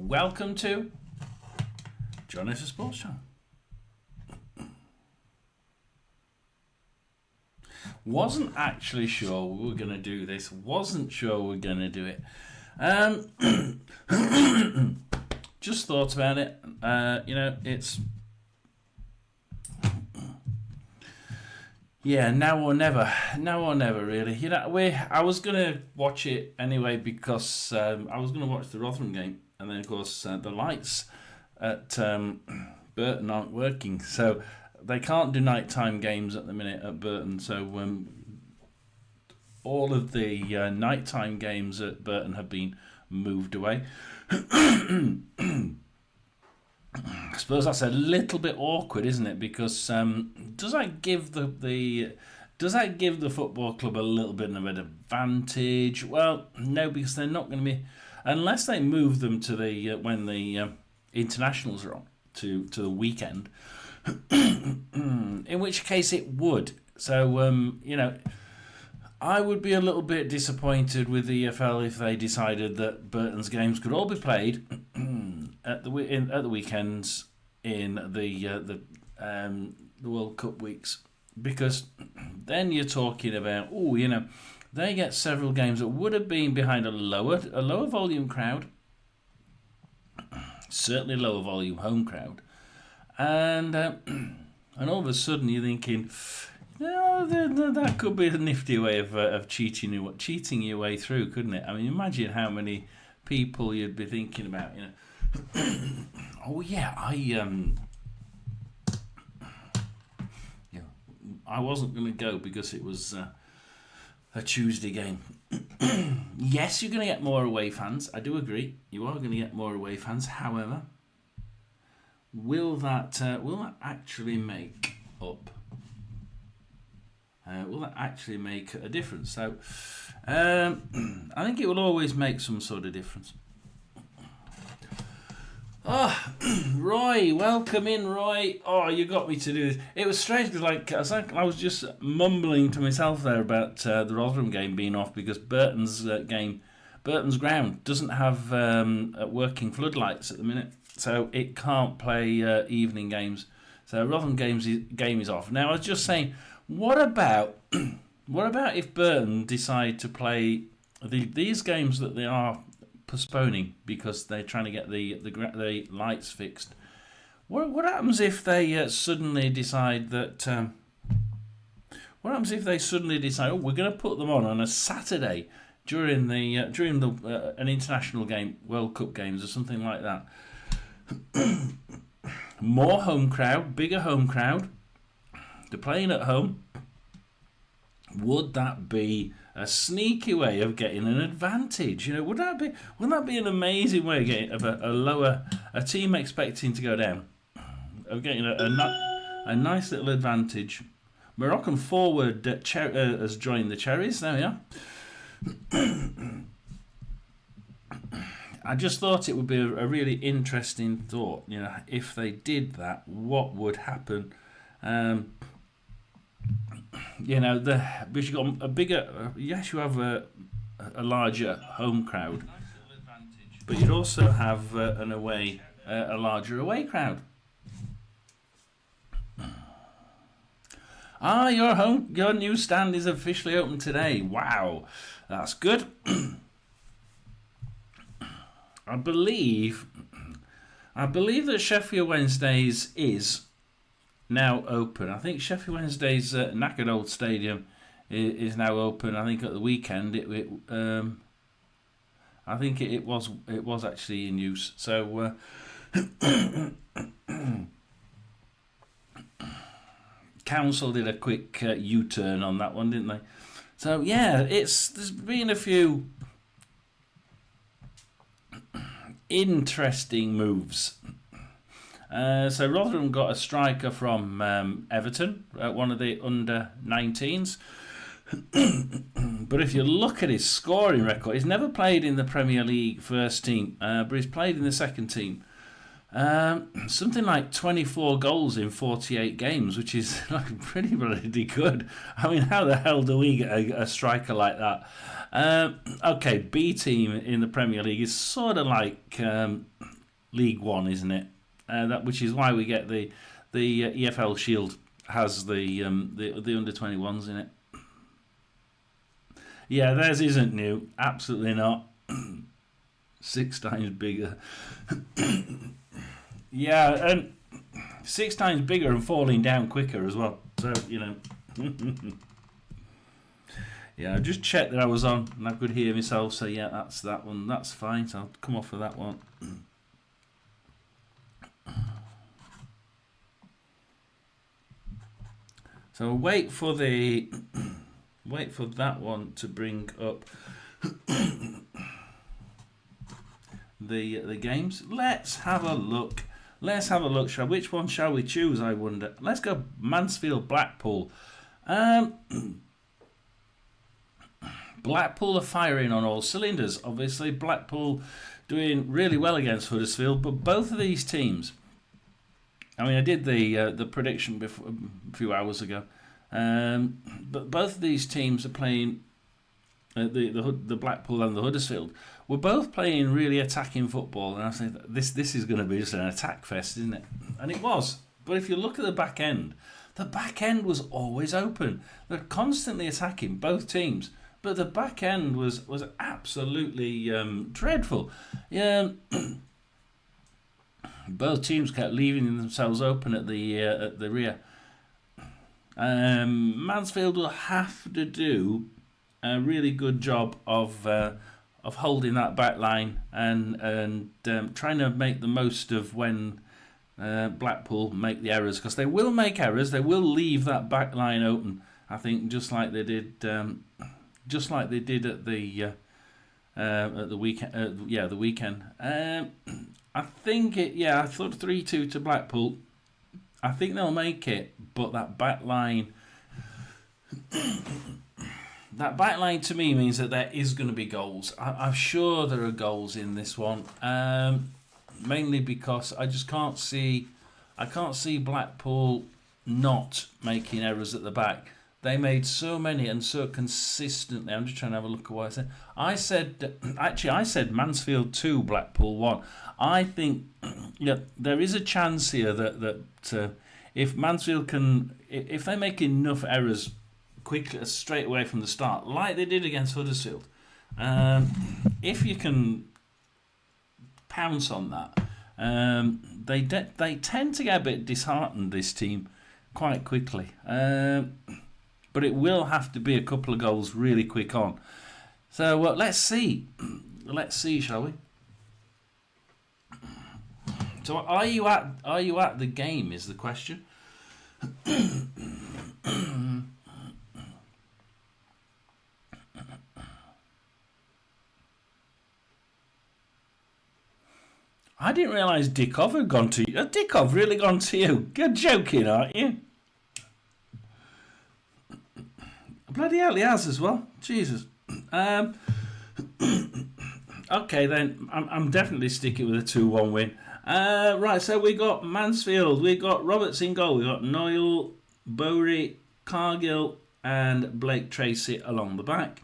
Welcome to John S. Sports Channel. Wasn't actually sure we were going to do this. Wasn't sure we were going to do it. Just thought about it. It's... Yeah, now or never. Now or never, really. I was going to watch it anyway because I was going to watch the Rotherham game. And then, of course, the lights at Burton aren't working. So they can't do nighttime games at the minute at Burton. So all of the nighttime games at Burton have been moved away. I suppose that's a little bit awkward, isn't it? Because does that give the football club a little bit of an advantage? Well, no, because they're not going to be, unless they move them to the when the internationals are on to the weekend. In which case it would. So I would be a little bit disappointed with the EFL if they decided that Burton's games could all be played at the weekends in the World Cup weeks, because then you're talking about they get several games that would have been behind a lower volume crowd, certainly lower volume home crowd, and all of a sudden you're thinking, that could be a nifty way of cheating your way through, couldn't it? I mean, imagine how many people you'd be thinking about. Oh yeah, I wasn't going to go because it was a Tuesday game. Yes, you're going to get more away fans. I do agree. You are going to get more away fans. However, will that actually make up? Will that actually make a difference? So, I think it will always make some sort of difference. Oh, Roy, welcome in, Roy. Oh, you got me to do this. It was strange because I was just mumbling to myself there about the Rotherham game being off because Burton's ground doesn't have working floodlights at the minute, so it can't play evening games. So Rotherham game is off. Now I was just saying, what about if Burton decide to play these games that they are postponing because they're trying to get the lights fixed? What happens if they suddenly decide that? What happens if they suddenly decide, we're going to put them on a Saturday during an international game, World Cup games or something like that? More home crowd, bigger home crowd. They're playing at home. Would that be a sneaky way of getting an advantage? Wouldn't that be an amazing way of getting a team expecting to go down, of getting a nice little advantage? Moroccan forward has joined the Cherries. There we are. I just thought it would be a really interesting thought. If they did that, what would happen? Because you got a bigger. Yes, you have a larger home crowd, but you'd also have a larger away crowd. Your new stand is officially open today. Wow, that's good. I believe that Sheffield Wednesday's is now open. I think Sheffield Wednesday's knackered old stadium is now open. I think at the weekend I think it was actually in use. So Council did a quick U-turn on that one, didn't they? So yeah, there's been a few interesting moves. So Rotherham got a striker from Everton, one of the under-19s. But if you look at his scoring record, he's never played in the Premier League first team, but he's played in the second team. Something like 24 goals in 48 games, which is like pretty bloody good. I mean, how the hell do we get a striker like that? Okay, B team in the Premier League is sort of like League One, isn't it? Which is why we get the EFL Shield has the under 21s in it. Yeah, theirs isn't new. Absolutely not. 6 times bigger. Yeah, and 6 times bigger and falling down quicker as well. So, yeah, I just checked that I was on and I could hear myself say, yeah, that's that one. That's fine. So I'll come off of that one. So wait for that one to bring up the games. Let's have a look. Which one shall we choose, I wonder? Let's go Mansfield Blackpool. Blackpool are firing on all cylinders. Obviously, Blackpool doing really well against Huddersfield, but both of these teams. I mean, I did the prediction before, a few hours ago, but both of these teams are playing. The Blackpool and the Huddersfield were both playing really attacking football, and I think this is going to be just an attack fest, isn't it? And it was. But if you look at the back end was always open. They're constantly attacking both teams. But the back end was absolutely dreadful. Yeah, both teams kept leaving themselves open at the rear. Mansfield will have to do a really good job of holding that back line and trying to make the most of when Blackpool make the errors, because they will make errors. They will leave that back line open. I think just like they did. At the weekend. The weekend. I think I thought 3-2 to Blackpool. I think they'll make it, but that back line. That back line to me means that there is going to be goals. I'm sure there are goals in this one. Mainly because I just can't see. I can't see Blackpool not making errors at the back. They made so many and so consistently. I'm just trying to have a look at what I said. I said Mansfield 2, Blackpool 1. I think there is a chance here that if Mansfield if they make enough errors quickly, straight away from the start, like they did against Huddersfield, if you can pounce on that, they tend to get a bit disheartened, this team, quite quickly. But it will have to be a couple of goals really quick on. So let's see. Let's see, shall we? So are you at the game is the question. I didn't realise Dickov had gone to you. Dickov really gone to you? You're joking, aren't you? Bloody hell, he has as well. Jesus. Okay, then. I'm definitely sticking with a 2-1 win. Right, so we got Mansfield. We got Roberts in goal. We got Noyle, Bowry, Cargill, and Blake Tracy along the back.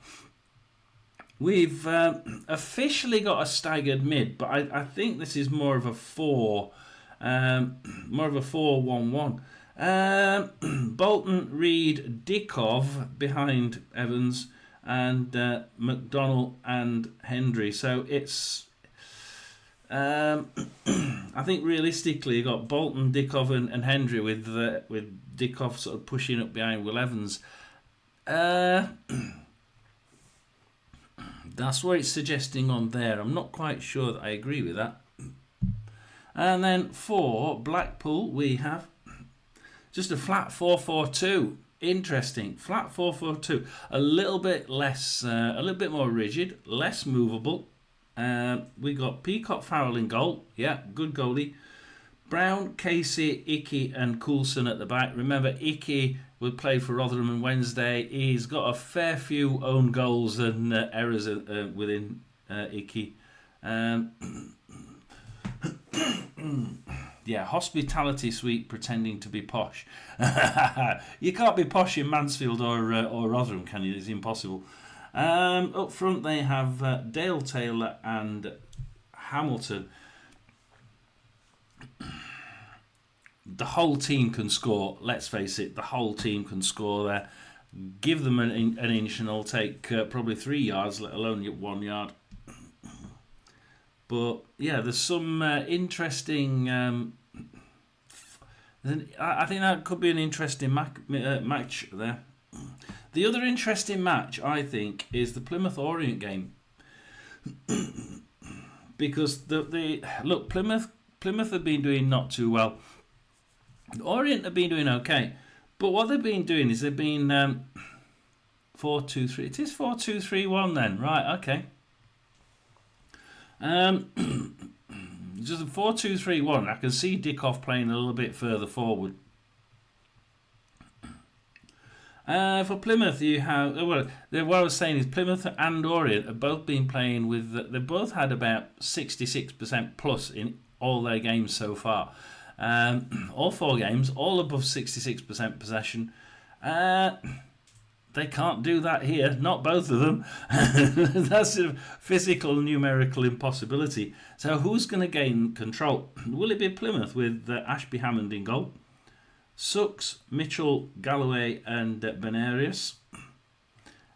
We've officially got a staggered mid, but I think this is more of a 4-1-1. Bolton, Reed, Dickov behind Evans, and McDonnell and Hendry. So it's I think realistically you got Bolton, Dickov and Hendry with Dickov sort of pushing up behind Will Evans. That's what it's suggesting on there. I'm not quite sure that I agree with that. And then for Blackpool we have just a flat 4-4-2. Interesting. Flat 4-4-2. A little bit less, a little bit more rigid, less movable. We got Peacock, Farrell in goal. Yeah, good goalie. Brown, Casey, Icky and Coulson at the back. Remember, Icky would play for Rotherham on Wednesday. He's got a fair few own goals and errors within Icky. Yeah, hospitality suite pretending to be posh. You can't be posh in Mansfield or Rotherham, can you? It's impossible. Up front they have Dale Taylor and Hamilton. the whole team can score. Let's face it, the whole team can score there. Give them an inch and they'll take probably 3 yards, let alone 1 yard. But yeah, there's some interesting. I think that could be an interesting match there. The other interesting match, I think, is the Plymouth Orient game, because look, Plymouth have been doing not too well. Orient have been doing okay, but what they've been doing is they've been 4-2-3. It is 4-2-3-1 then, right? Okay. Just a 4-2-3-1. I can see Dickoff playing a little bit further forward. For Plymouth, you have what I was saying is Plymouth and Orient have both been playing with. They've both had about 66% plus in all their games so far. All 4 games, all above 66% possession. They can't do that here, not both of them. That's a physical, numerical impossibility. So who's going to gain control? Will it be Plymouth with Ashby Hammond in goal? Suggs, Mitchell, Galloway and Benarius.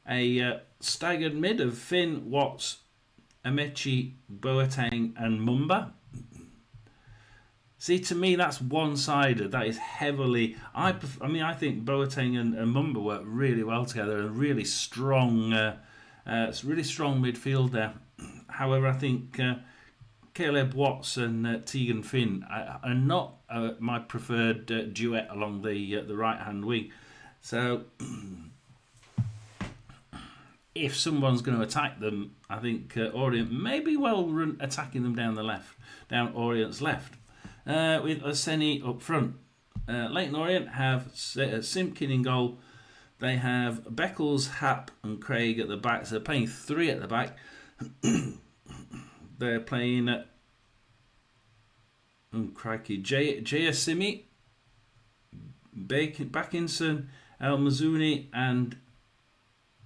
A staggered mid of Finn, Watts, Amechi, Boateng and Mumba. See, to me, that's one-sided. That is heavily. I think Boateng and Mumba work really well together. And really strong. It's really strong midfield there. However, I think Caleb Watts and Tegan Finn are not my preferred duet along the right-hand wing. So, if someone's going to attack them, I think Orient may be well run attacking them down Orient's left. With Oseni up front. Leighton Orient have Simpkin in goal. They have Beckles, Happ and Craig at the back. So they're playing 3 at the back. They're playing Jayasimi, Backinson, El Mazzuni and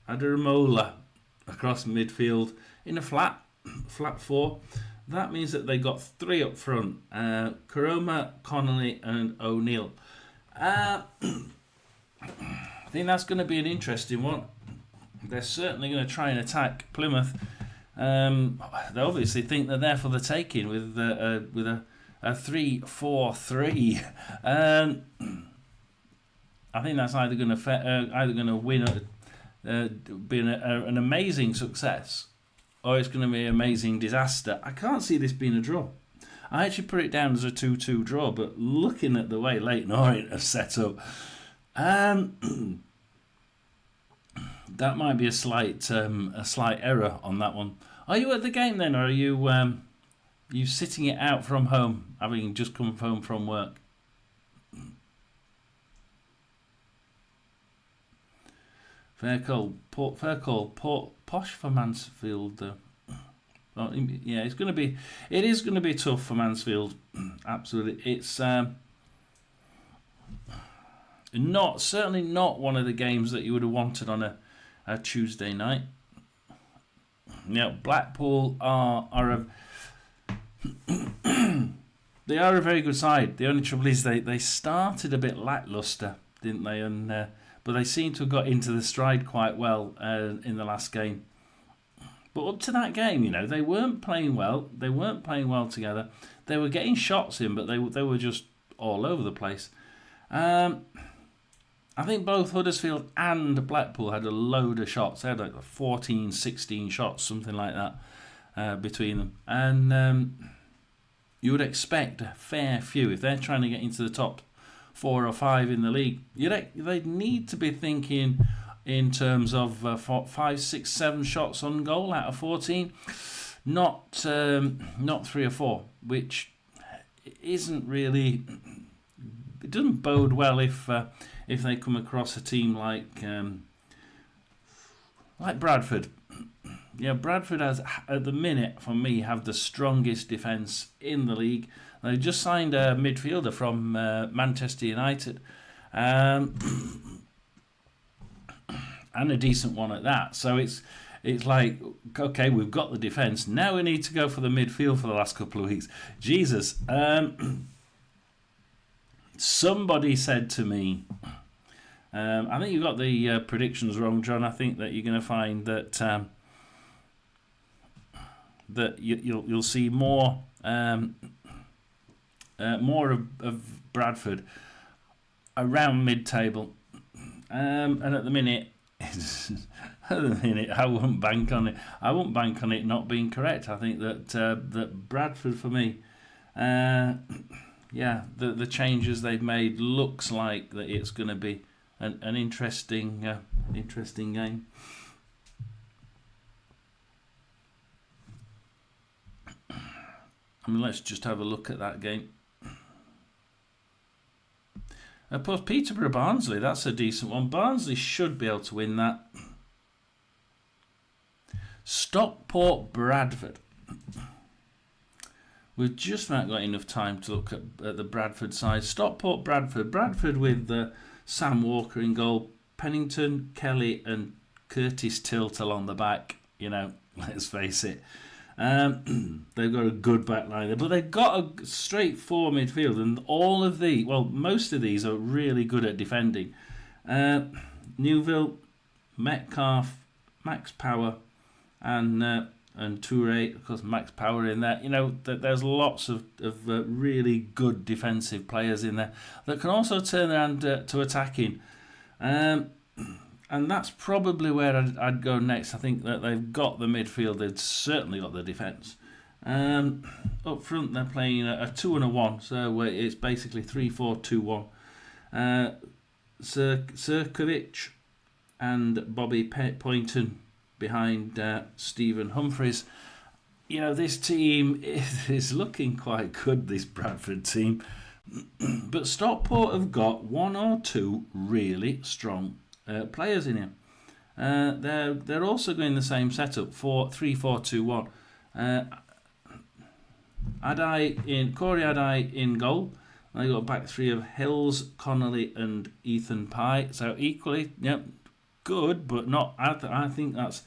Adaramola across midfield in a flat 4. That means that they got 3 up front. Karoma, Connolly and O'Neill. I think that's going to be an interesting one. They're certainly going to try and attack Plymouth. They obviously think they're there for the taking with a 3-4-3. I think that's either going to win, be an amazing success, or it's going to be an amazing disaster. I can't see this being a draw. I actually put it down as a 2-2 draw, but looking at the way Leighton Orient have set up, that might be a slight error on that one. Are you at the game then, or are you sitting it out from home, having just come home from work? Fair call, posh for Mansfield. Well, yeah, it is going to be tough for Mansfield. Absolutely, it's certainly not one of the games that you would have wanted on a Tuesday night. Now, Blackpool are they are a very good side. The only trouble is they started a bit lackluster, didn't they? And but they seem to have got into the stride quite well in the last game. But up to that game, they weren't playing well. They weren't playing well together. They were getting shots in, but they were just all over the place. I think both Huddersfield and Blackpool had a load of shots. They had like 14, 16 shots, something like that, between them. And you would expect a fair few. If they're trying to get into the top 4 or 5 in the league, they'd need to be thinking in terms of 5, 6, 7 shots on goal out of 14, not 3 or 4, which isn't really. It doesn't bode well if they come across a team like Bradford. Yeah, Bradford has at the minute for me have the strongest defence in the league. They just signed a midfielder from Manchester United. And a decent one at that. So it's like, okay, we've got the defence. Now we need to go for the midfield for the last couple of weeks. Jesus. somebody said to me, I think you got the predictions wrong, John. I think that you're going to find that you'll see more of Bradford around mid-table, and at the minute, I won't bank on it. I won't bank on it not being correct. I think that Bradford for me, the changes they've made looks like that it's going to be an interesting game. I mean, let's just have a look at that game. Of course, Peterborough Barnsley, that's a decent one. Barnsley should be able to win that. Stockport Bradford. We've just about got enough time to look at the Bradford side. Stockport Bradford. Bradford with Sam Walker in goal. Pennington, Kelly and Curtis Tiltle on the back. You know, let's face it. They've got a good back line there, but they've got a straight forward midfield, and all of these, well, most of these are really good at defending. Newville, Metcalf, Max Power, and Toure, of course, Max Power in there. You know, there's lots of really good defensive players in there that can also turn around to attacking. And that's probably where I'd go next. I think that they've got the midfield. They've certainly got the defence. Up front, they're playing a 2 and a 1, so it's basically 3-4-2-1. Sirkovic and Bobby Poynton behind Stephen Humphreys. You know, this team is looking quite good, this Bradford team. But Stockport have got one or two really strong players in here. They're also going the same setup for 3-4-2-1. Corey Adai in goal. They got a back three of Hills, Connolly, and Ethan Pye. So equally, good, but not. I think that's.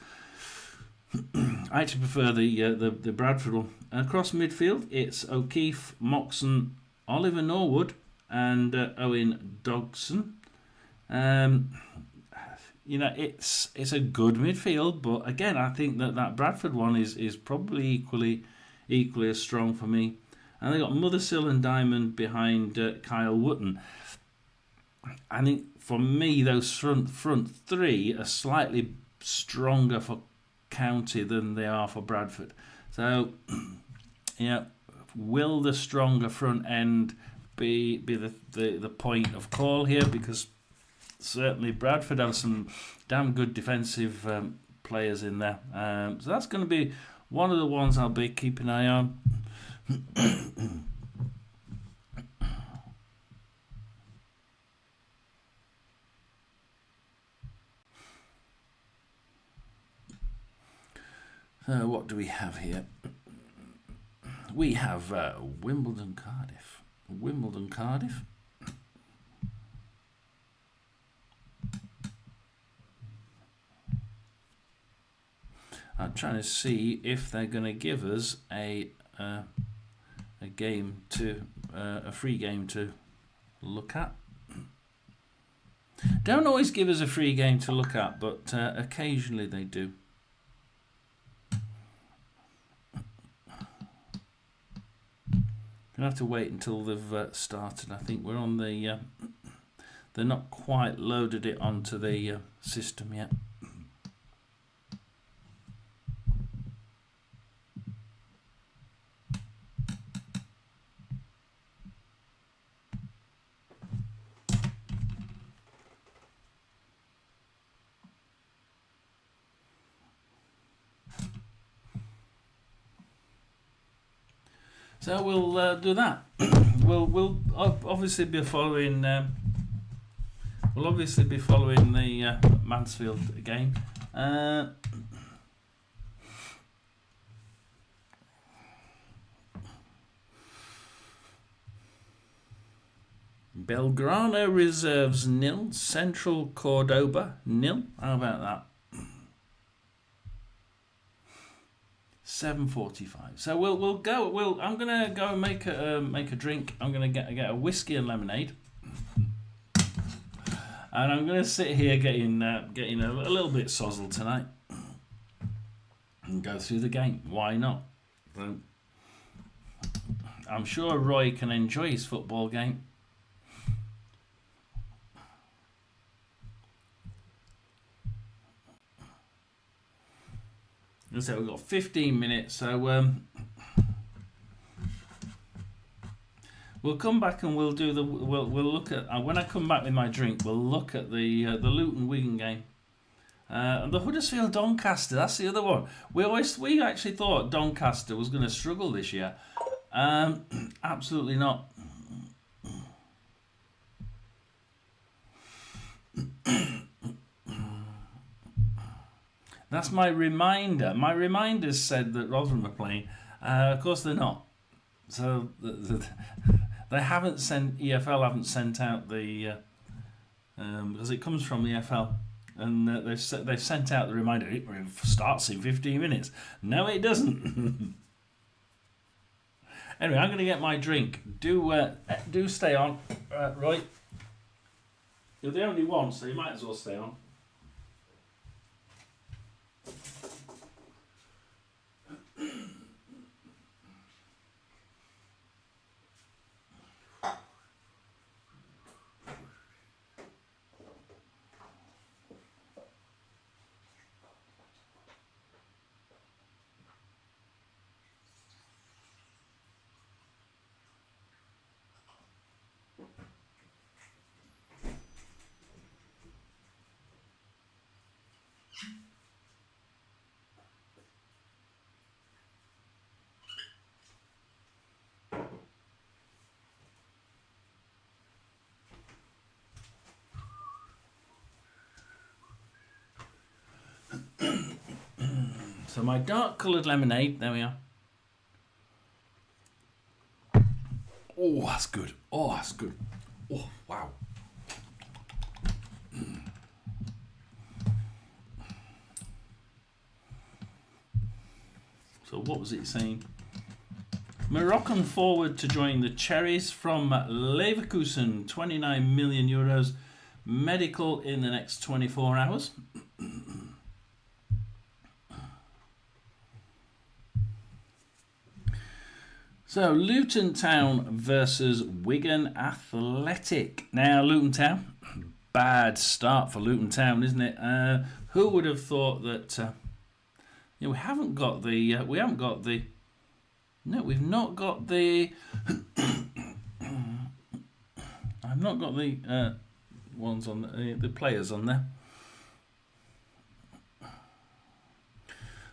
I actually prefer the Bradford one. Across midfield, it's O'Keefe, Moxon, Oliver Norwood, and Owen Dogson. You know, it's a good midfield, but again, I think that Bradford one is probably equally as strong for me. And they got Mothersill and Diamond behind Kyle Wotton. I think for me, those front three are slightly stronger for County than they are for Bradford. So, will the stronger front end be the point of call here? Because certainly Bradford have some damn good defensive players in there. So that's going to be one of the ones I'll be keeping an eye on. What do we have here? We have Wimbledon Cardiff. I'm trying to see if they're going to give us a game to a free game to look at. Don't always give us a free game to look at, but occasionally they do. Gonna have to wait until they've started. I think we're on the. They're not quite loaded it onto the system yet. So we'll do that. We'll obviously be following. We'll obviously be following the Mansfield game. Belgrano reserves 0. Central Cordoba 0. How about that? 7:45. So we'll go. I'm gonna go and make a drink. I'm gonna get a whiskey and lemonade, and I'm gonna sit here getting a little bit sozzled tonight, and go through the game. Why not? I'm sure Roy can enjoy his football game. So we've got 15 minutes, so we'll come back and we'll look at when I come back with my drink. We'll look at the Luton Wigan game, and the Huddersfield Doncaster. That's the other one. We actually thought Doncaster was going to struggle this year. Absolutely not. That's my reminder. My reminders said that Rotherham are playing. Of course they're not. So they haven't sent EFL haven't sent out the because it comes from the EFL, and they've sent out the reminder. It starts in 15 minutes. No, it doesn't. Anyway, I'm going to get my drink. Do stay on, Roy. You're the only one, so you might as well stay on. So my dark coloured lemonade, there we are. Oh, that's good. Oh, that's good. Oh, wow. So what was it saying? Moroccan forward to join the Cherries from Leverkusen, 29 million euros. Medical in the next 24 hours. So, Luton Town versus Wigan Athletic. Now, Luton Town, bad start for Luton Town, isn't it? Who would have thought that? We've not got the. I've not got the ones on the players on there.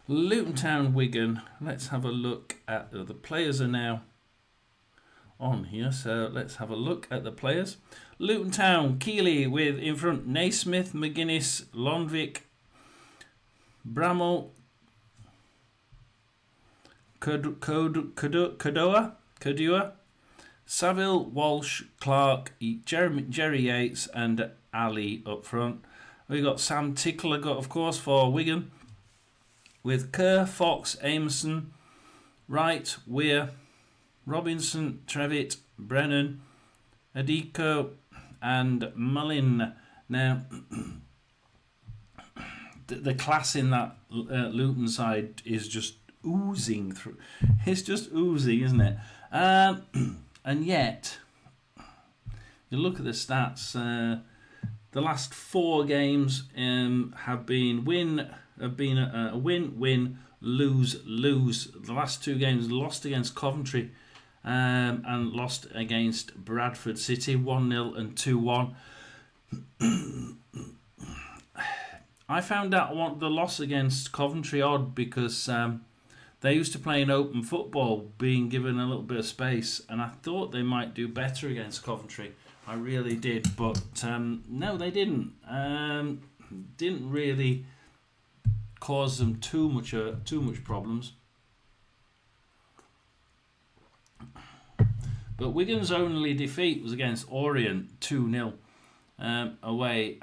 Luton Town, Wigan. Let's have a look at the players are now on here. So let's have a look at the players. Luton Town, Keeley with in front Naismith, McGuinness, Londvik, Bramall, Kadua, Saville, Walsh, Clark, Jerry Yates, and Ali up front. We got Sam Tickler, of course, for Wigan, with Kerr, Fox, Amerson, Wright, Weir, Robinson, Trevitt, Brennan, Adiko, and Mullin. Now, the class in that Luton side is just oozing through. It's just oozing, isn't it? And yet, you look at the stats. The last 4 games have been a win, win, lose, lose. The last 2 games lost against Coventry and lost against Bradford City, 1-0 and 2-1. I found out the loss against Coventry odd because they used to play in open football, being given a little bit of space, and I thought they might do better against Coventry. I really did, but no, they didn't. Didn't really cause them too much problems. But Wigan's only defeat was against Orient, 2-0 away.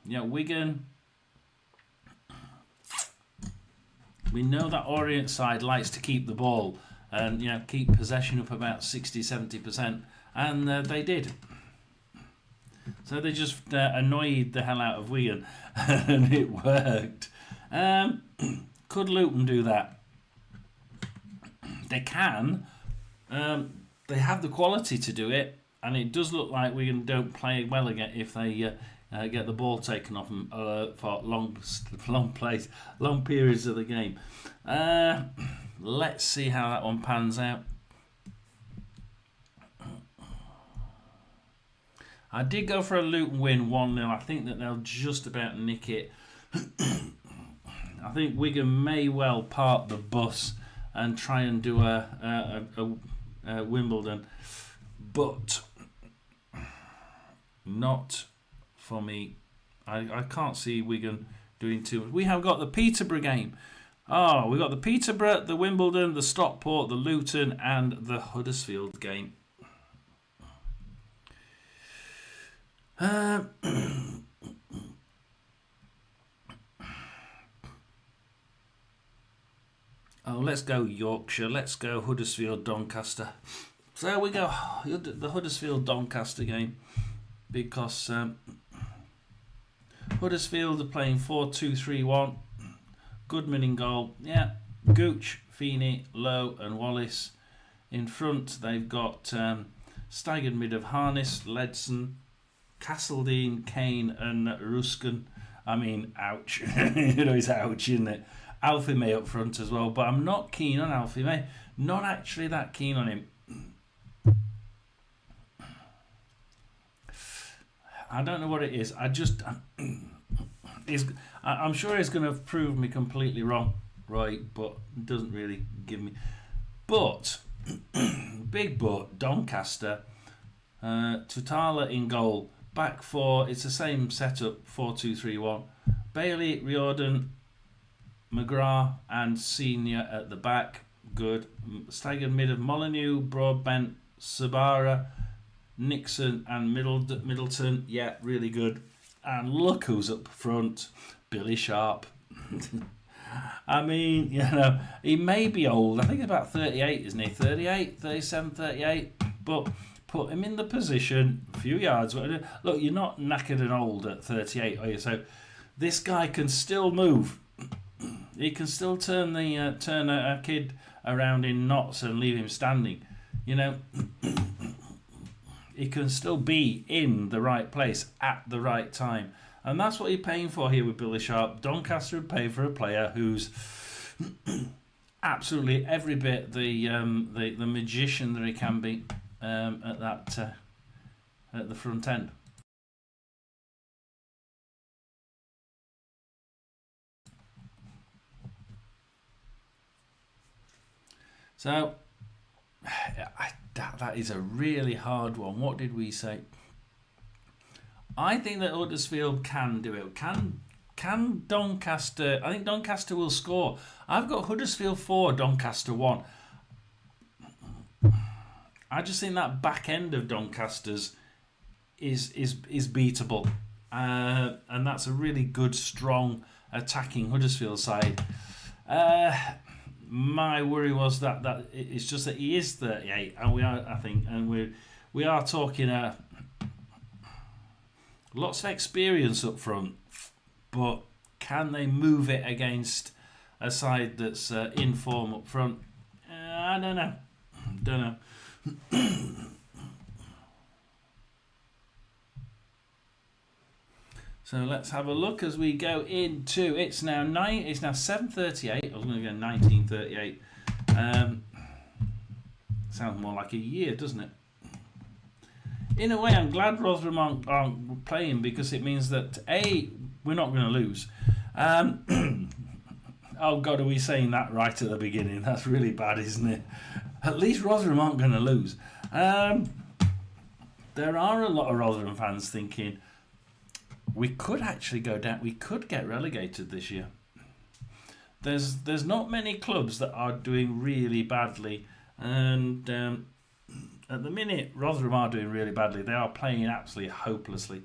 Wigan We know that Orient side likes to keep the ball and keep possession up about 60-70%, and they did. So they just annoyed the hell out of Wigan, and it worked. Could Luton do that? They can. They have the quality to do it, and it does look like Wigan don't play well again if they get the ball taken off them for long periods of the game. Let's see how that one pans out. I did go for a Luton win 1-0. I think that they'll just about nick it. I think Wigan may well park the bus and try and do a Wimbledon, but not for me. I can't see Wigan doing too much. We have got the Peterborough game. Oh, we've got the Peterborough, the Wimbledon, the Stockport, the Luton, and the Huddersfield game. Oh, let's go Yorkshire. Let's go Huddersfield, Doncaster. So we go the Huddersfield, Doncaster game, because Huddersfield are playing 4-2-3-1. Goodman in goal. Yeah, Gooch, Feeney, Lowe, and Wallace. In front, they've got staggered mid of Harness, Ledson, Castledine, Kane, and Ruskin. I mean, ouch. It's ouch, isn't it? Alfie May up front as well, but I'm not keen on Alfie May. Not actually that keen on him. I don't know what it is. I'm sure he's going to prove me completely wrong, right? But it doesn't really give me. But big but Doncaster, Tutala in goal, back four. It's the same setup, 4-2-3-1. Bailey, Riordan, McGrath, and Senior at the back. Good. Staggered mid of Molyneux, Broadbent, Sabara, Nixon, and Middleton. Yeah, really good. And look who's up front, Billy Sharp. I mean, he may be old. I think he's about 38, isn't he? 38, 37, 38. But put him in the position, a few yards. Look, you're not knackered and old at 38, are you? So this guy can still move. He can still turn a kid around in knots and leave him standing. He can still be in the right place at the right time. And that's what you're paying for here with Billy Sharp. Doncaster would pay for a player who's absolutely every bit the magician that he can be at the front end. So that is a really hard one. What did we say? I think that Huddersfield can do it. Can Doncaster? I think Doncaster will score. I've got Huddersfield 4, Doncaster 1. I just think that back end of Doncaster's is beatable, and that's a really good, strong attacking Huddersfield side. My worry was that it's just that he is 38, and we are talking lots of experience up front, but can they move it against a side that's in form up front? I don't know. So let's have a look as we go into. It's now 7:38. I was going to go 19:38. Sounds more like a year, doesn't it? In a way, I'm glad Rotherham aren't playing, because it means that we're not going to lose. Oh God, are we saying that right at the beginning? That's really bad, isn't it? At least Rotherham aren't going to lose. There are a lot of Rotherham fans thinking, we could actually go down. We could get relegated this year. There's not many clubs that are doing really badly, and at the minute Rotherham are doing really badly. They are playing absolutely hopelessly.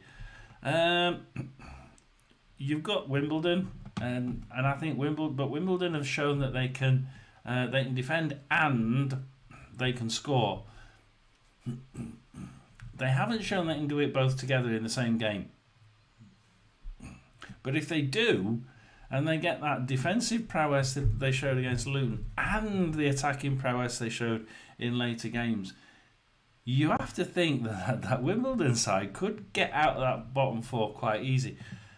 You've got Wimbledon. and I think Wimbledon have shown that they can defend and they can score. They haven't shown they can do it both together in the same game. But if they do, and they get that defensive prowess that they showed against Luton and the attacking prowess they showed in later games, you have to think that Wimbledon side could get out of that bottom four quite easy.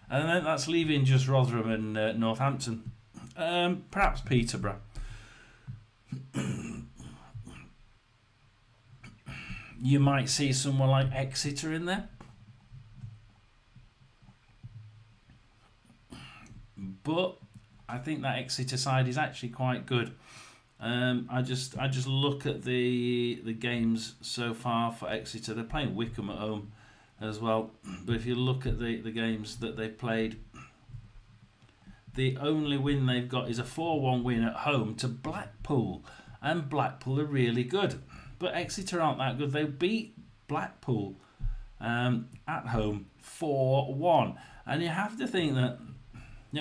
And then that's leaving just Rotherham and Northampton. Perhaps Peterborough. You might see someone like Exeter in there. But I think that Exeter side is actually quite good. I just look at the games so far for Exeter. They're playing Wycombe at home as well. But if you look at the games that they played, the only win they've got is a 4-1 win at home to Blackpool. And Blackpool are really good. But Exeter aren't that good. They beat Blackpool at home 4-1. And you have to think that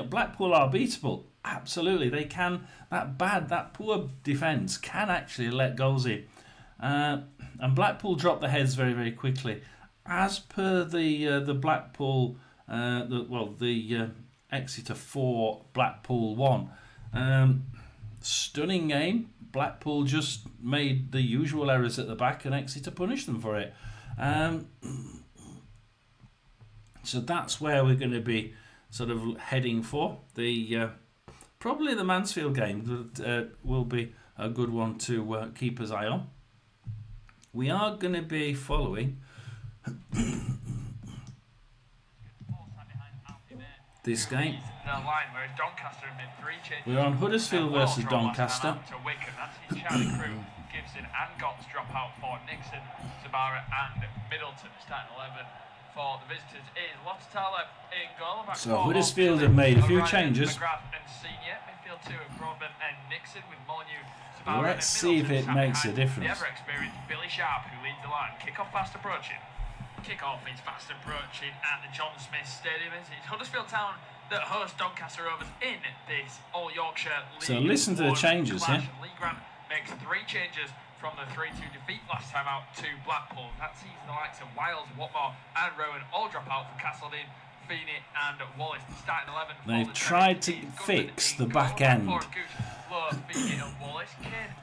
Blackpool are beatable. Absolutely. They can. That poor defence can actually let goals in. And Blackpool drop the heads very, very quickly. As per the Blackpool, the Exeter 4, Blackpool 1. Stunning game. Blackpool just made the usual errors at the back and Exeter punished them for it. So that's where we're going to be sort of heading for. Probably the Mansfield game that will be a good one to keep his eye on. We are going to be following this game. We're on Huddersfield versus Doncaster. Charlie Crew, Gibson and Gotts drop out for Nixon, Sabara and Middleton. Starting 11 for the visitors is Watchalong in goal. So Huddersfield have made a few changes. Let's see if it makes a difference. The ever-experienced Billy Sharp, who leads the line. Kick-off fast approaching. Kick-off is fast approaching at the John Smith Stadium. It's Huddersfield Town that host Doncaster Rovers in this All Yorkshire League. So listen to the changes here. Lee Grant makes 3 changes from the 3-2 defeat last time out to Blackpool. That sees the likes of Wiles, Watmore and Rowan all drop out for Castledine, Feeney and Wallace. The starting 11. They've tried to fix the back end.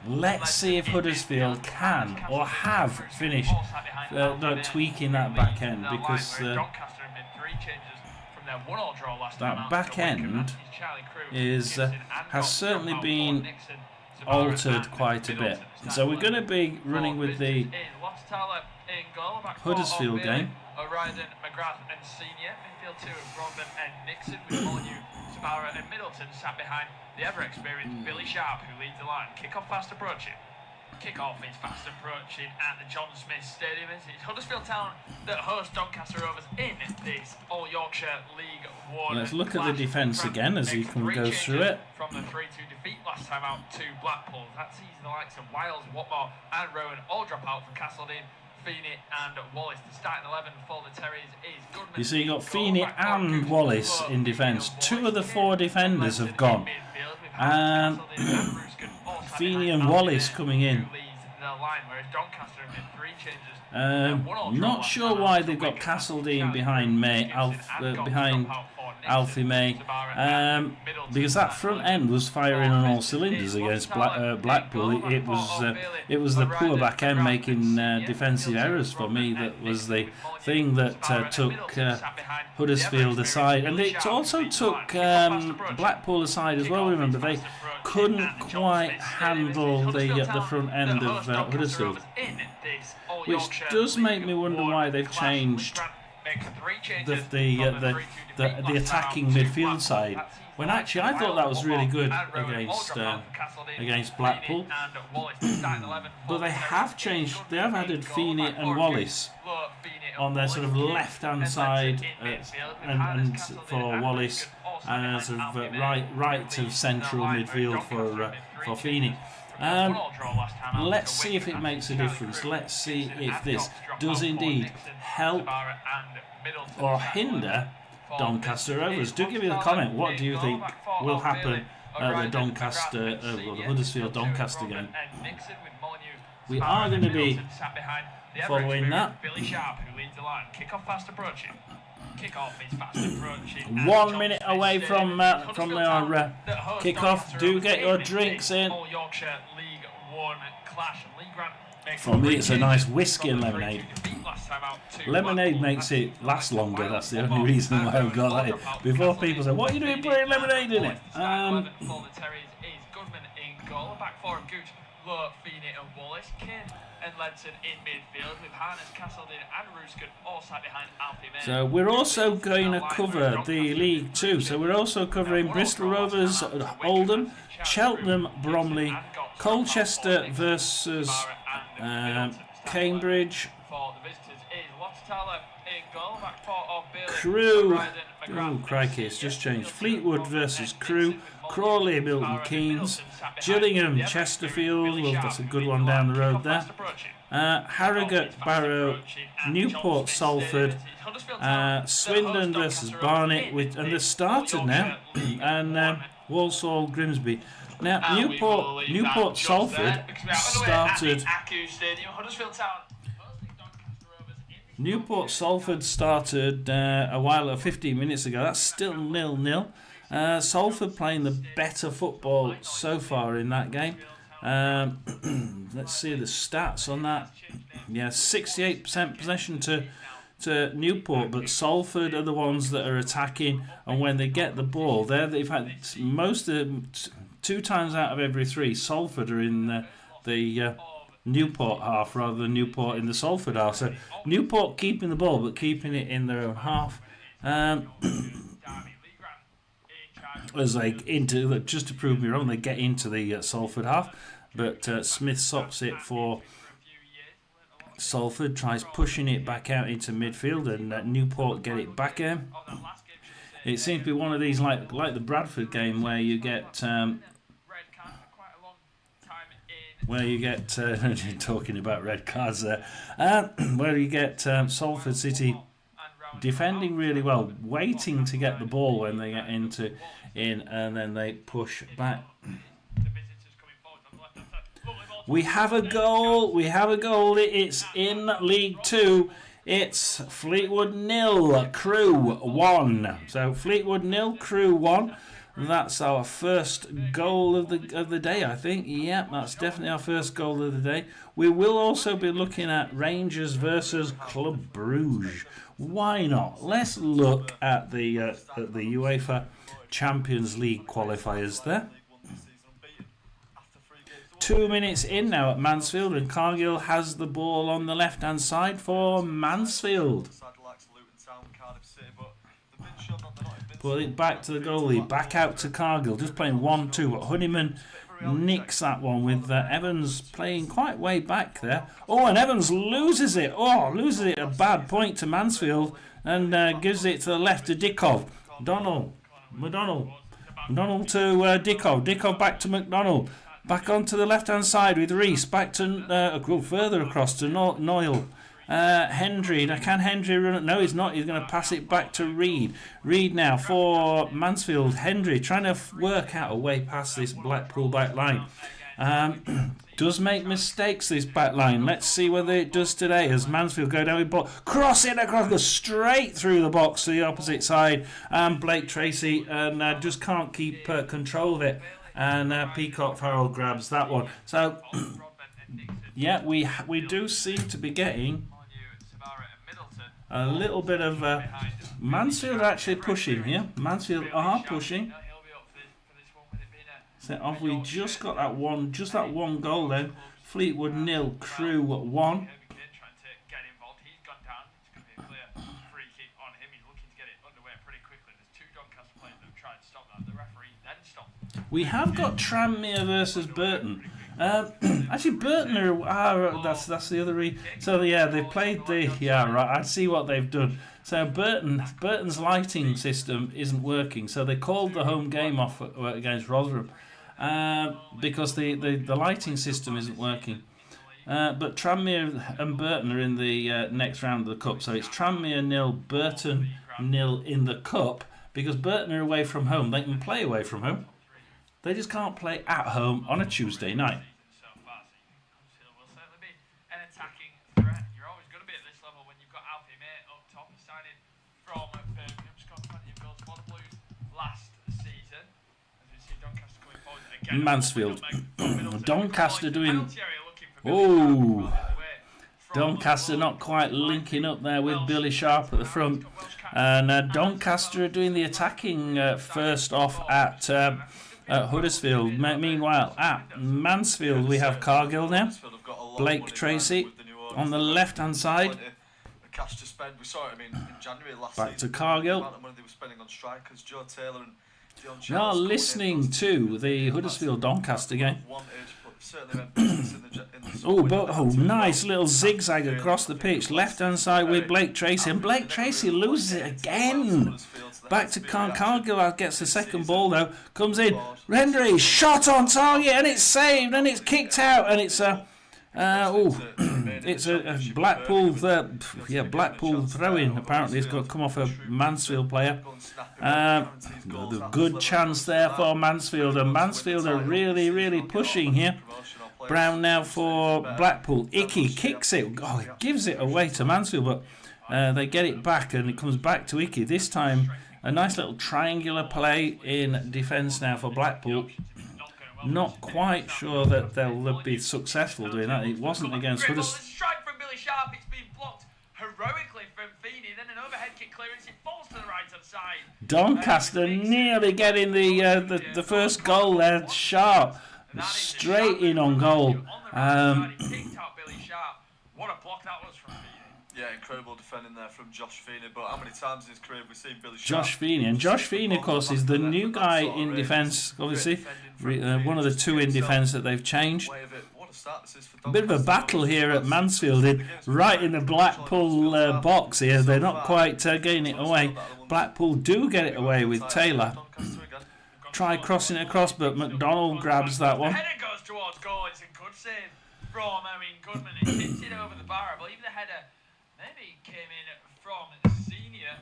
Let's see if Huddersfield can or have finished tweaking that back end, because that back end has certainly been altered quite a bit. So we're going to be running with the Huddersfield game. O'Riordan, McGrath and Senior. Midfield 2 of Broadman and Nixon, with Molyneux, Sabara and Middleton sat behind the ever-experienced Billy Sharp, who leads the line. Kick-off fast approaching. Kick-off is fast approaching at the John Smith Stadium. It's Huddersfield Town that host Doncaster Rovers in this All Yorkshire League 1. Let's look at the defence again as he goes through it. From the 3-2 defeat last time out to Blackpool. That sees the likes of Wiles, Watmore and Rowan all drop out for Castledine, Feeney and Wallace. The starting 11 for the Terriers is Goodman. You see, you got Feeney and Wallace in defence. 2 of the 4 defenders have gone. And Feeney and Wallace coming in. Not sure why they've got Castledine behind behind Alfie May, because that front end was firing on all cylinders against Blackpool. It was the poor back end making defensive errors for me that was the thing that took Huddersfield aside, and it also took Blackpool aside as well. Remember, they couldn't quite handle the front end of Huddersfield, which does make me wonder why they've changed the attacking midfield side, when actually I thought that was really good against Blackpool. But they have changed. They have added Feeney and Wallace on their sort of left-hand side, and for Wallace, and sort of right of central midfield for Feeney. Let's see if it makes a difference. Let's see if this does indeed help or hinder Doncaster Rovers. Do give me a comment. What do you think will happen at the Doncaster, or the Huddersfield Doncaster game? We are going to be following that. Billy Sharp, who leads the line. Kick-off fast approaching. Kick-off is fast approaching. 1 minute away from our kick-off. Do get your drinks in. Yorkshire League One clash. Lee Grant. For me, it's a nice whiskey and lemonade. Lemonade makes it last longer. That's the only reason why I've got that in. Before people say, "What are you doing putting lemonade in it?" For the Terriers is Goodman in goal. Back four of Gooch, Lowe, Feeney and Wallace. Kidd and Ledson in midfield with Harness, Castledin and Ruskin all sat behind Alfie May. So we're also going to cover the League Two. So we're also covering Bristol Rovers, Oldham, Cheltenham, Bromley, Colchester versus Cambridge. For the visitors is Watchalong in goal. Back four of Bailey. Crew. Oh, crikey, it's just changed. Fleetwood versus Crew. Crawley, Milton Keynes. Gillingham, Chesterfield. Well, that's a good one down the road there. Harrogate, Barrow. Newport, Salford. Swindon versus Barnet. And they've started now. And Walsall, Grimsby. Now, Newport Salford started. Newport Salford started a while, 15 minutes ago. That's still 0-0. Salford playing the better football so far in that game. Let's see the stats on that. Yeah, 68% possession to Newport, but Salford are the ones that are attacking, and when they get the ball, they've had most of 2 times out of every 3, Salford are in the Newport half rather than Newport in the Salford half. So Newport keeping the ball but keeping it in their own half. As they just to prove me wrong, they get into the Salford half, but Smith sops it for Salford, tries pushing it back out into midfield, and Newport get it back in. It seems to be one of these like the Bradford game where you get talking about red cards there, where you get Salford City defending really well, waiting to get the ball when they get in, and then they push back. We have a goal. It's in League Two. It's Fleetwood 0, Crew 1. So Fleetwood 0, Crew 1. That's our first goal of the day, I think. Yeah, that's definitely our first goal of the day. We will also be looking at Rangers versus Club Bruges. Why not? Let's look at the UEFA Champions League qualifiers there. 2 minutes in now at Mansfield, and Cargill has the ball on the left-hand side for Mansfield. Pull it back to the goalie, back out to Cargill, just playing 1-2, but Honeyman nicks that one with Evans playing quite way back there. Oh, and Evans loses it. Loses it at a bad point to Mansfield, and gives it to the left to Dickov. McDonald to Dickov. Dickov back to McDonald. Back onto the left-hand side with Reese. Back to further across to Noyle. Hendry. Can Hendry run it? No, he's not. He's going to pass it back to Reed. Reed now for Mansfield. Hendry trying to work out a way past this Blackpool back line. Does make mistakes, this back line. Let's see whether it does today as Mansfield go down with ball. Cross it across, goes straight through the box to the opposite side. And Blake Tracy just can't keep control of it. And Peacock Farrell grabs that one. So, yeah, we do seem to be getting a little bit of Mansfield are actually pushing here. Mansfield are pushing. So have we just got that one goal then? Fleetwood 0, Crew 1. We have got Tranmere versus Burton. Actually, Burton are that's the other. So yeah, they played right. I see what they've done. So Burton's lighting system isn't working. So they called the home game off against Rotherham because the lighting system isn't working. But Tranmere and Burton are in the next round of the cup. So it's Tranmere 0, Burton nil in the cup because Burton are away from home. They can play away from home. They just can't play at home on a Tuesday night. Will certainly be an attacking threat. You're always going to be at this level when you've got Alfie May up top. He signed in from Birmingham, scored plenty of goals for the Blues last season. As we see Doncaster coming forward again. Mansfield. Doncaster doing... Oh, Doncaster not quite linking up there with Billy Sharp at the front. And Doncaster are doing the attacking first off at Huddersfield. Meanwhile, at Mansfield, we have Cargill now. Blake Tracy on the left-hand side. Back to Cargill. We are listening to the Huddersfield Doncaster game. Nice little zigzag across the pitch. Left-hand side with Blake Tracy. And Blake Tracy loses it again. Back to Cargill gets the second ball though. Comes in. Rendry shot on target and it's saved and it's kicked out and it's it's a Blackpool Blackpool throw-in. Apparently it's got to come off a Mansfield player. The good chance there for Mansfield, and Mansfield are really pushing here. Brown now for Blackpool. Icky kicks it. Oh, he gives it away to Mansfield, but they get it back and it comes back to Icky. This time a nice little triangular play in defence now for Blackpool. Not quite sure that they'll be successful doing that. It wasn't against Huddersfield. Strike from Billy Sharp. It's been blocked heroically from Feeney. Then an overhead kick clearance. It falls to the right-hand side. Doncaster nearly getting the first goal there. Sharp straight in on goal. He kicked out Billy Sharp. What a block that was from Feeney. Yeah, incredible defending there from Josh Feeney. But how many times in his career have we seen Billy Sharp? Josh Feeney. And Josh Feeney, of course, is the new guy in defence, obviously. One of the two in defence that they've changed. A bit of a battle here at Mansfield, right in the Blackpool box here. They're not quite getting it away. Blackpool do get it away with Taylor. Try crossing it across, but McDonald grabs that one. The header goes towards goal. It's a good save from Goodman. It hits it over the bar. I believe the header maybe came in from the senior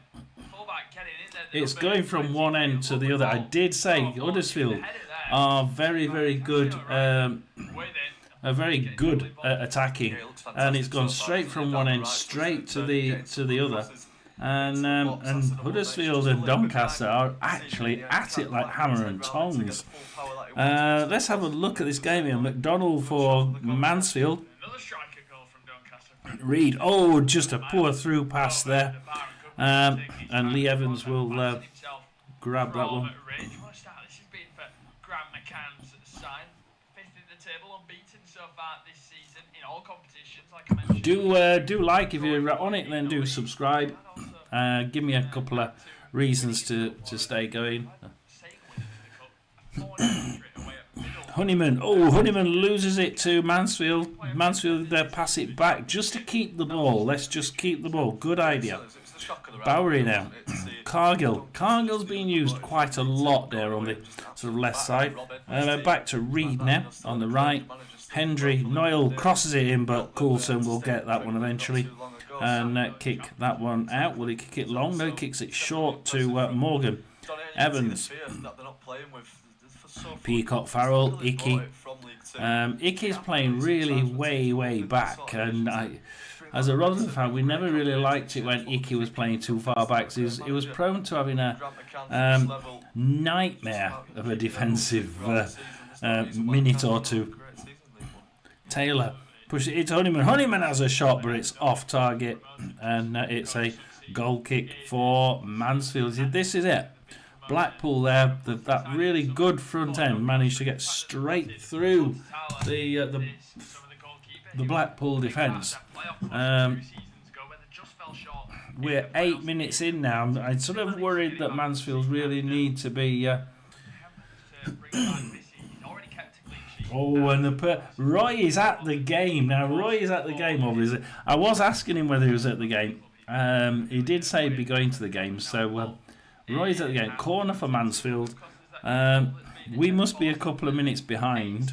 fullback getting in there. It's going from one end to the other. I did say Huddersfield are very good. Very good at attacking, and it's gone straight from one end straight to the other. And Huddersfield and Doncaster are actually at it like hammer and tongs. Let's have a look at this game here. McDonald for Mansfield. Reed, just a poor through pass there. And Lee Evans will grab that one. Do like if you're on it, then do subscribe. Give me a couple of reasons to stay going. Honeyman. Honeyman loses it to Mansfield. Mansfield pass it back just to keep the ball. Let's just keep the ball. Good idea. Bowery now. Cargill. Cargill's being used quite a lot there on the sort of left side. Back to Reed now on the right. Hendry, Noyle crosses it in, but Coulson will get that one eventually and kick that one out. Will he kick it long? No, he kicks it short to Morgan. Evans, Peacock, Farrell, Icky. Icky's playing really way back, and as a Rotherham fan, we never really liked it when Icky was playing too far back. So he was prone to having a nightmare of a defensive minute or two. Taylor pushes it into Honeyman. Honeyman has a shot, but it's off target, and it's a goal kick for Mansfield. This is it. Blackpool there, that really good front end managed to get straight through the Blackpool defence. We're 8 minutes in now. I'm sort of worried that Mansfield really need to be. And Roy is at the game now. Roy is at the game, obviously. I was asking him whether he was at the game. He did say he'd be going to the game. So Roy's at the game. Corner for Mansfield. We must be a couple of minutes behind.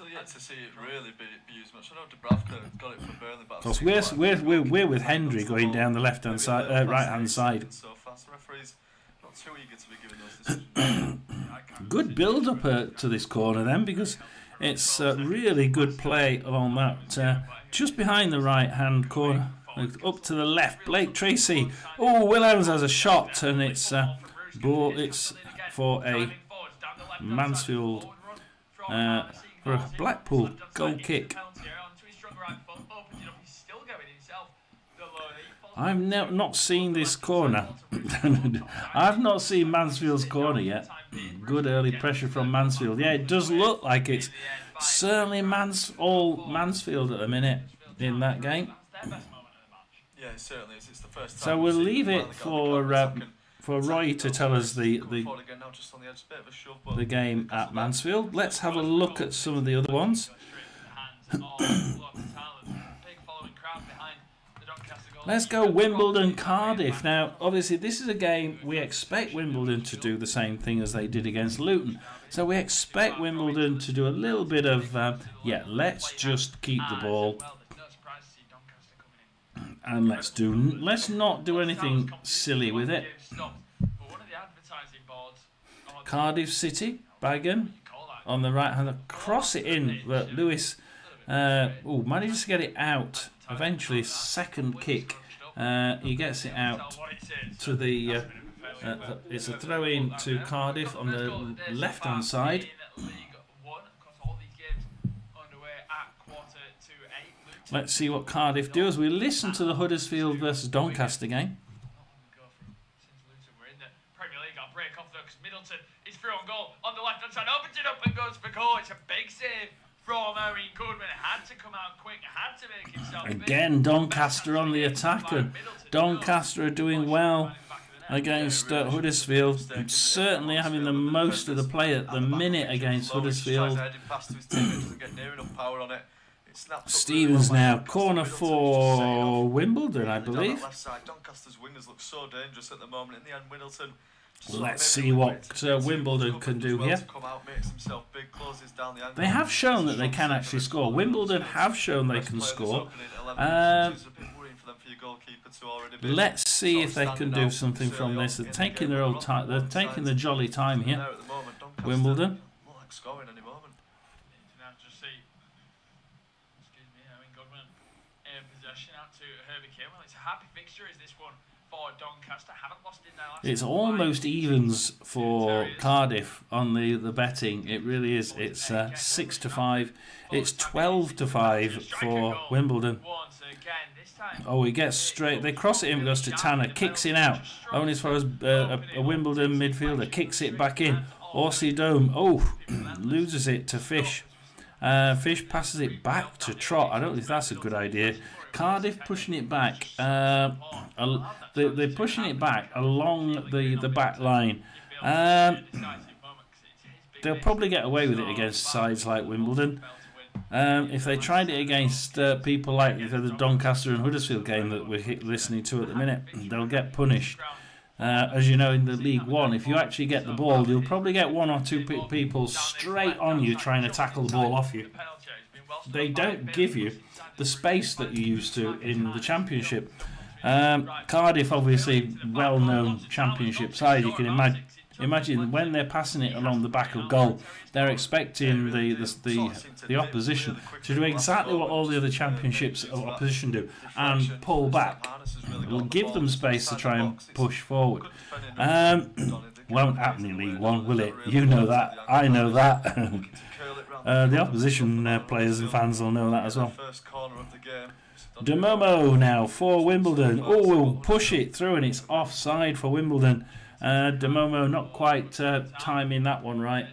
Still yet to see it really be used much. I know Dubravka got it for Burnley, but Of course, we're with Hendry going down the left-hand side, right-hand side. So fast, the referee's not too eager to be giving those decisions. Good build-up to this corner then, because it's really good play along that, just behind the right-hand corner, up to the left. Blake Tracy. Oh, Will Evans has a shot, and it's for a Mansfield, for a Blackpool goal kick. I've not seen this corner. I've not seen Mansfield's corner yet. Good early pressure from Mansfield. Yeah, it does look like it's certainly all Mansfield at the minute in that game. Yeah, it certainly is. It's the first time. So we'll leave it for Roy to tell us the game at Mansfield. Let's have a look at some of the other ones. Let's go Wimbledon Cardiff. Now, obviously, this is a game we expect Wimbledon to do the same thing as they did against Luton. So we expect Wimbledon to do a little bit of, let's just keep the ball. And let's not do anything silly with it. Cardiff City, Bagan on the right hand, cross it in, but Lewis manages to get it out. Eventually, second kick, he gets it out to the. It's a throw in to Cardiff on the left hand side. Let's see what Cardiff do as we listen to the Huddersfield versus Doncaster game. Middleton is through on goal on the left hand side, opens it up and goes for goal. It's a big save from Irene Goodman. It had to come out quick, had to make himself again. Doncaster on the attack, and Doncaster are doing well against Huddersfield. Certainly having the most of the play at the minute against Huddersfield. Stevens now, corner for Wimbledon, I believe. Doncaster's wingers look so dangerous at the moment. In the end, Middleton. Let's see what Wimbledon can do here. They have shown that they can actually score. Wimbledon have shown they can score. Let's see if they can do something from this. They're taking their old time. They're taking the jolly time here. Wimbledon. It's almost evens for Cardiff on the betting. It really is. It's 6-5. It's 12-5 for Wimbledon. Oh, he gets straight. They cross it in, goes to Tanner, kicks it out. Only as far as a Wimbledon midfielder kicks it back in. Orsi Dome. Oh, loses it to Fish. Fish passes it back to Trott. I don't think that's a good idea. Cardiff pushing it back. They're pushing it back along the back line. They'll probably get away with it against sides like Wimbledon. If they tried it against people like the Doncaster and Huddersfield game that we're listening to at the minute, they'll get punished. As you know, in the League One, if you actually get the ball, you'll probably get one or two people straight on you trying to tackle the ball off you. They don't give you the space that you used to in the Championship. Cardiff, obviously, well-known Championship side. You can imagine when they're passing it along the back of goal, they're expecting the opposition to do exactly what all the other Championships of opposition do and pull back. It'll give them space to try and push forward. Won't happen in League One, will it? You know that. I know that. The opposition players and fans will know that as well. DeMomo now for Wimbledon. Oh, we'll push it through and it's offside for Wimbledon. DeMomo not quite timing that one right.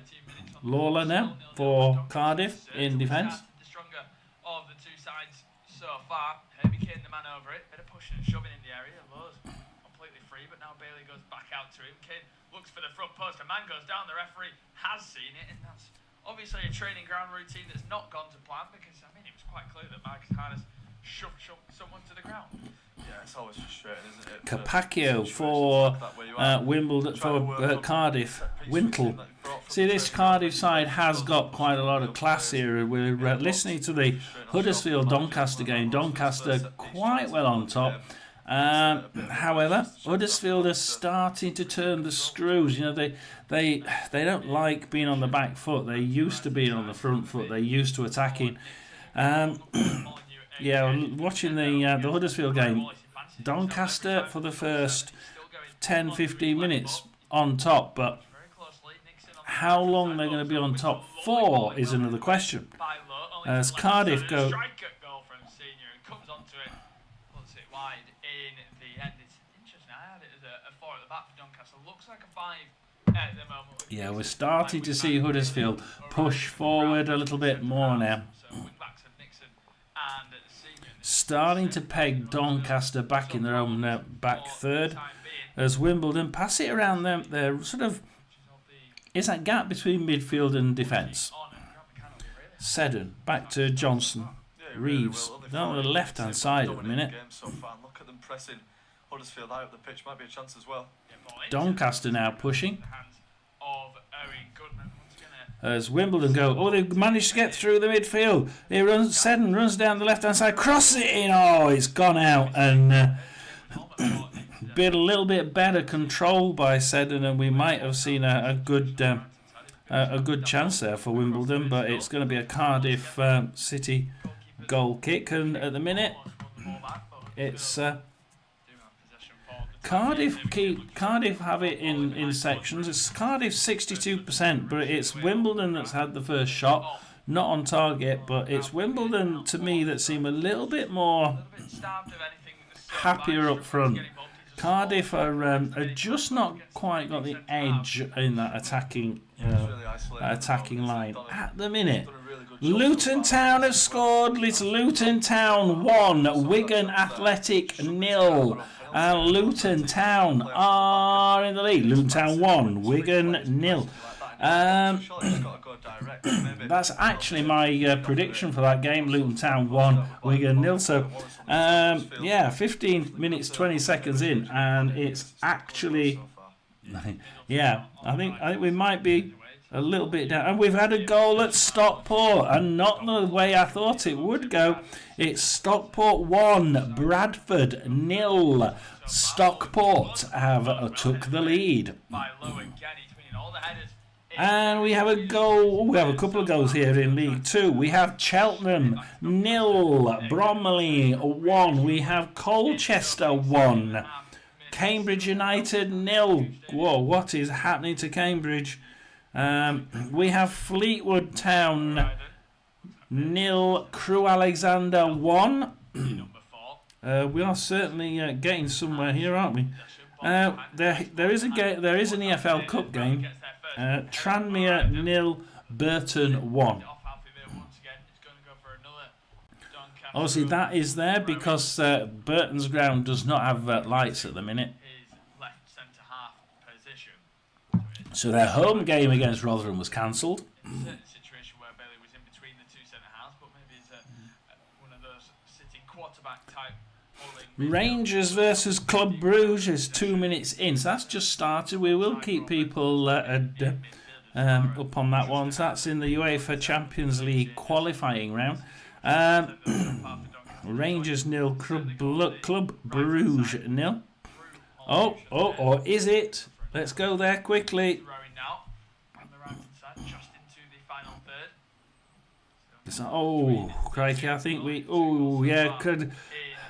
Lawler now for Cardiff in defence. The stronger of the two sides so far. Herbie Kane, the man over it. Bit of pushing and shoving in the area. Lowe's completely free, but now Bailey goes back out to him. Kane looks for the front post. A man goes down. The referee has seen it, and that's obviously a training ground routine that's not gone to plan because, I mean, it was quite clear that Marcus Harness shoved someone to the ground. Yeah, it's always frustrating, isn't it? Capaccio for Wimbledon for Cardiff. Wintle. See, this Cardiff side has got quite a lot of class here. We're listening to the Huddersfield-Doncaster game. Doncaster quite well on top. However, Huddersfield are starting to turn the screws. You know, they don't like being on the back foot. They're used to being on the front foot. They're used to attacking. Yeah, watching the Huddersfield game, Doncaster for the first 10-15 minutes on top, but how long they're going to be on top for is another question. As Cardiff go. Yeah, we're starting to see Huddersfield push forward a little bit more now. Starting to peg Doncaster back in their own back third. As Wimbledon pass it around them, they're sort of... Is that gap between midfield and defence? Seddon, back to Johnson. Reeves, down the left-hand side at the minute. Look at them pressing Huddersfield out of the pitch, might be a chance as well. Doncaster now pushing. As Wimbledon go, oh, they've managed to get through the midfield. Seddon runs down the left-hand side, crosses it in. Oh, it's gone out, and been a little bit better control by Seddon, and we might have seen a good chance there for Wimbledon, but it's going to be a Cardiff City goal kick, and at the minute, it's. Cardiff have it in sections. It's Cardiff 62%, but it's Wimbledon that's had the first shot, not on target. But it's Wimbledon to me that seem a little bit more happier up front. Cardiff are just not quite got the edge in that attacking line at the minute. Luton Town have scored. It's Luton Town 1, Wigan Athletic 0. And Luton Town are in the lead. Luton Town 1, Wigan 0. That's actually my prediction for that game. Luton Town 1, Wigan 0. So, yeah, 15 minutes 20 seconds in, and it's actually, yeah, I think we might be a little bit down. And we've had a goal at Stockport, and not the way I thought it would go. It's Stockport 1, Bradford 0. Stockport have took the lead. And we have a goal. We have a couple of goals here in League 2. We have Cheltenham 0, Bromley 1. We have Colchester 1, Cambridge United 0. Whoa, what is happening to Cambridge? We have Fleetwood Town 0, Crewe Alexander 1. We are certainly getting somewhere here, aren't we? There is an EFL Cup game. Tranmere 0, Burton 1. Obviously, that is there because Burton's ground does not have lights at the minute. So their home game against Rotherham was cancelled. Rangers versus Club Brugge is 2 minutes in, so that's just started. We will keep people up on that one. So that's in the UEFA Champions League qualifying round. Rangers 0, Club Brugge 0. Or is it? Let's go there quickly. Oh, crikey, I think we... Oh, yeah, could...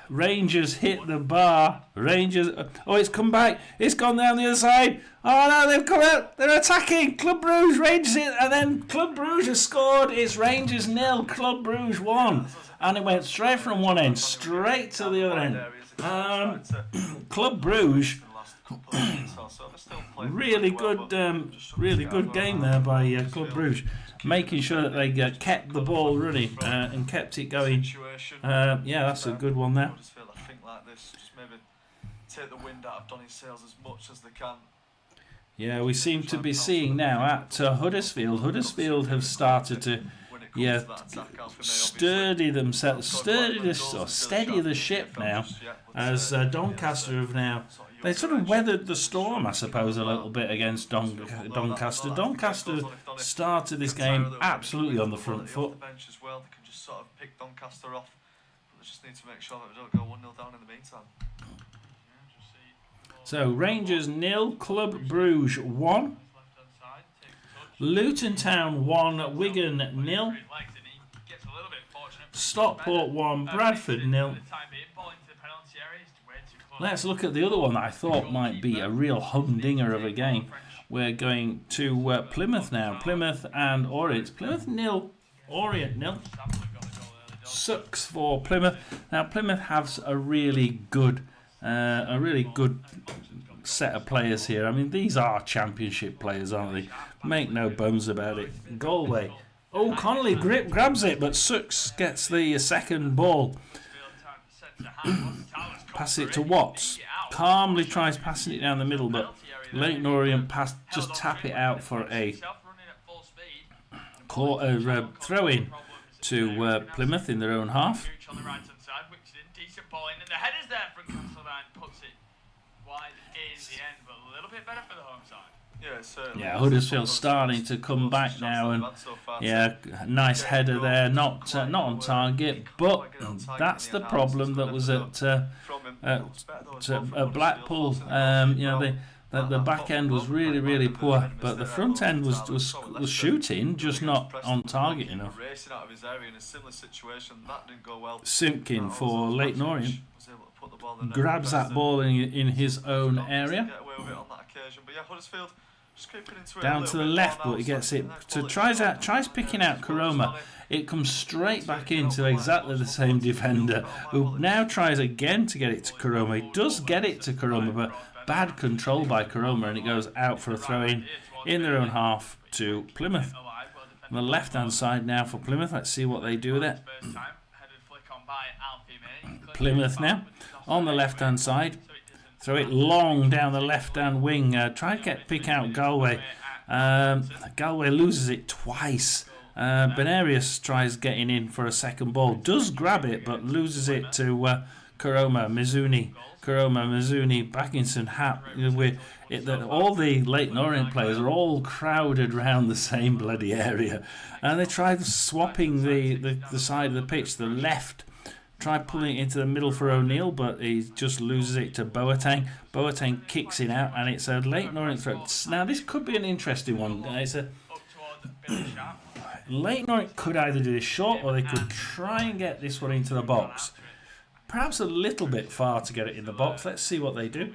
Rangers hit the bar. Rangers... Oh, it's come back. It's gone down the other side. Oh, no, they've come out. They're attacking. Club Brugge, Rangers hit. And then Club Brugge has scored. It's Rangers 0, Club Brugge 1. And it went straight from one end, straight to the other end. Club Brugge... really good game there by Club Brugge, making sure that they kept the ball running and kept it going. Yeah, that's a good one there. I think like this, just maybe take the wind out of Donny's sails as much as they can. Yeah, we seem to be seeing now at Huddersfield. Huddersfield have started to steady themselves, steady the ship now, as Doncaster have now they sort of weathered the storm, I suppose, a little bit against Doncaster. Doncaster started this game absolutely on the front foot. The bench as well, they can just sort of pick Doncaster off. But they just need to make sure that we don't go 1-0 down in the meantime. So Rangers 0, Club Bruges 1, Luton Town 1, Wigan 0, Stockport 1, Bradford 0. Let's look at the other one that I thought might be a real humdinger of a game. We're going to Plymouth now. Plymouth and Orient. Plymouth 0, Orient 0. Sucks for Plymouth. Now Plymouth has a really good set of players here. I mean, these are championship players, aren't they? Make no bones about it. Galway. Oh, Connolly grabs it, but Sux gets the second ball. Pass it to Watts. Calmly tries passing it down the middle, but Leyton Orient just tap it out for a throw-in to Plymouth in their own half. Yeah, Huddersfield starting to come back now, and yeah, nice header there, not on target, but that's the problem that was at Blackpool. You know, the back end was really poor, but the front end was shooting, just not on target enough. Simpkin for Leyton Orient grabs that ball in his own area. Down to the left, but he gets it. So tries picking out Karoma. It comes straight back into exactly the same defender, who now tries again to get it to Karoma. He does get it to Karoma, but bad control by Karoma, and it goes out for a throw-in in their own half to Plymouth. On the left-hand side now for Plymouth. Let's see what they do with it. Plymouth now on the left-hand side. Throw it long down the left-hand wing. Try to pick out Galway. Galway loses it twice. Benarius tries getting in for a second ball. Does grab it, but loses it to Karoma, Mizuni. Karoma, Mizuni, Backinson, Hap. All the Leyton Orient players are all crowded around the same bloody area. And they tried swapping the side of the pitch, the left. Tried pulling it into the middle for O'Neill, but he just loses it to Boateng. Boateng kicks it out, and it's a Leyton Orient throw. Now, this could be an interesting one. Leyton Orient could either do this short, or they could try and get this one into the box. Perhaps a little bit far to get it in the box. Let's see what they do.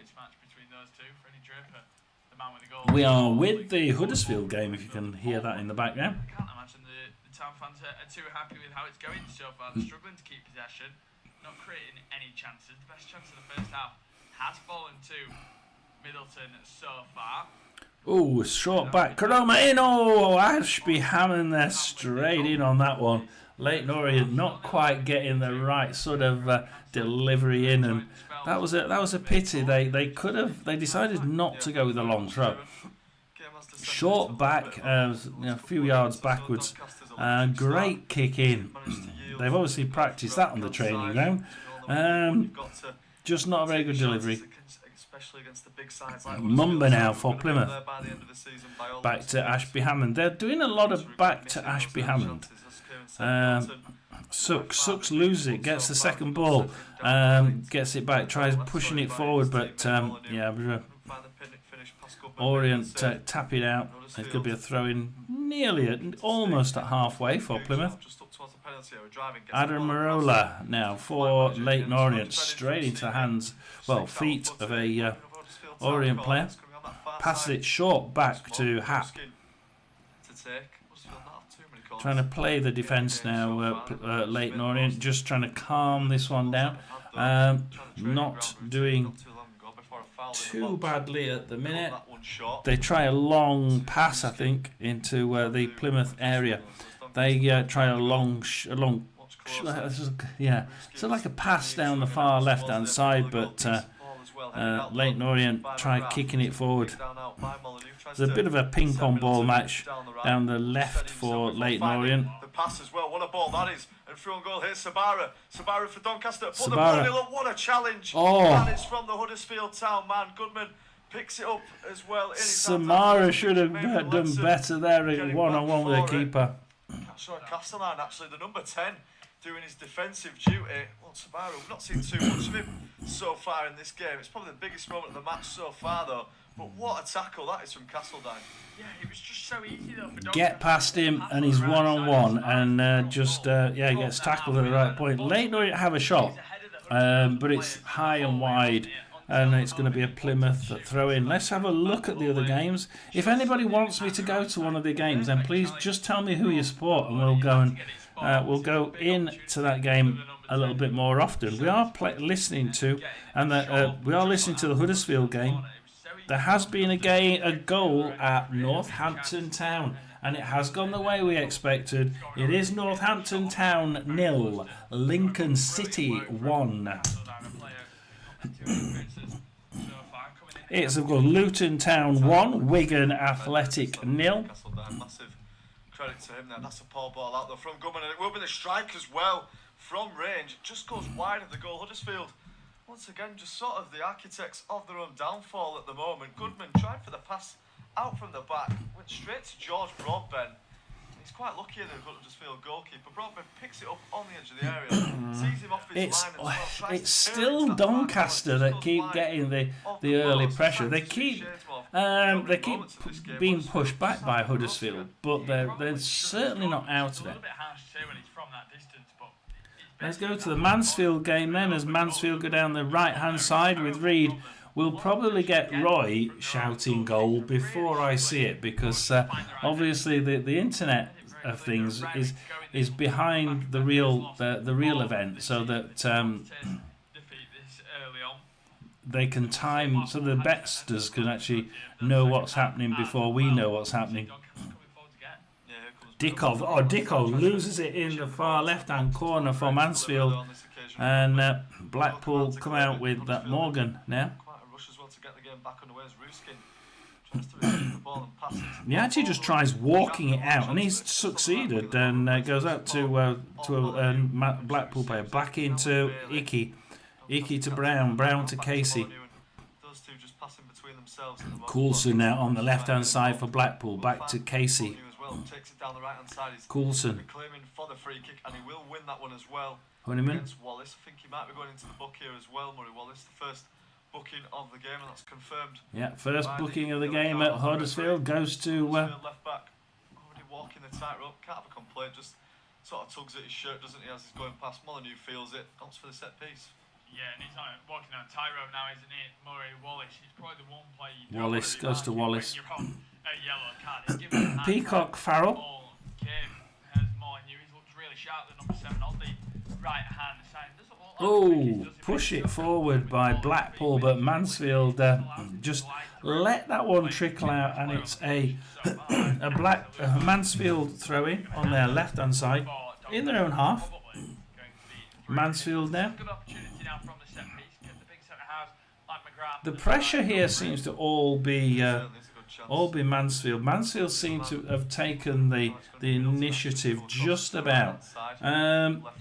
We are with the Huddersfield game, if you can hear that in the background. Town fans are too happy with how it's going so far. They're struggling to keep possession, not creating any chances. The best chance of the first half has fallen to Middleton so far. Oh, short back. Karoma in. Oh, Ashby Hammond there straight in on that one. Leyton Orient not quite getting the right sort of delivery in, and that was a pity. They decided not to go with the long throw. Short back, a few yards backwards. Great kick in. They've obviously practiced that on the training ground. Just not a very good delivery. Mumba now for Plymouth. Back to Ashby Hammond. They're doing a lot of back to Ashby Hammond. Sux loses it, gets the second ball, gets it back, tries pushing it forward, but Orient tap it out. It could be a throw-in almost at halfway for Plymouth. Adam Marola now for Leyton Orient, straight into the feet of a Orient player. Passes it short back to Hap. Trying to play the defence now, Leyton Orient, just trying to calm this one down. Not doing too badly at the minute. They try a long pass, I think, into the Plymouth area. They try a long, so like a pass down the far left-hand side, but Leyton Orient try kicking it forward. There's a bit of a ping-pong ball match down the left for Leighton Orient. The pass as well. What a ball that is. And through on goal, here's Sabara. Sabara for Doncaster. Put Sabara. the ball up. What a challenge. Oh. And it's from the Huddersfield Town man. Goodman picks it up as well. Samara should have done better there in one-on-one with the keeper. Sorry, Castellan, actually, the number 10, doing his defensive duty. Well, Sabara, we've not seen too much of him so far in this game. It's probably the biggest moment of the match so far, though. But what a tackle that is from Castledine. Yeah, it was just so easy though. For Get past him, and he's one-on-one, and he gets tackled at the right point. Leighton Orient have a shot, but it's high and wide, and it's going to be a Plymouth throw-in. Let's have a look at the other games. If anybody wants me to go to one of the games, then please just tell me who you support, and we'll go into that game a little bit more often. We are listening to the Huddersfield game. There has been a goal at Northampton Town, and it has gone the way we expected. It is Northampton Town 0, Lincoln City 1. It's of course Luton Town 1, Wigan Athletic 0. Massive credit to him there. That's a poor ball out there from Goodman, and it will be the strike as well from range. It just goes wide of the goal. Huddersfield, once again, just sort of the architects of their own downfall at the moment. Goodman tried for the pass out from the back, went straight to George Broadbent. He's quite lucky in the Huddersfield goalkeeper. Broadbent picks it up on the edge of the area, sees him off his line as well. It's still Doncaster that keep getting the early pressure. They keep being pushed back by Huddersfield, but they're certainly not out of it. Let's go to the Mansfield game then, as Mansfield go down the right-hand side with Reed. We'll probably get Roy shouting goal before I see it, because obviously the internet of things is behind the real event, so that they can time, so the bettsters can actually know what's happening before we know what's happening. Dickov loses it in the far left-hand corner for Mansfield, and Blackpool come out with Morgan now. He actually just tries walking it out, and he's succeeded, and goes out to a Blackpool player, back into Icky to Brown, Brown to Casey. Coulson now on the left-hand side for Blackpool, back to Casey. Coulson. Claiming for the free kick, and he will win that one as well. Honeyman. Against Wallace. I think he might be going into the book here as well, Murray Wallace. The first booking of the game, and that's confirmed. Yeah, first booking of the game at Huddersfield goes to left back. Already walking the tightrope, can't have a complaint, just sort of tugs at his shirt, doesn't he, as he's going past. Molyneux feels it, opts for the set piece. Yeah, and he's walking on tightrope now, isn't it? Murray Wallace, he's probably the one player you Wallace goes to Wallace. You're on a yellow card. Peacock Farrell. Has Molyneux, he looks really sharp, the number 7 on the right hand side. Push it forward by Blackpool, but Mansfield just let that one trickle out, and it's a Mansfield throw-in on their left-hand side in their own half. Mansfield now. The pressure here seems to all be Mansfield. Mansfield seem to have taken the initiative just about.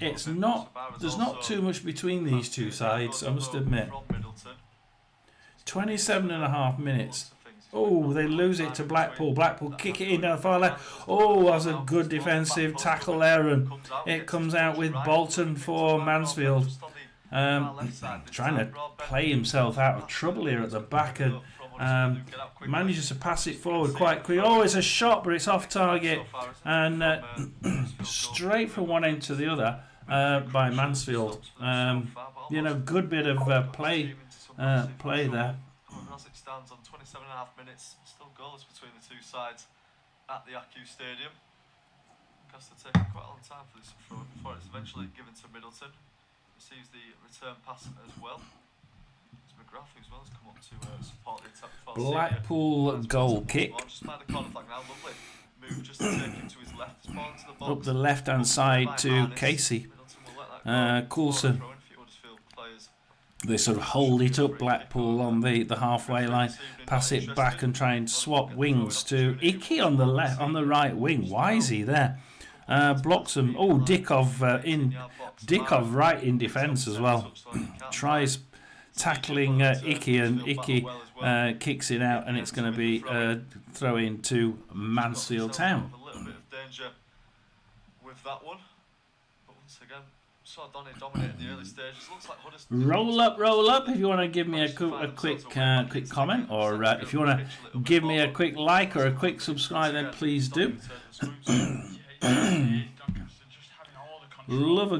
There's not too much between these two sides, I must admit. 27.5 minutes. Oh, they lose it to Blackpool. Blackpool kick it in down the far left. Oh, that's a good defensive tackle there, and it comes out with Bolton for Mansfield. Trying to play himself out of trouble here at the back, and manages to pass it forward quite quickly. Oh, it's a shot, but it's off target, and straight from one end to the other by Mansfield. Good bit of play there. As it stands on 27.5 minutes, still goalless between the two sides at the Acu Stadium. Lancaster taking quite a long time for this throw before it's eventually given to Middleton. Receives the return pass as well. It's McGrath who as well has come up to support the attack. Blackpool goal kick. Just by the corner flag now, lovely move just to take him to his left. Ball into the box. Up the left hand side to Casey. Coulson. They sort of hold it up, Blackpool on the halfway line, pass it back and try and swap wings to Icky on the left, on the right wing. Why is he there? Blocks him. Oh, Dickov right in defence as well. Tries tackling Icky, and Icky kicks it out, and it's going to be throw in to Mansfield Town. A little bit of danger with that one, but once again, saw Donny dominate in the early stages. Looks like Huddersfield. Roll up. If you want to give me a quick comment, or if you want to give me a quick like or a quick subscribe, then please do. Love a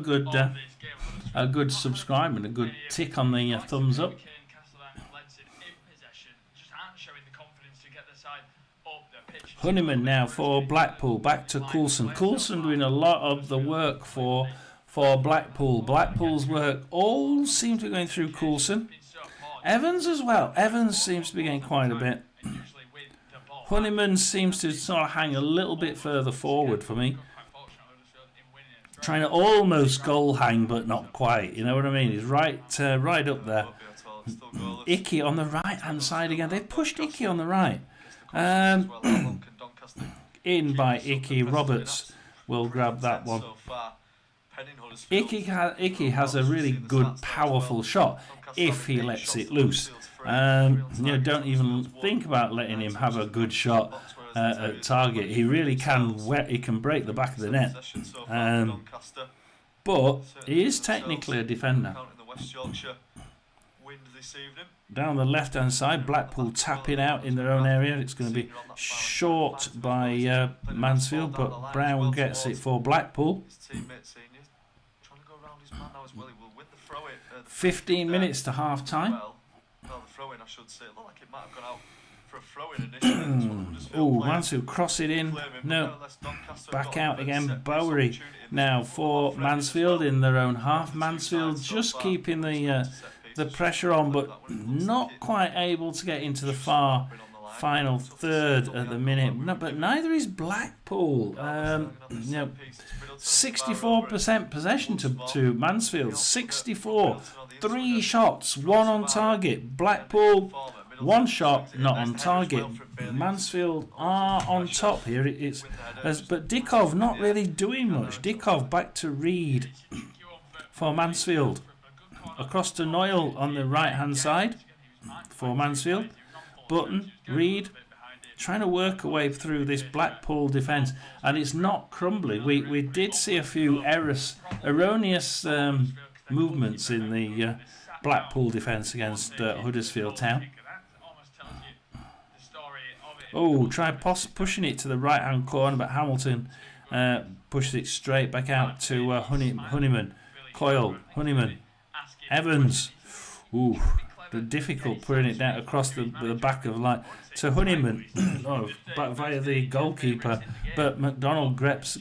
good subscribe and a good tick on the thumbs up. Honeyman now for Blackpool, back to Coulson. Coulson doing a lot of the work for Blackpool. Blackpool's work all seems to be going through Coulson. Evans as well. Evans seems to be getting quite a bit. Honeyman seems to sort of hang a little bit further forward for me. Trying to almost goal hang, but not quite. You know what I mean? He's right up there. Icky on the right-hand side again. They've pushed Icky on the right. In by Icky. Roberts will grab that one. Icky has a really good, powerful shot if he lets it loose. Don't even think about letting him have a good shot at target. He really can. He can break the back of the net. But he is technically a defender. Down the left-hand side, Blackpool tapping out in their own area. It's going to be short by Mansfield, but Brown gets it for Blackpool. 15 minutes to half-time. Well, the throw-in, I should say. It looked like it might have gone out for a throw-in initially. Oh, Mansfield cross it in. No. Back out again. Bowery now for Mansfield in their own half. Mansfield just keeping the pressure on, but not quite able to get into the final third at the minute. No, but neither is Blackpool. 64% possession to Mansfield. 64. 3 shots, 1 on target. Blackpool, 1 shot, not on target. Mansfield are on top here. But Dickov not really doing much. Dickov back to Reed for Mansfield. Across to Noyle on the right-hand side for Mansfield. Button, Reed, trying to work our way through this Blackpool defence, and it's not crumbling. We did see a few erroneous movements in the Blackpool defence against Huddersfield Town. Oh, try pushing it to the right-hand corner, but Hamilton pushes it straight back out to Honeyman. Coyle, Honeyman, Evans. Ooh, difficult putting it down across the back of the line to Honeyman. Back via the goalkeeper, but McDonald grabs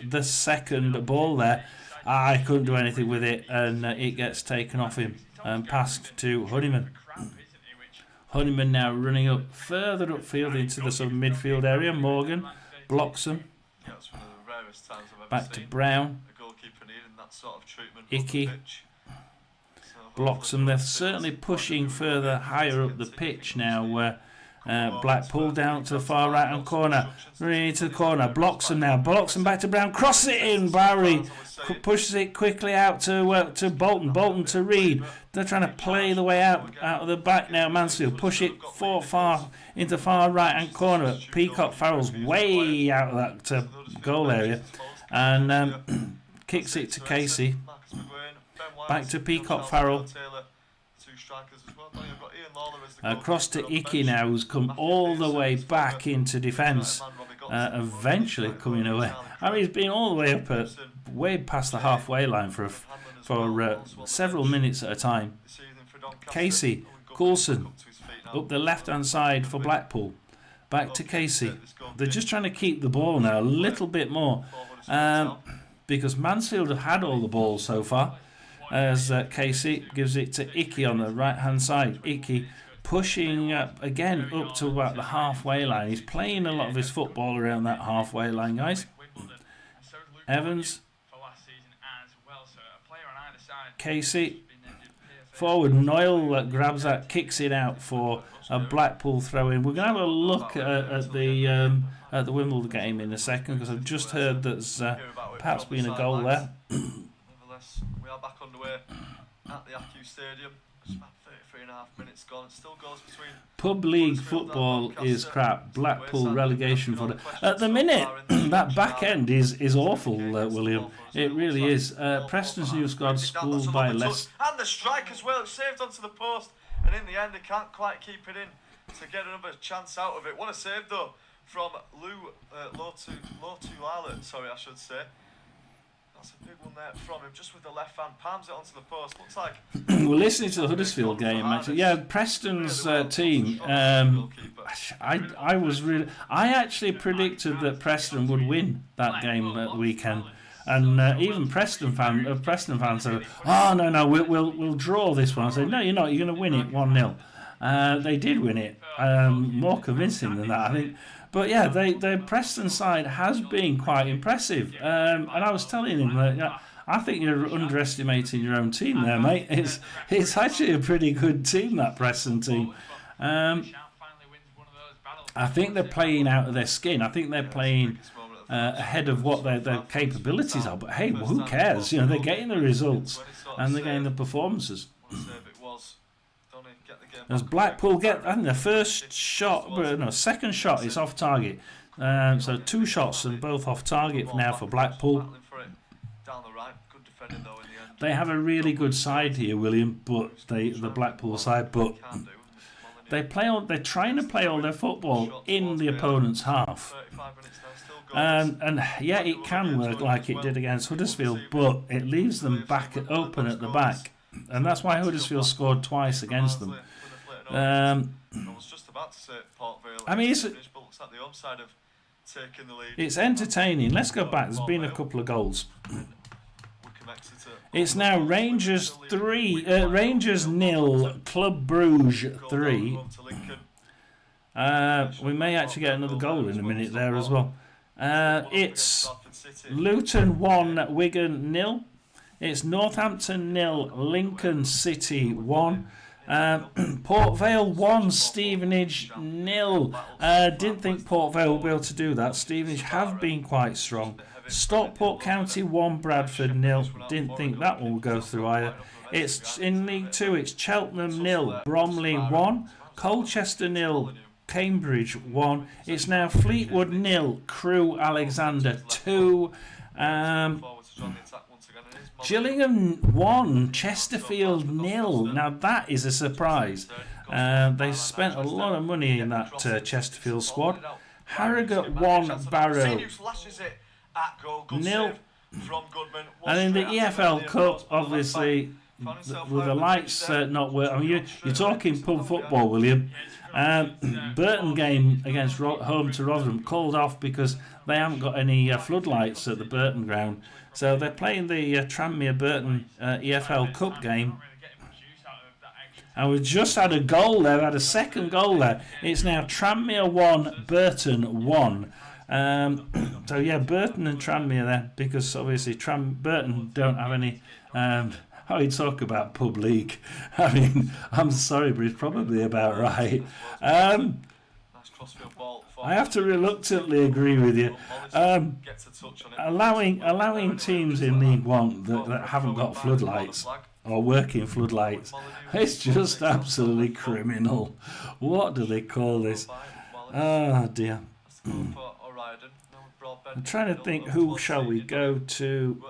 the second ball there. I couldn't do anything with it, and it gets taken off him and passed to Honeyman. Honeyman now running up further upfield into the sort of midfield area. Morgan blocks him. Back to Brown. Icky blocks them. They're certainly pushing further higher up the pitch now, where Blackpool down to the far right hand corner, running into the corner, blocks them now, blocks them back to Brown, crosses it in. Bowery pushes it quickly out to Bolton to Reed. They're trying to play the way out of the back now. Mansfield push it far into far right hand corner. Peacock Farrell's way out of that goal area, and kicks it to Casey. Back to Peacock Farrell. Across to Icky now, who's come all the way back into defence. Eventually coming away. I mean, he's been all the way up way past the halfway line for several minutes at a time. Casey, Coulson, up the left-hand side for Blackpool. Back to Casey. They're just trying to keep the ball now a little bit more, because Mansfield have had all the ball so far. As Casey gives it to Icky on the right-hand side. Icky pushing again up to about the halfway line. He's playing a lot of his football around that halfway line, guys. Evans. Casey. forward. Noyle grabs that, kicks it out for a Blackpool throw-in. We're going to have a look at the Wimbledon game in a second, because I've just heard there's perhaps been a goal there. Nevertheless, we are back underway at the AQ Stadium. It's about 33.5 minutes gone. It still goes between. Pub league football is crap. Blackpool relegation for at the minute. That back end is awful, William. It really is. Preston's new squad spooled by less. And the strike as well. It's saved onto the post, and in the end, they can't quite keep it in to get another chance out of it. What a save though from Lotu Lala, sorry, I should say. That's a big one there from him, just with the left hand, palms it onto the post. Looks like we're listening to the Huddersfield game, actually. Yeah, Preston's team. I actually predicted that Preston would win that game at the weekend, and even Preston fans said, "Oh no, we'll draw this one." I said, "No, you're not. You're going to win it 1-0." They did win it, more convincing than that, I think. But yeah, the Preston side has been quite impressive. And I was telling him that I think you're underestimating your own team there, mate. It's actually a pretty good team, that Preston team. I think they're playing out of their skin. I think they're playing ahead of what their capabilities are. But hey, well, who cares? You know, they're getting the results and they're getting the performances. As Blackpool get, and the first shot, second shot is off target. So 2 shots and both off target now for Blackpool. They have a really good side here, William, but the Blackpool side, but they're trying to play all their football in the opponent's half. And yeah, it can work like it did against Huddersfield, but it leaves them back open at the back, and that's why Huddersfield scored twice against them. I mean, it's entertaining. Let's go back. There's been a couple of goals. It's now Rangers 0, Club Bruges 3. We may actually get another goal in a minute there as well. It's Luton 1, Wigan 0. It's Northampton 0, Lincoln City 1. Port Vale 1, Stevenage 0. Didn't think Port Vale would be able to do that. Stevenage have been quite strong. Stockport County 1, Bradford 0. Didn't think that one would go through either. It's in League 2. It's Cheltenham 0, Bromley 1, Colchester 0, Cambridge 1. It's now Fleetwood 0, Crewe Alexander 2. Gillingham 1, Chesterfield 0. Now that is a surprise. They spent a lot of money in that Chesterfield squad. Harrogate 1, Barrow 0. And in the EFL Cup, obviously, with the lights not working. I mean, you're talking pub football, William. Burton game against home to Rotherham called off because they haven't got any floodlights at the Burton ground. So they're playing the Tranmere Burton EFL Cup game. And we've just had a goal there, had a second goal there. It's now Tranmere 1, Burton 1. So yeah, Burton and Tranmere there, because obviously Burton don't have any... how you talk about pub league. I mean, I'm sorry, but it's probably about right. I have to reluctantly agree with you. Allowing teams in League One that haven't got floodlights or working floodlights, it's just absolutely criminal. What do they call this? Oh dear. I'm trying to think, who shall we go to?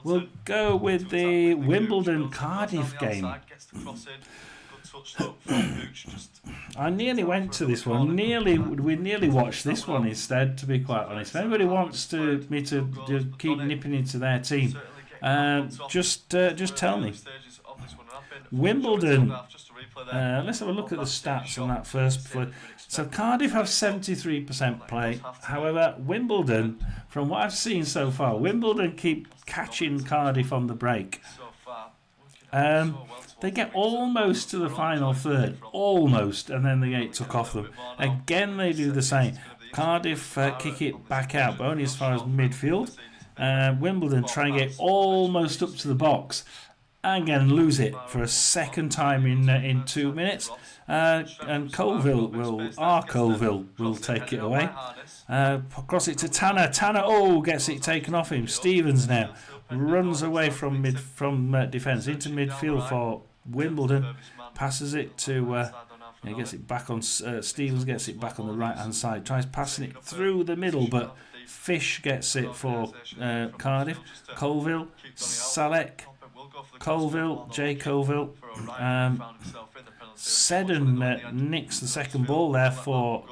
We'll go with the Wimbledon-Cardiff game. I nearly went to this one. We nearly watched this one instead, to be quite honest. If anybody wants me to keep nipping into their team, just tell me. Wimbledon. Let's have a look at the stats on that first. So Cardiff have 73% play. However, Wimbledon, from what I've seen so far, Wimbledon keep catching Cardiff on the break. They get almost to the final third, almost, and then they get took off them. Again, they do the same. Cardiff kick it back out, but only as far as midfield. Wimbledon try and get almost up to the box, and again lose it for a second time in 2 minutes. And Colville will take it away. Cross it to Tanner. Tanner, gets it taken off him. Stevens now runs away from defence into midfield for Wimbledon. Passes it to. He gets it back on. Stevens gets it back on the right hand side. Tries passing it through the middle, but Fish gets it for Cardiff. Colville, Salek, Colville, Jay Colville. Seddon nicks the second ball there for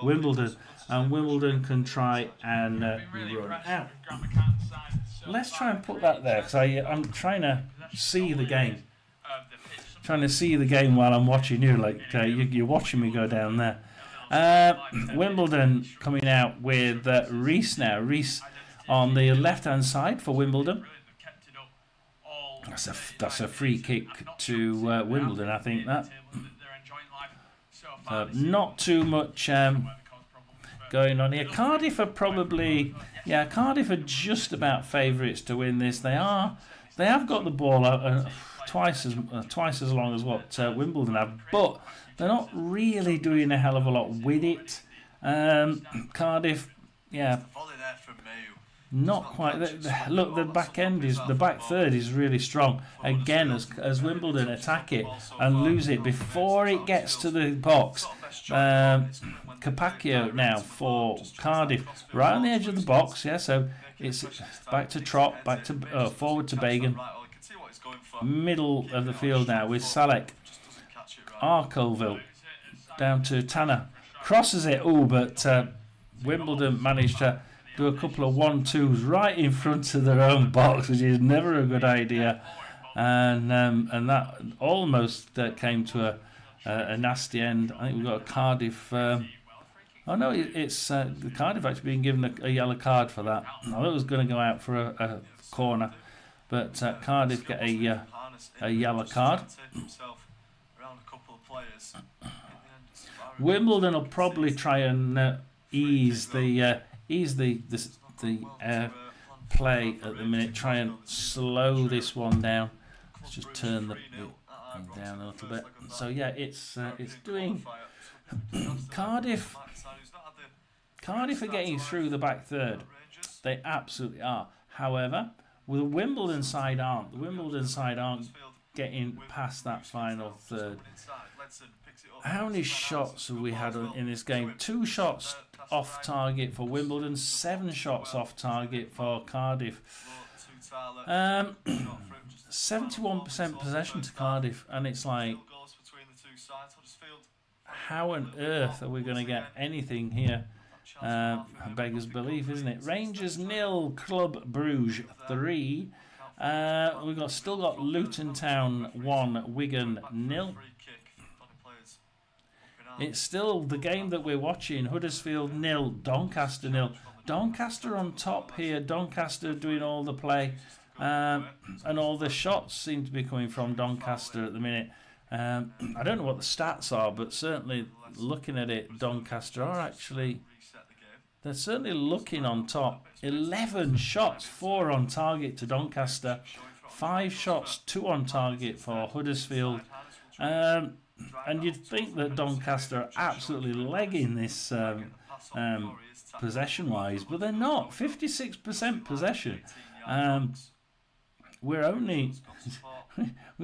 Wimbledon, and Wimbledon can try and run out. Let's try and put that there because I'm trying to see the game. Trying to see the game while I'm watching you, like you're watching me go down there. Wimbledon coming out with Reese now. Reese on the left-hand side for Wimbledon. That's a free kick to Wimbledon, I think that. Not too much going on here. Cardiff are probably, Cardiff are just about favourites to win this. They have got the ball twice as long as what Wimbledon have, but they're not really doing a hell of a lot with it. Cardiff, not quite. Look, the back third is really strong. Again, as Wimbledon attack it and lose it before it gets to the box. Capaccio now for Cardiff, right on the edge of the box. So it's back to Trott, forward to Bagan. Middle of the field now with Salek. Colville down to Tanner. Crosses it, but Wimbledon managed to do a couple of 1-2s right in front of their own box, which is never a good idea. And that almost came to a nasty end. I think we've got a Cardiff. It's the Cardiff actually being given a yellow card for that. I thought it was going to go out for a corner, but Cardiff get a yellow card. Wimbledon will probably try and ease the play at the minute. Try and slow this one down. Let's just turn the down a little bit. So it's doing. Cardiff are getting through the back third. They absolutely are. However, the Wimbledon side aren't. The Wimbledon side aren't getting past that final third. How many shots have we had in this game? 2 shots off target for Wimbledon, 7 shots off target for Cardiff. 71% possession to Cardiff, and it's like, how on earth are we going to get anything here? Beggars belief, isn't it? Rangers 0, Club Bruges 3. We've still got Luton Town 1, Wigan 0. It's still the game that we're watching. Huddersfield 0, Doncaster 0. Doncaster on top here. Doncaster doing all the play, and all the shots seem to be coming from Doncaster at the minute. I don't know what the stats are, but certainly looking at it, Doncaster are actually, they're certainly looking on top. 11 shots, 4 on target to Doncaster. 5 shots, 2 on target for Huddersfield. And you'd think that Doncaster are absolutely legging this possession-wise, but they're not. 56% possession. We're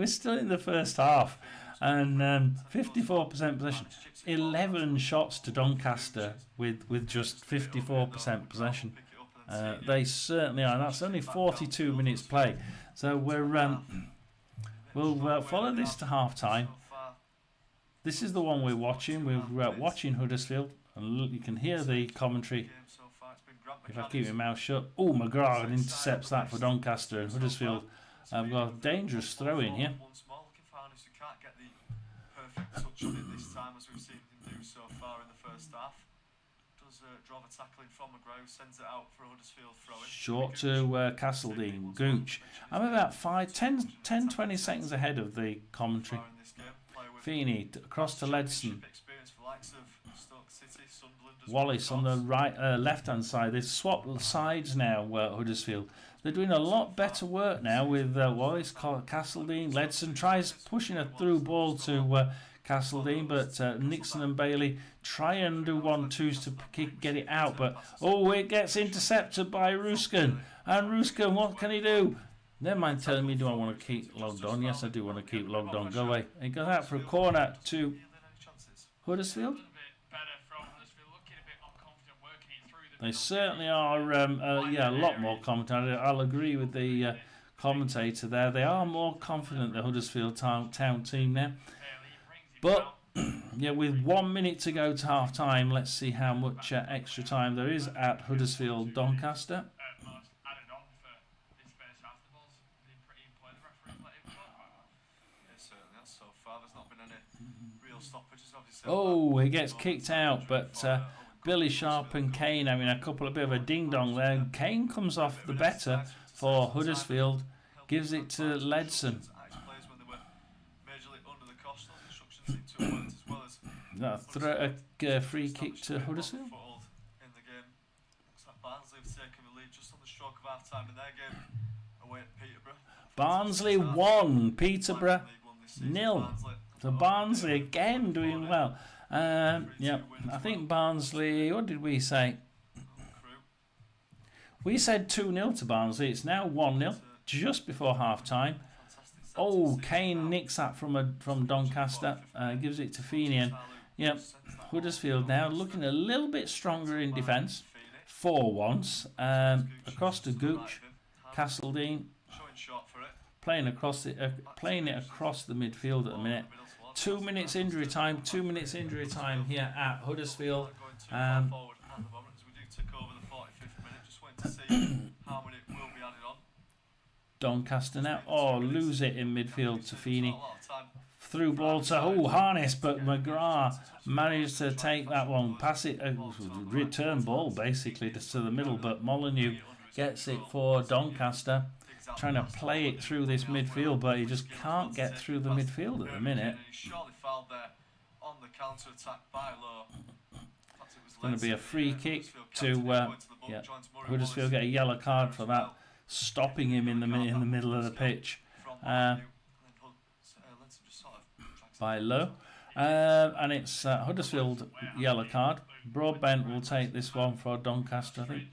still in the first half, and 54% possession. 11 shots to Doncaster with just 54% possession. They certainly are. And that's only 42 minutes play. So we'll follow this to half time. This is the one we're watching. We're watching Huddersfield, and you can hear the commentary. If I keep my mouth shut, McGrath intercepts that for Doncaster, and Huddersfield have got a dangerous throw in here. Touch on it this time, as we've seen him do so far in the first half. Does draw the tackling from McGrath, sends it out for a Huddersfield throw-in. Short to Castledine, Gooch. I'm about 10-20 seconds ahead of the commentary. Feeney across to Ledson. Stoke City, Sunderland as Wallace well, on of the course. right, left-hand side. They've swapped sides now, Huddersfield. They're doing a lot better work now with Wallace, Castledine. Ledson tries pushing a through ball to Castledine, but Nixon and Bailey try and do 1-2s to get it out. But, oh, it gets intercepted by Ruskin. And Ruskin, what can he do? Never mind telling me, do I want to keep logged on? Yes, I do want to keep logged on. Go away. It goes out for a corner to Huddersfield. They certainly are, a lot more confident. I'll agree with the commentator there. They are more confident, the Huddersfield town team now. But, yeah, with 1 minute to go to half-time, let's see how much extra time there is at Huddersfield Doncaster. Oh, he gets kicked out, but Billy Sharp and Kane having a couple of bit of a ding-dong there. Kane comes off the better for Huddersfield, gives it to Ledson. A free kick to Huddersfield. Barnsley 1, Peterborough 0. So Barnsley again doing well. Yeah, I think Barnsley, what did we say? We said 2-0 to Barnsley. It's now 1-0 just before half time. Oh, Kane nicks that from Doncaster, gives it to Fenian. Yep, Huddersfield now looking a little bit stronger in defence for once. Across to Gooch, Castledine playing it across the midfield at the minute. 2 minutes injury time. 2 minutes injury time here at Huddersfield. Doncaster now. Oh, lose it in midfield to Feeney. Through ball to Harness, but McGrath managed to take that one, pass it, return ball basically just to the middle, but Molyneux gets it for Doncaster, trying to play it through this midfield, but he just can't get through the midfield at the minute. It's going to be a free kick to Huddersfield, get a yellow card for that, stopping him in the middle of the pitch. By Lowe, and it's Huddersfield yellow card. Broadbent will take this one for Doncaster, I think.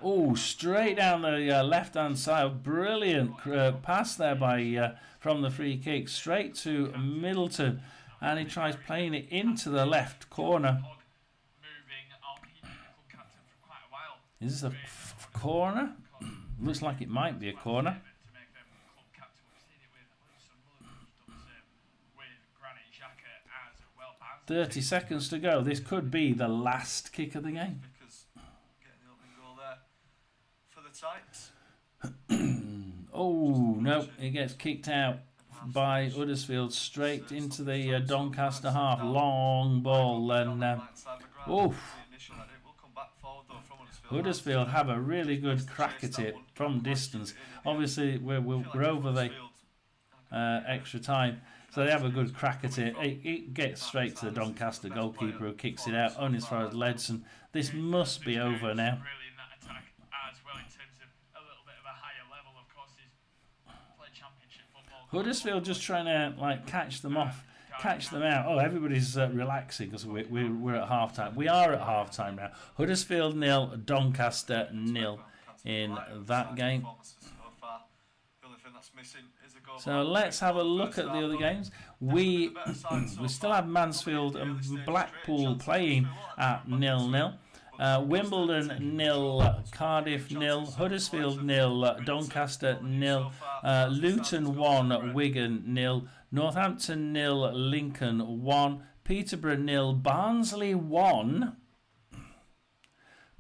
Oh, straight down the left-hand side, brilliant pass there by from the free kick straight to Middleton, and he tries playing it into the left corner. Is this a corner? Looks like it might be a corner. 30 seconds to go. This could be the last kick of the game. Oh, no. It gets kicked out by Huddersfield straight into the Doncaster half. Long ball. And Huddersfield have a really good crack at it from distance. Obviously, we're over the extra time. So they have a good crack at it. It gets straight to the Doncaster goalkeeper who kicks it out, only as far as Ledson. This must be over now. Huddersfield just trying to catch them off, catch them out. Oh, everybody's relaxing because we're at half time. We are at half time now. Huddersfield 0, Doncaster 0 in that game. So let's have a look at the other games. We still have Mansfield and Blackpool playing at 0-0. Wimbledon 0, Cardiff 0, Huddersfield 0, Doncaster 0, Luton 1, Wigan 0, Northampton 0, Lincoln 1, Peterborough 0, Barnsley 1,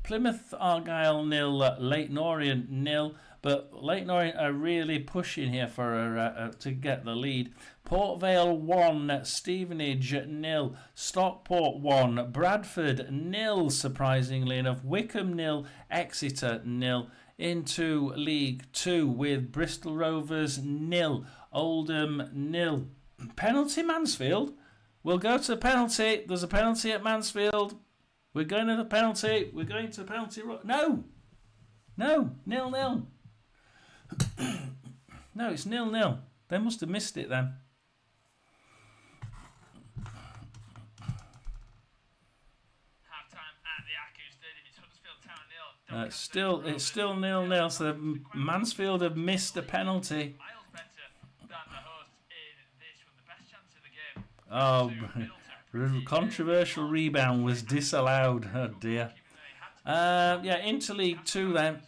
Plymouth Argyle 0, Leyton Orient 0. But Leyton Orient are really pushing here for to get the lead. Port Vale 1, Stevenage 0, Stockport 1, Bradford 0, surprisingly enough, Wycombe 0, Exeter 0. Into League 2 with Bristol Rovers 0, Oldham 0. Penalty Mansfield? We'll go to the penalty. There's a penalty at Mansfield. We're going to the penalty. We're going to the penalty. No. 0-0. No, it's 0-0. They must have missed it then. It's still 0-0. So Mansfield have missed a penalty. Oh, controversial rebound was disallowed. Oh dear. Interleague 2 then.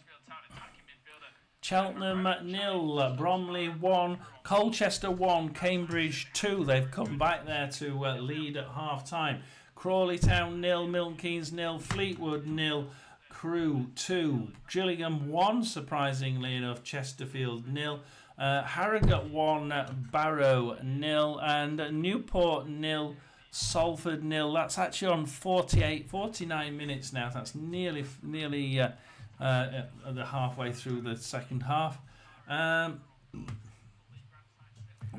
Cheltenham 0, Bromley 1, Colchester 1, Cambridge 2. They've come back there to lead at half time. Crawley Town 0, Milton Keynes 0, Fleetwood 0, Crewe 2, Gillingham 1, surprisingly enough, Chesterfield 0, Harrogate 1, Barrow 0, and Newport 0, Salford 0. That's actually on 49 minutes now. That's nearly the halfway through the second half.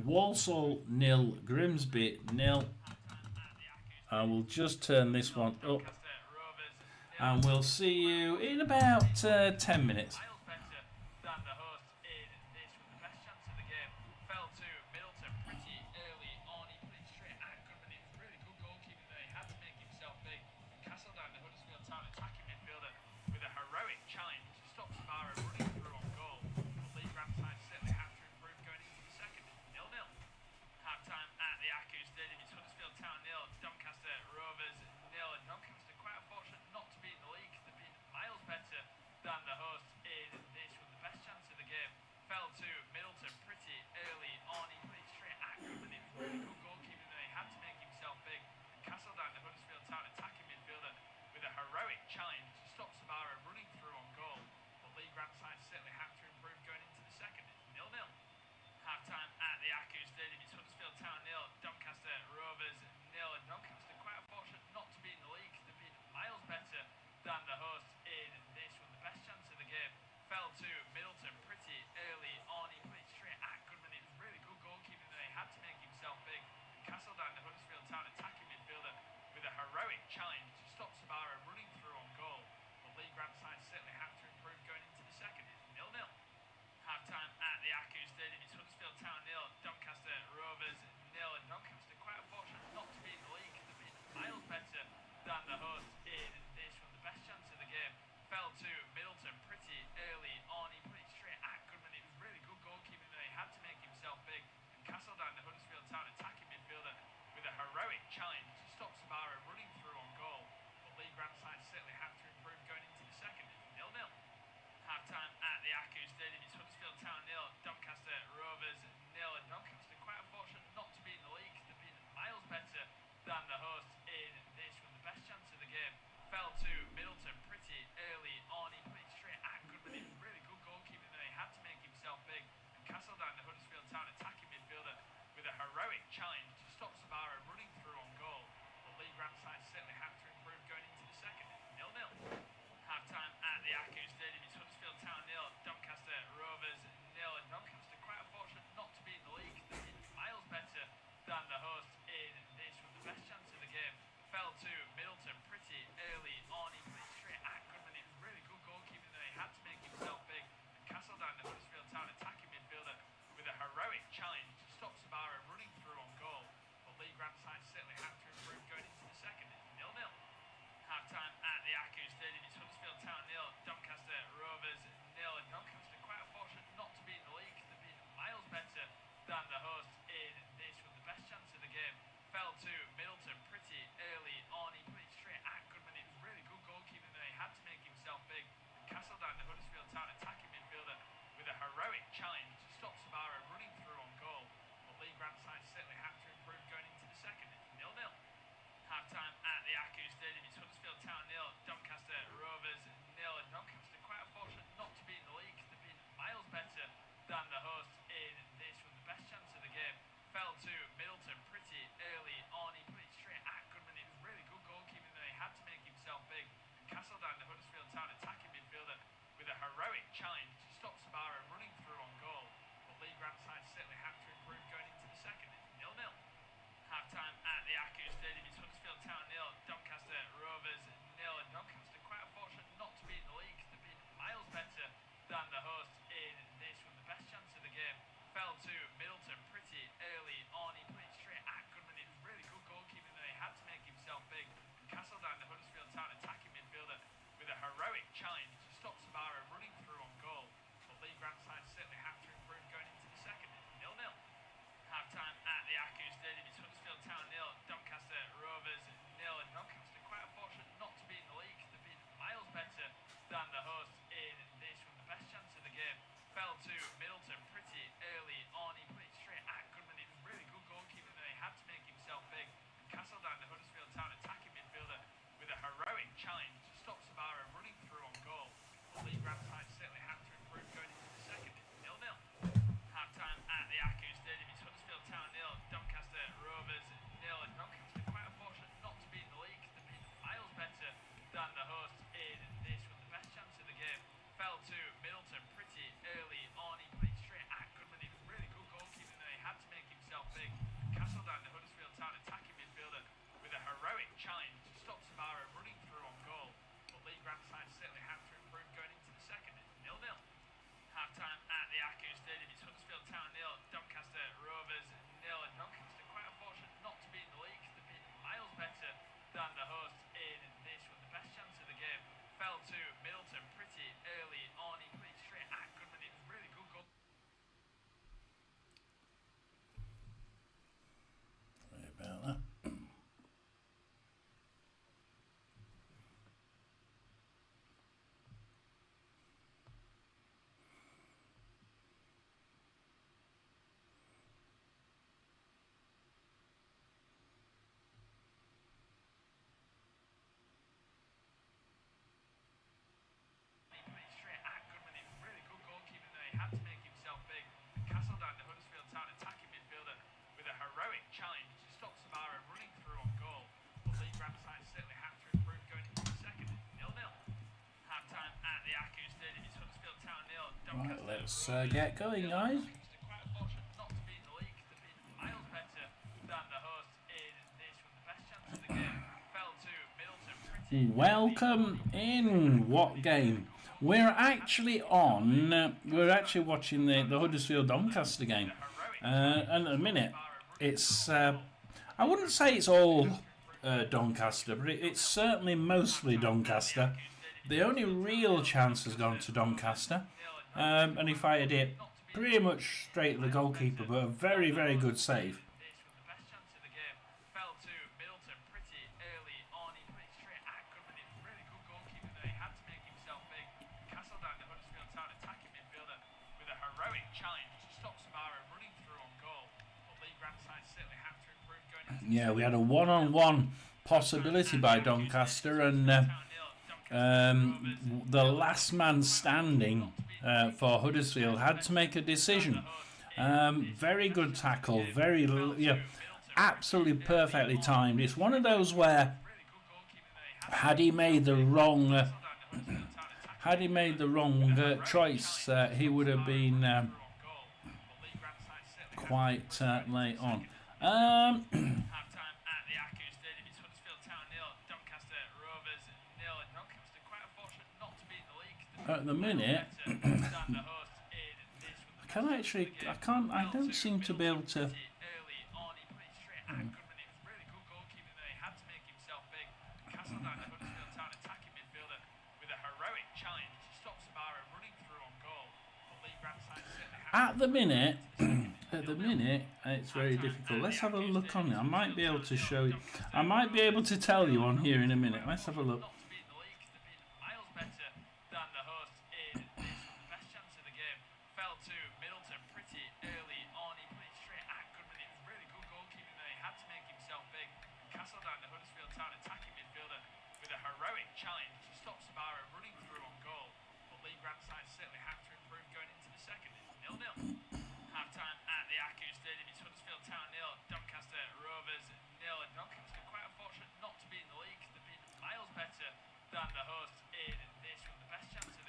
Walsall 0, Grimsby 0. I will just turn this one up, and we'll see you in about 10 minutes. Doncaster quite unfortunate not to be in the league. They've been miles better than the hosts in Right, let's get going, guys. Quite unfortunate not to be in the league. They've been miles better than the host in this one. The best chance of the game fell to Middleton. Welcome in. What game? We're actually on. We're actually watching the Huddersfield Doncaster game, and at the minute, it's. I wouldn't say it's all Doncaster, but it's certainly mostly Doncaster. The only real chance has gone to Doncaster, and he fired it pretty much straight at the goalkeeper, but a very, very good save. The best chance of the game fell to Middleton pretty early on. He put it straight at Goodman. It was really good goalkeeping there. He had to make himself big. Castledown, the Huddersfield Town attacking midfielder, with a heroic challenge to stop Sabara running through on goal. But Lee Grandside certainly have to improve going into Yeah, we had a one-on-one possibility by Doncaster, and the last man standing for Huddersfield had to make a decision. Very good tackle, absolutely perfectly timed. It's one of those where had he made the wrong choice, he would have been quite late on. At the minute, I don't seem to be able to. At the minute, it's very difficult. Let's have a look on it. I might be able to show you. I might be able to tell you on here in a minute. Let's have a look.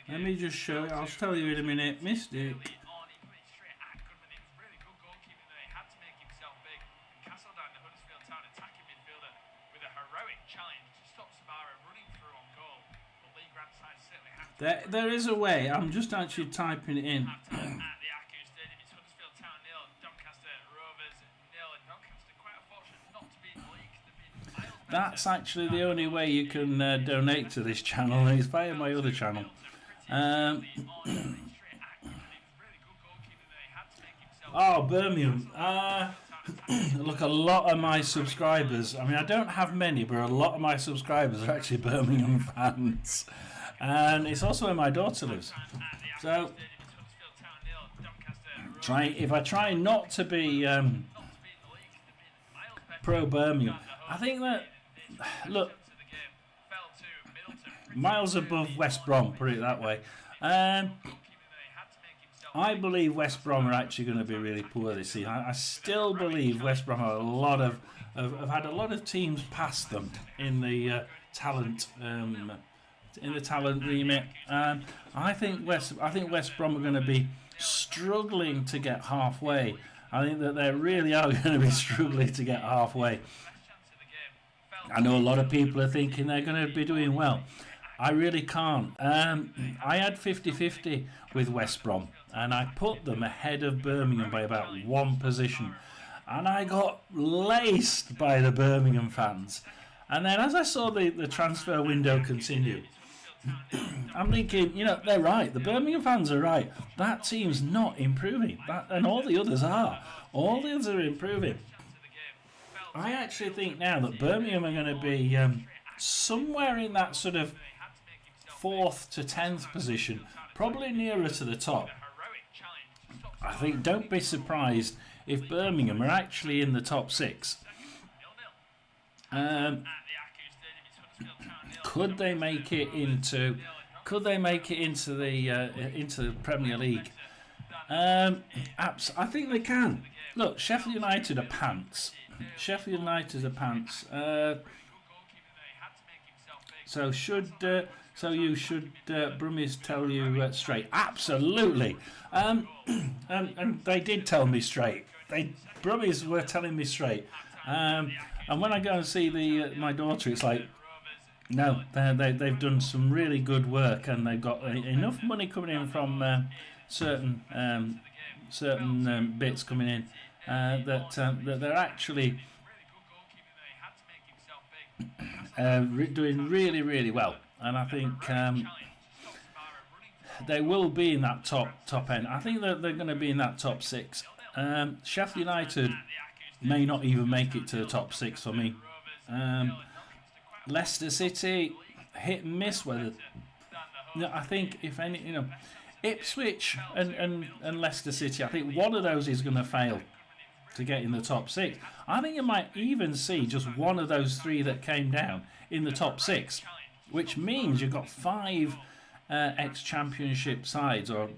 Let me just show you. I'll tell you in a minute. Missed it. There is a way. I'm just actually typing it in. That's actually the only way you can donate to this channel, is via my other channel. Birmingham. Look, a lot of my subscribers, I mean, I don't have many, but a lot of my subscribers are actually Birmingham fans. And it's also where my daughter lives. So, if I try not to be pro Birmingham, I think that, look, miles above West Brom, put it that way. I believe West Brom are actually going to be really poor this season. I still believe West Brom have have had a lot of teams past them in the talent remit. I think West Brom are going to be struggling to get halfway. I think that they really are going to be struggling to get halfway. I know a lot of people are thinking they're going to be doing well. I really can't. I had 50-50 with West Brom, and I put them ahead of Birmingham by about one position. And I got laced by the Birmingham fans. And then as I saw the transfer window continue, I'm thinking, they're right. The Birmingham fans are right. That team's not improving. And all the others are. All the others are improving. I actually think now that Birmingham are going to be somewhere in that sort of 4th to 10th position, probably nearer to the top. I think don't be surprised if Birmingham are actually in the top 6. Could they make it into the Premier League? I think they can. Look, Sheffield United are pants. So you should Brummies tell you straight? Absolutely. And they did tell me straight. Brummies were telling me straight. And when I go and see my daughter, it's like, no, they've done some really good work, and they've got enough money coming in from certain bits coming in that they're actually doing really, really well. And I think they will be in that top end. I think that they're going to be in that top 6. Sheffield United may not even make it to the top 6 for me. Leicester City, hit and miss. Whether I think if any, Ipswich and Leicester City, I think one of those is going to fail to get in the top 6. I think you might even see just one of those 3 that came down in the top 6, which means you've got 5 ex-championship sides, or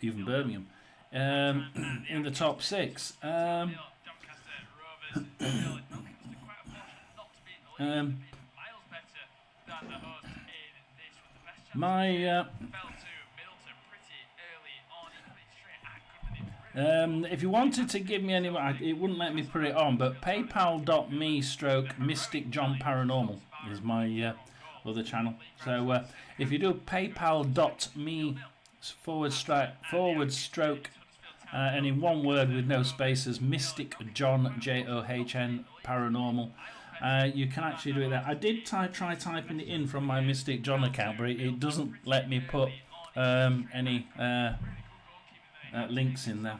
even Birmingham, in the top 6. If you wanted to give me any, it wouldn't let me put it on, but paypal.me/Mystic John Paranormal is my other channel. So if you do paypal.me // and in one word with no spaces, Mystic John JOHN Paranormal, you can actually do it there. I did try typing it in from my Mystic John account, but it doesn't let me put any links in there.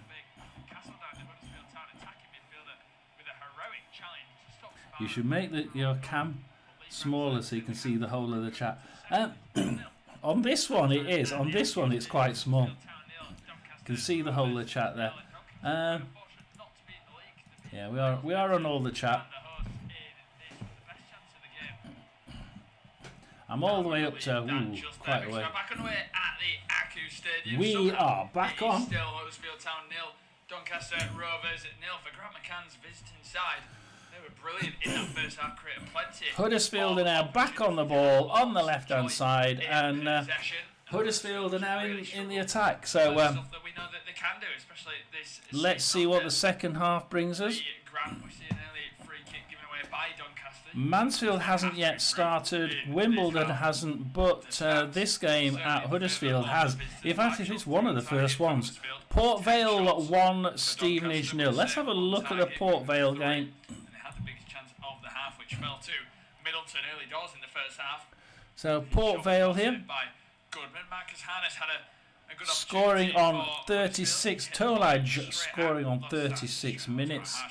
You should make your cam smaller so you can see the whole of the chat. On this one it is. On this one it's quite small. You can see the whole of the chat there. Yeah, we are on all the chat. I'm all the way up to quite a way. We are back on. Still Huddersfield Town 0, Doncaster Rovers 0 for Grant McCann's visiting side. They were brilliant in that first half, created plenty. Huddersfield are now back on the ball on the left-hand side, and Huddersfield are now in the attack. So stuff that we know that they can do, especially this. Let's see what the second half brings us. Grant, we see an early free kick given away by Doncaster. Mansfield hasn't yet started. Wimbledon hasn't, but this game at Huddersfield has. In fact, it's one of the first ones. Port Vale 1, Stevenage 0. Let's have a look at the Port Vale game. Which fell to Middleton early doors in the first half. So Port Vale here. Goodman. Marcus Harness had a good scoring on 36. Tolaj scoring on 36 minutes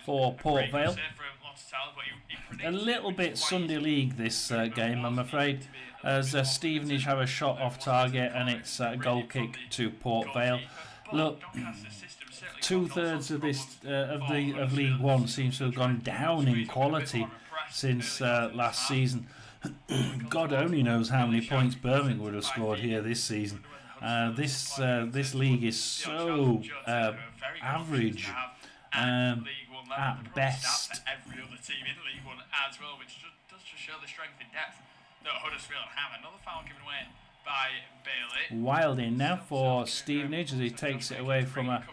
for Port Vale. A little bit Sunday League this game, I'm afraid, as Stevenage have a shot off target and it's a goal kick to Port Vale. Look, 2/3 of this of League One seems to have gone down in quality since last season. God only knows how many points Birmingham would have scored here this season. This league is so average at best. Every other team in League One as well, which does just show the strength and depth that Huddersfield have. Another foul given away by Bailey. Wild in now for Stevenage as he takes it away from a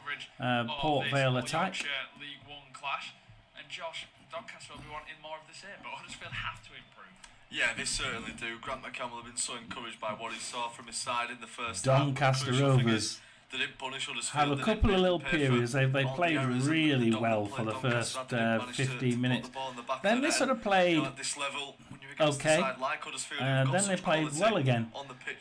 Port Vale attack. League One clash, and Josh, Doncaster will be wanting more of the same, but Huddersfield have to improve. Yeah, they certainly do. Grant McCann will have been so encouraged by what he saw from his side in the first Doncaster Rovers they didn't punish Huddersfield. have a couple of little periods. They played really well for the first 15 minutes. Then they sort of played okay, then they played well again.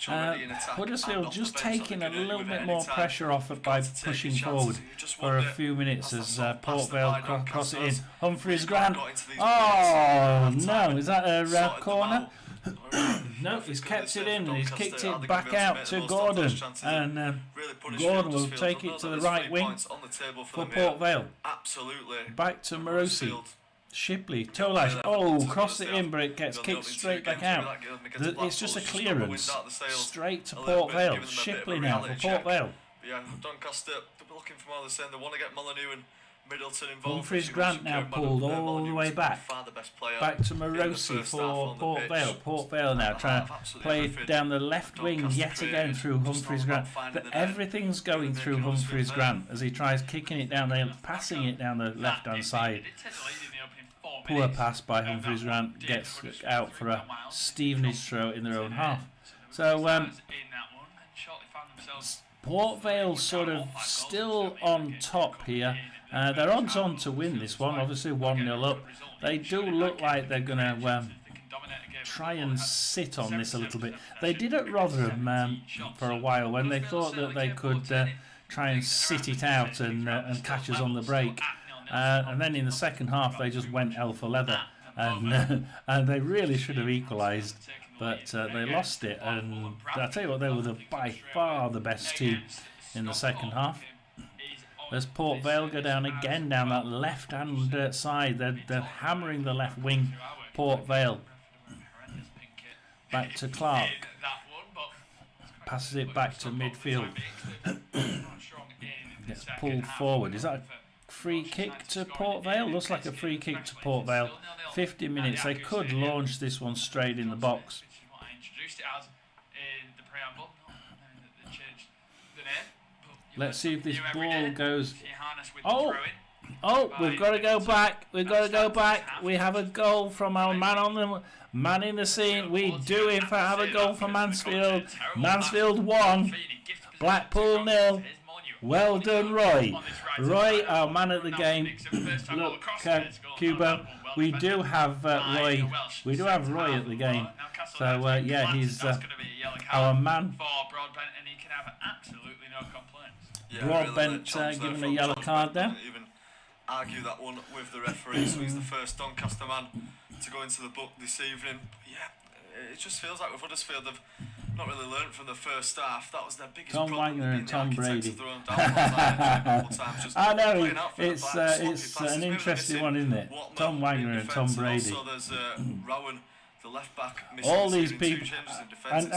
Huddersfield just taking a little bit more pressure off it by pushing forward for a few minutes as Port Vale cross it in. Humphreys Grant. Oh no, is that a corner? No, he's kept it in and he's kicked it back out to Gordon, and Gordon will take it to the right wing for Port Vale. Back to Marusi. Shipley, Tolaj, cross it in, but it gets kicked straight back out. It's just a clearance straight to Port Vale. Shipley now for Port Vale. Yeah, Doncaster, they're looking for more of the same. They want to get Molyneux and Middleton involved. Humphreys Grant now pulled all the way back to Morosi for Port Vale. Port Vale now trying to play down the left wing yet again through Humphreys Grant. But everything's going through Humphreys Grant as he tries kicking it down there, passing it down the left hand side. Poor pass by Humphreys Grant, gets out for a Stevenage throw in their own half. So Port Vale sort of still on top here. They're odds on to win this one, obviously 1-0 up. They do look like they're going to try and sit on this a little bit. They did at Rotherham for a while when they thought that they could try and sit it out and catch us on the break. And then in the second half they just went hell for leather. And they really should have equalised. But they lost it. And I tell you what, they were by far the best team in the second half. As Port Vale go down again down that left-hand side, they're hammering the left wing. Port Vale back to Clark, passes it back to midfield, gets pulled forward. Is that a free kick to Port Vale? Looks like a free kick to Port Vale. 50 minutes. They could launch this one straight in the box. Let's see if this ball goes. Oh, we've got to go back. We've got to go back. We have a goal from our man in the scene. We do in fact have a goal from Mansfield. Mansfield 1, Blackpool 0. Well done, Roy. Roy, our man at the game. Look, Cuba, we do have Roy. We do have Roy at the game. So yeah, he's our man. Broadbent given a yellow card there. Even argue that one with the referee, so he's the first Doncaster man to go into the book this evening. Yeah, it just feels like with Huddersfield they've not really learnt from the first half. That was their biggest Tom problem. Wagner and Tom Brady. I know, it's an interesting one, isn't it? Tom Wagner and Tom Brady. Also, there's Rowan, the left back, all these people, and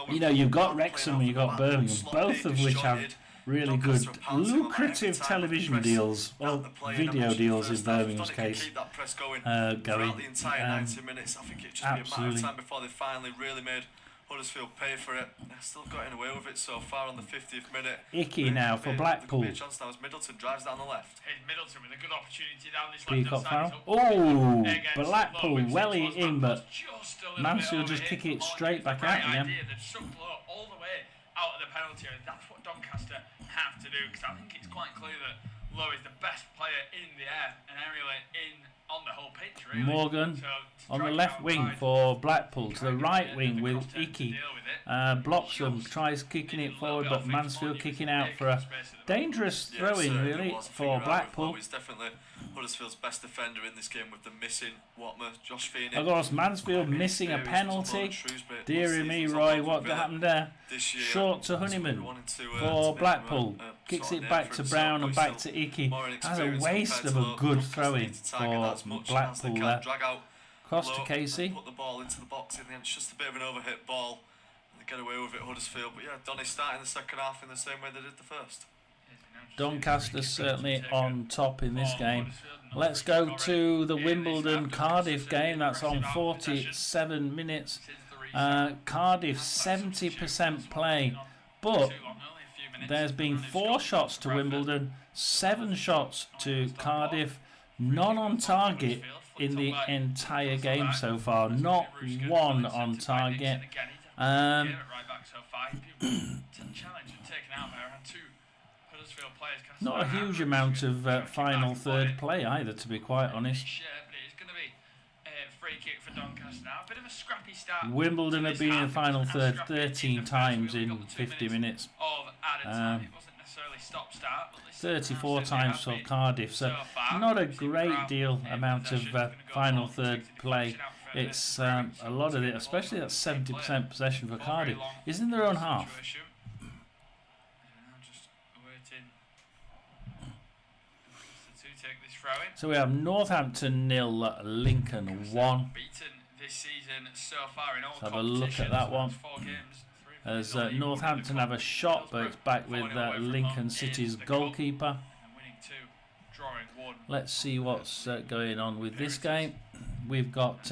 you know, you've got Wrexham and you've got Birmingham, both of which have really good, lucrative television deals, or video deals in Birmingham's case, going. The entire 90 minutes, I think it just Absolutely. be a matter of time before they finally really made Huddersfield pay for it. They're still getting away with it so far on the 50th minute. Icky now for Blackpool. There could be a chance now as Middleton drives down the left. Here's Middleton with a good opportunity down this Peacock left-hand foul. side. Oh, Blackpool well in, but Mansfield just kick it straight back out again. They've sucked Lowe all the way out of the penalty area. That's what Doncaster have to do, because I think it's quite clear that Lowe is the best player in the air and aerially on the whole pitch, really. Morgan on the left wing for Blackpool, to the right wing with Icky. Blocks them, tries kicking it forward, but Mansfield kicking out for a dangerous throw-in, really, for Blackpool. He's definitely Huddersfield's best defender in this game with the missing Watmer, Josh Feeney. Of course, Mansfield missing a penalty. Deary me, Roy, what happened there? Short to Honeyman for Blackpool. Kicks it back to Brown and back to Icky. That's a waste of a good throw-in for Blackpool there. Cross to Casey. Put the ball into the box in the end. It's just a bit of an overhit ball. They get away with it, Huddersfield. But yeah, Donny starting the second half in the same way they did the first. Doncaster certainly on top in this game. Let's go to the Wimbledon-Cardiff game. That's on 47 minutes. Cardiff 70% play, but there's been 4 shots to Wimbledon, 7 shots to Cardiff, none on target in the entire game so far. Not one on target. Not a huge amount of final third play either, to be quite honest. Wimbledon have been in the final third 13 times in 50 minutes. 34 times for Cardiff, so not a great deal amount of final third play. It's a lot of it, especially that 70% possession for Cardiff, is in their own half. So we have Northampton 0, Lincoln 1. Let's have a look at that one. As Northampton have a shot, but it's back with Lincoln City's goalkeeper. Let's see what's going on with this game. We've got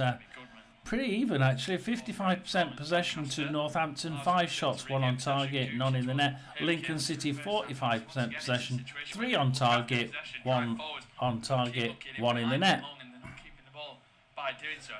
pretty even actually. 55% possession to Northampton, 5 shots, 1 on target, none in the net. Lincoln City 45% possession, 3 on target, 1 on target, 1 in the net.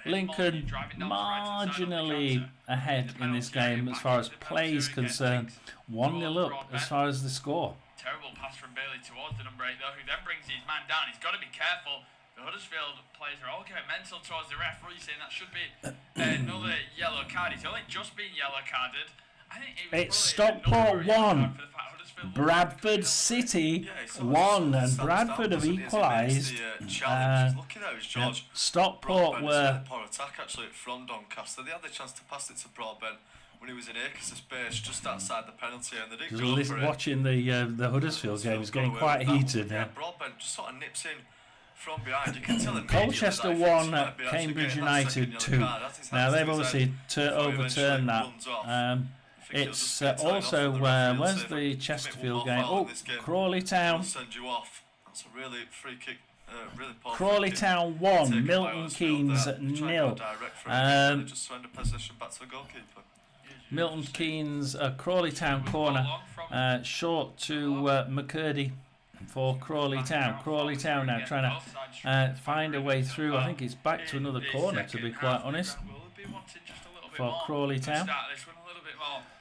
Lincoln marginally ahead in this game as far as play is concerned. 1-0 up as far as the score. Terrible pass from Bailey towards the number 8 though, who then brings his man down. He's got to be careful. The Huddersfield players are all getting mental towards the referee, saying that should be another yellow card. He's only just been yellow carded. I think it was it's Stockport 1, Bradford City 1, and Bradford have equalised. Stockport were poor attack actually from Doncaster. They had the chance to pass it to Broadbent when he was in acres of space just outside the penalty, and they didn't go for it. Watching the Huddersfield game is getting quite heated now. Broadbent just sort of nips in from behind. You can tell Colchester 1, Cambridge United 2. Now they've obviously overturned that. It's also where's the Chesterfield game? Oh, Crawley Town. That's a really free kick. Crawley Town 1, Milton Keynes 0. Just surrender possession back to the goalkeeper. Milton Keynes, Crawley Town corner, short to McCurdy for Crawley Town. Crawley Town now trying to find a way through. I think it's back to another corner, to be quite honest, for Crawley Town.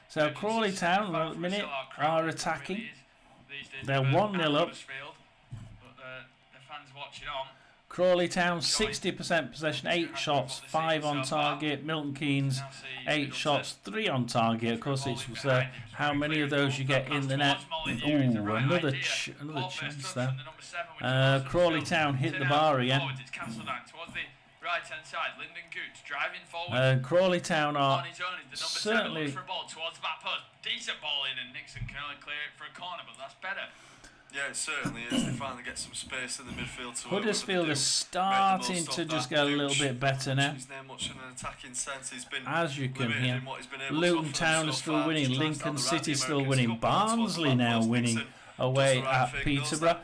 So Crawley Town at the minute are attacking. They're 1-0 up. Crawley Town 60% possession, 8 shots, 5 on target. Milton Keynes 8 shots, 3 on target. Of course, it's how many of those you get in the net. Ooh, another chance there. Crawley Town hit the bar again. Crawley Town are certainly. Decent ball in, and Nixon can only clear it for a corner, but that's better. Yeah, it certainly is. They finally get some space in the midfield. Huddersfield are starting to just get a little bit better now. As you can hear, Luton Town are still winning, Lincoln City still winning, Barnsley now winning away at Peterborough.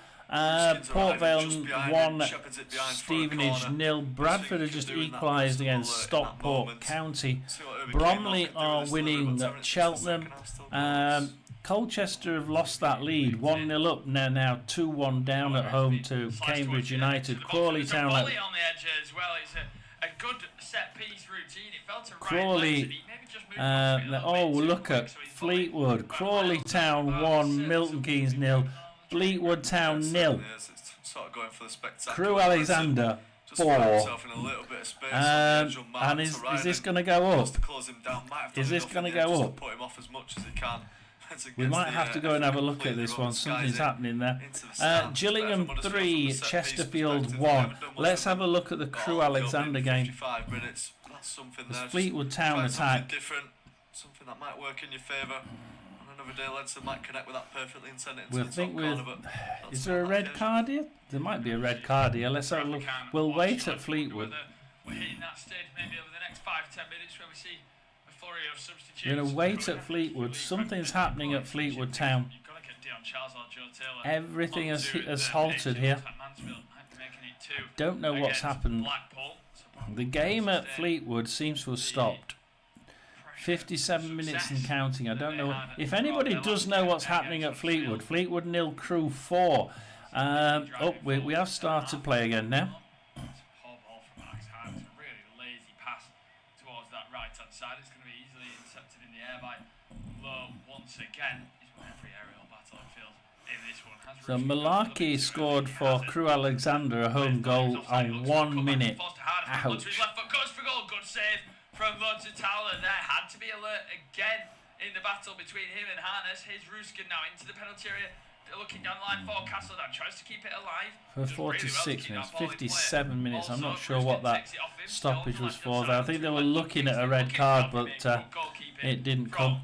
Port Vale 1, Stevenage 0. Bradford have just equalised against Stockport County. Bromley are winning at Cheltenham. Colchester have lost that lead, 1-0 up now 2-1 down at home to Cambridge United. Crawley Town. On the edge as well. It's a good set piece routine. It fell to Crawley. Oh, look at Fleetwood. Crawley Town 1, Milton Keynes 0. Fleetwood Town 0. Crew Alexander 4. And is this going to go up? Is this going to go up? We might have to go and have a look at this one. Something's happening there. Gillingham 3, Chesterfield 1. Let's have a look at the Crew Alexander game. The Fleetwood Town attack. Something that might work in your favour. Another day, Ledson might connect with that perfectly and send it into we'll the think top corner, is there a red card here? There might be a red card here. Let's have a look. We'll wait at Fleetwood. We're hitting that stage maybe over the next 5-10 minutes when we see a flurry of substitutions. We're going to wait at Fleetwood. Something's happening at Fleetwood Town. Everything has halted here. I don't know what's happened. The game at Fleetwood seems to have stopped. 57 minutes and counting. I don't know if anybody does know what's happening at Fleetwood. Fleetwood 0, Crew 4. We have started play again now. Side. It's going to be easily intercepted in the air by Lowe once again. Every aerial battle it feels in this one has. So Malarkey scored for Crew Alexander a home goal on 1 minute. Ouch. Left foot goes for goal. Good save from Watchalong there. Had to be alert again in the battle between him and Harness. Here's Ruskin now into the penalty area. Looking down the line for Castledown, tries to keep it alive. For 46 minutes, 57 minutes. I'm not sure what that stoppage was for there. I think they were looking at a red card, but it didn't come.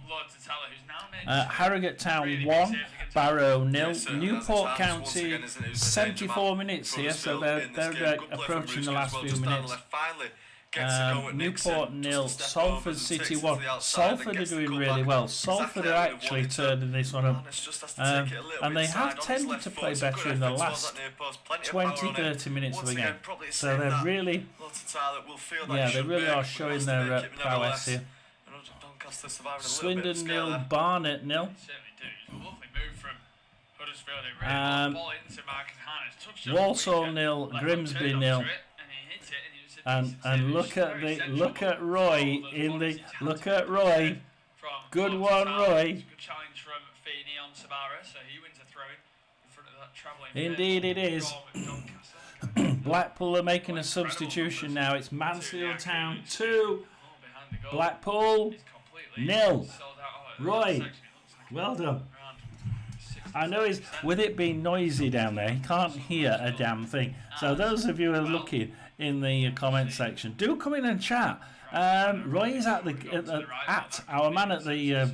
Harrogate Town 1, Barrow 0. Newport County 74 minutes here, so they're approaching the last few minutes. Newport 0, Salford City 1. Salford are doing really well. Salford are actually turning this one up. And they have tended to play better in the last 20-30 minutes of the game. So they're really, they really are showing their prowess here. Swindon 0, Barnet 0. Walsall 0, Grimsby 0. And look at Roy in the Roy. Good one, Roy. Good challenge from Feeney on Sabara, so he wins a throw in front of that travelling. Indeed it is. Blackpool are making a substitution now. It's Mansfield Town 2, Blackpool 0. Roy, well done. I know with it being noisy down there, he can't hear a damn thing. So those of you who are looking in the comment section, do come in and chat. Roy is at our man at the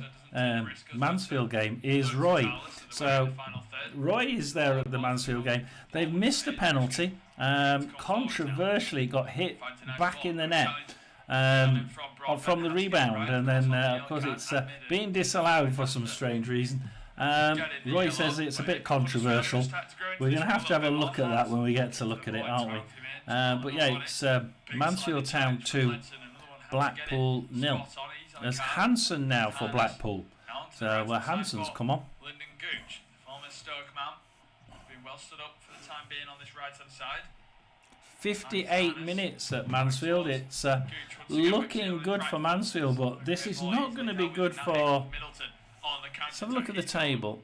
Mansfield game is Roy. So Roy is there at the Mansfield game. They've missed a penalty. Controversially got hit back in the net from the rebound, and then of course it's being disallowed for some strange reason. Roy says it's a bit controversial. We're going to have a look at that when we get to look at it, aren't we? But yeah, it's Mansfield Town 2, Blackpool 0. There's Hanson now for Blackpool. So Hanson's come on. Lyndon Gooch, former Stoke man, been well stood up for the time being on this right-hand side. 58 minutes at Mansfield. It's looking good for Mansfield, but this is not going to be good for... Let's have a look at the table.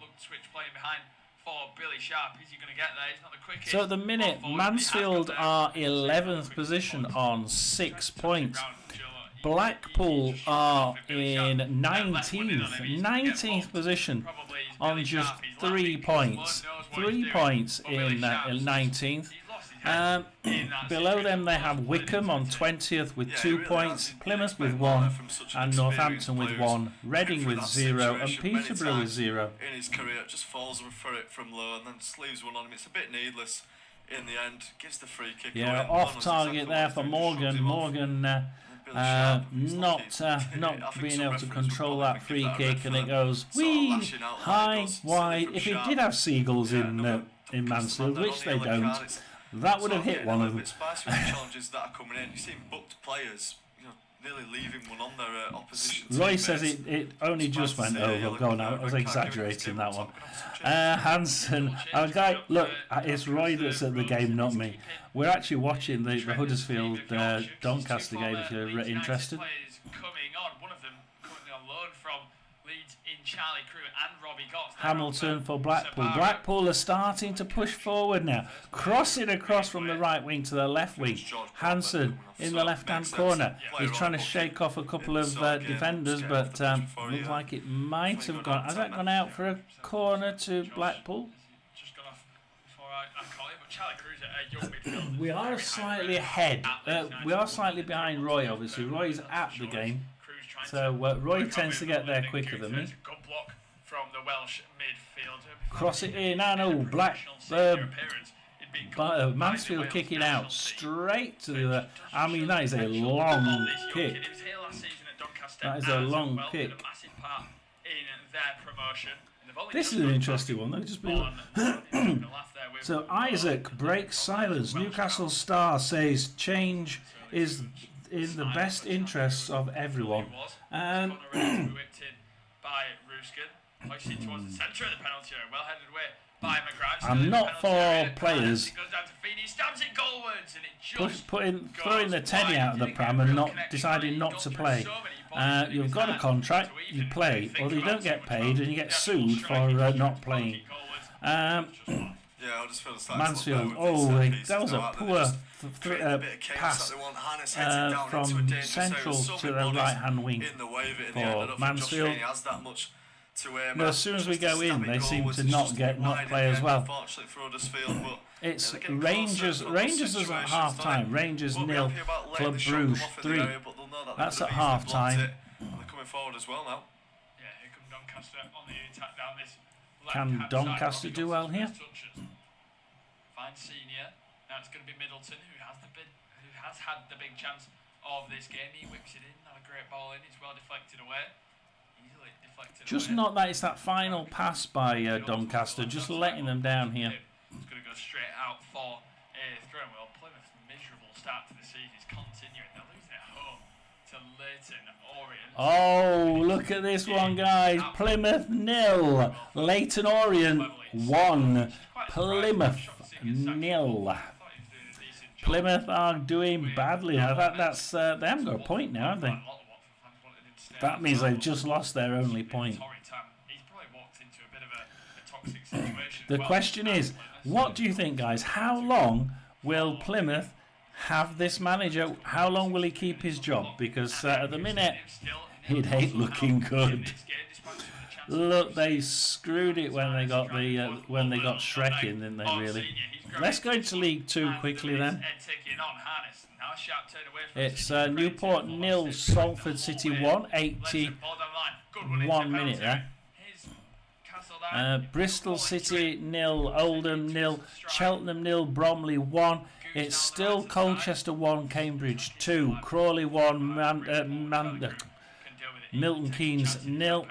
So at the minute, Mansfield are 11th position on 6 points. Blackpool are in 19th position on just 3 points. 3 points in 19th. Below them they have Wickham on 20th with 2 points, Plymouth with 1, and Northampton with 1, Reading with 0, and Peterborough with 0. In his career, just falls for it from low and then sleeves one on him. It's a bit needless in the end. Gives the free kick. Yeah, off target there for Morgan. Morgan not being able to control that free kick, and it goes wee, high, wide. If it did have seagulls in Mansfield, which they don't, that would have hit one of them. Challenges that are coming in. You've seen booked players, nearly leaving one on their opposition. Roy says it only just went over. Go on, I was exaggerating that one. Hanson, our guy, look, it's Roy that's at the game, not me. We're actually watching the Huddersfield Doncaster game if you're interested. Hamilton for Blackpool. Blackpool are starting to push forward now. Crossing across from the right wing to the left wing. Hanson in the left-hand corner. He's trying to shake off a couple of defenders, but looks like it might have gone. Has that gone out for a corner to Blackpool? We are slightly ahead. We are slightly behind Roy, obviously. Roy's at the game. So Roy tends to get there quicker than me. From the Welsh midfielder. Cross it in, Mansfield kicking out straight to the... I mean, that is a long kick. That is a long kick. This is an interesting one. They've just been... So Isaac breaks silence. Newcastle Star says change is in the best interests of everyone. And... Hoisted towards the centre of the penalty area, well headed away by McGrath. I'm not for players throwing the teddy out of the pram and deciding not to play. You've got a contract, you play, or you don't get paid and you get sued for not playing. Mansfield, that was a poor pass from central to the right hand wing for Mansfield. No, as soon as we go in, they seem to not play as well. It's Rangers. Rangers is at half time. Rangers 0, Club Bruges 3. That's at half time. Can Doncaster do well here? Fine senior. Now it's going to be Middleton who has had the big chance of this game. He whips it in, not a great ball in, it's well deflected away. Easily deflected Just away. not that it's that final pass by Doncaster, just letting them down here. It's going to go straight out for a throw. Well, Plymouth's miserable start to the season is continuing. They're losing at home to Leighton Orient. Oh, look at this one, guys. Plymouth 0, Leighton Orient 1, Plymouth 0. Plymouth are doing badly. I think that's they haven't got a point now, have they? That means they've just lost their only point. The question is, what do you think, guys? How long will Plymouth have this manager? How long will he keep his job? Because at the minute, it ain't looking good. Look, they screwed it when they got the when they got Shrek in, didn't they? Really. Let's go into League 2 quickly then. It's Newport 0, Salford City 1, 81 minute there. Bristol City 0, Oldham 0, Cheltenham 0, Bromley 1. It's still Colchester 1, Cambridge 2, Crawley 1, Milton Keynes 0.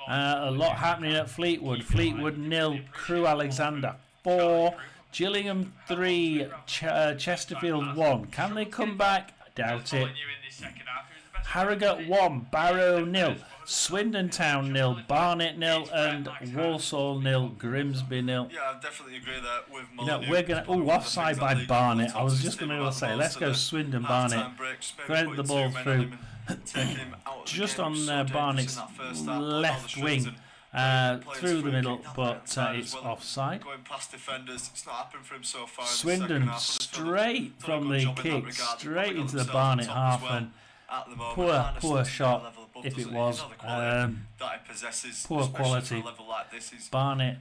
A lot happening at Fleetwood. Fleetwood 0, Crewe Alexander 4, Gillingham 3, Chesterfield 1. Can they come back? I doubt it. Harrogate 1, Barrow 0, Swindon Town 0, Barnet 0, and Walsall 0, Grimsby 0. Yeah, I definitely agree there with You know, we're gonna offside by Barnet. I was just gonna say, let's go Swindon Barnet. Thread the ball through, just on Barnet's left wing. Through the middle, but it's offside. Swindon straight from the kick, straight into the Barnet half, and poor shot if it was. Poor quality. Barnet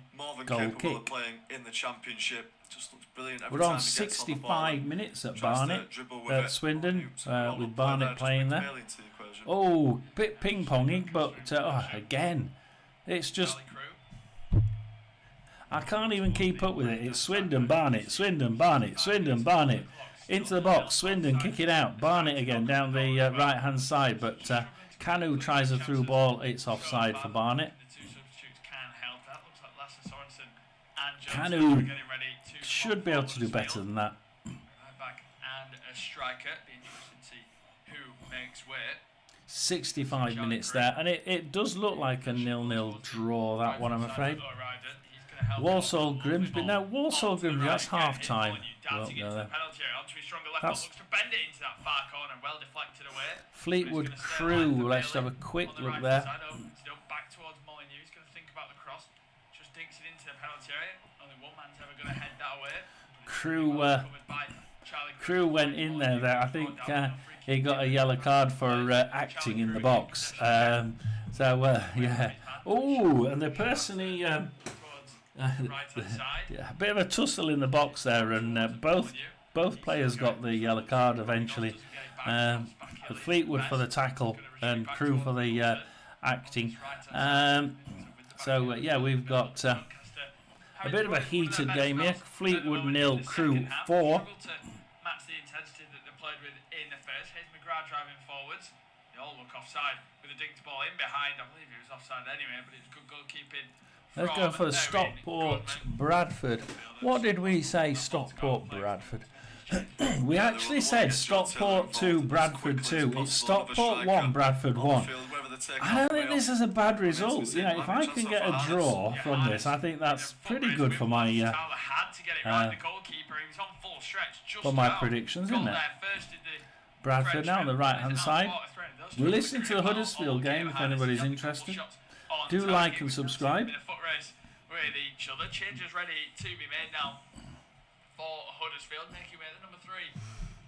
goal kick. We're on 65 minutes at Barnet, at Swindon, with Barnet playing there. Oh, bit ping-ponging, but again. It's just, I can't even keep up with it. It's Swindon, Barnet, Swindon, Barnet, Swindon, Barnet. Into the box, Swindon kick it out. Barnet again down the right-hand side, but Canu tries a through ball. It's offside for Barnet. Canu should be able to do better than that. And a striker. Be interesting to see who makes way. 65 minutes there, and it does look like a 0-0 draw, that one, I'm afraid. Walsall Grimsby. Now, Walsall Grimsby, that's half time. That's Fleetwood Crewe. Let's have a quick look there. Crewe went in there. I think he got a yellow card for acting in the box. Yeah. Oh, and the person a bit of a tussle in the box there, and both players got the yellow card eventually. Fleetwood for the tackle and Crewe for the acting. Yeah, we've got a bit of a heated game here. Fleetwood 0, Crewe 4. Driving forwards, they all look offside with a dinked ball in behind. I believe he was offside anyway, but it's good goalkeeping. Let's go for Stockport Bradford. What did we say? Stockport Bradford. We actually said Stockport 2, Bradford 2. It's Stockport 1, Bradford 1. I don't think this is a bad result. You know, if I can get a draw from this, I think that's pretty good for my predictions, isn't it? Bradford now on the right hand side. Listen to the Huddersfield game if anybody's interested. Do like and subscribe. With each other. Changes ready to be made now for Huddersfield. Making way the number 3,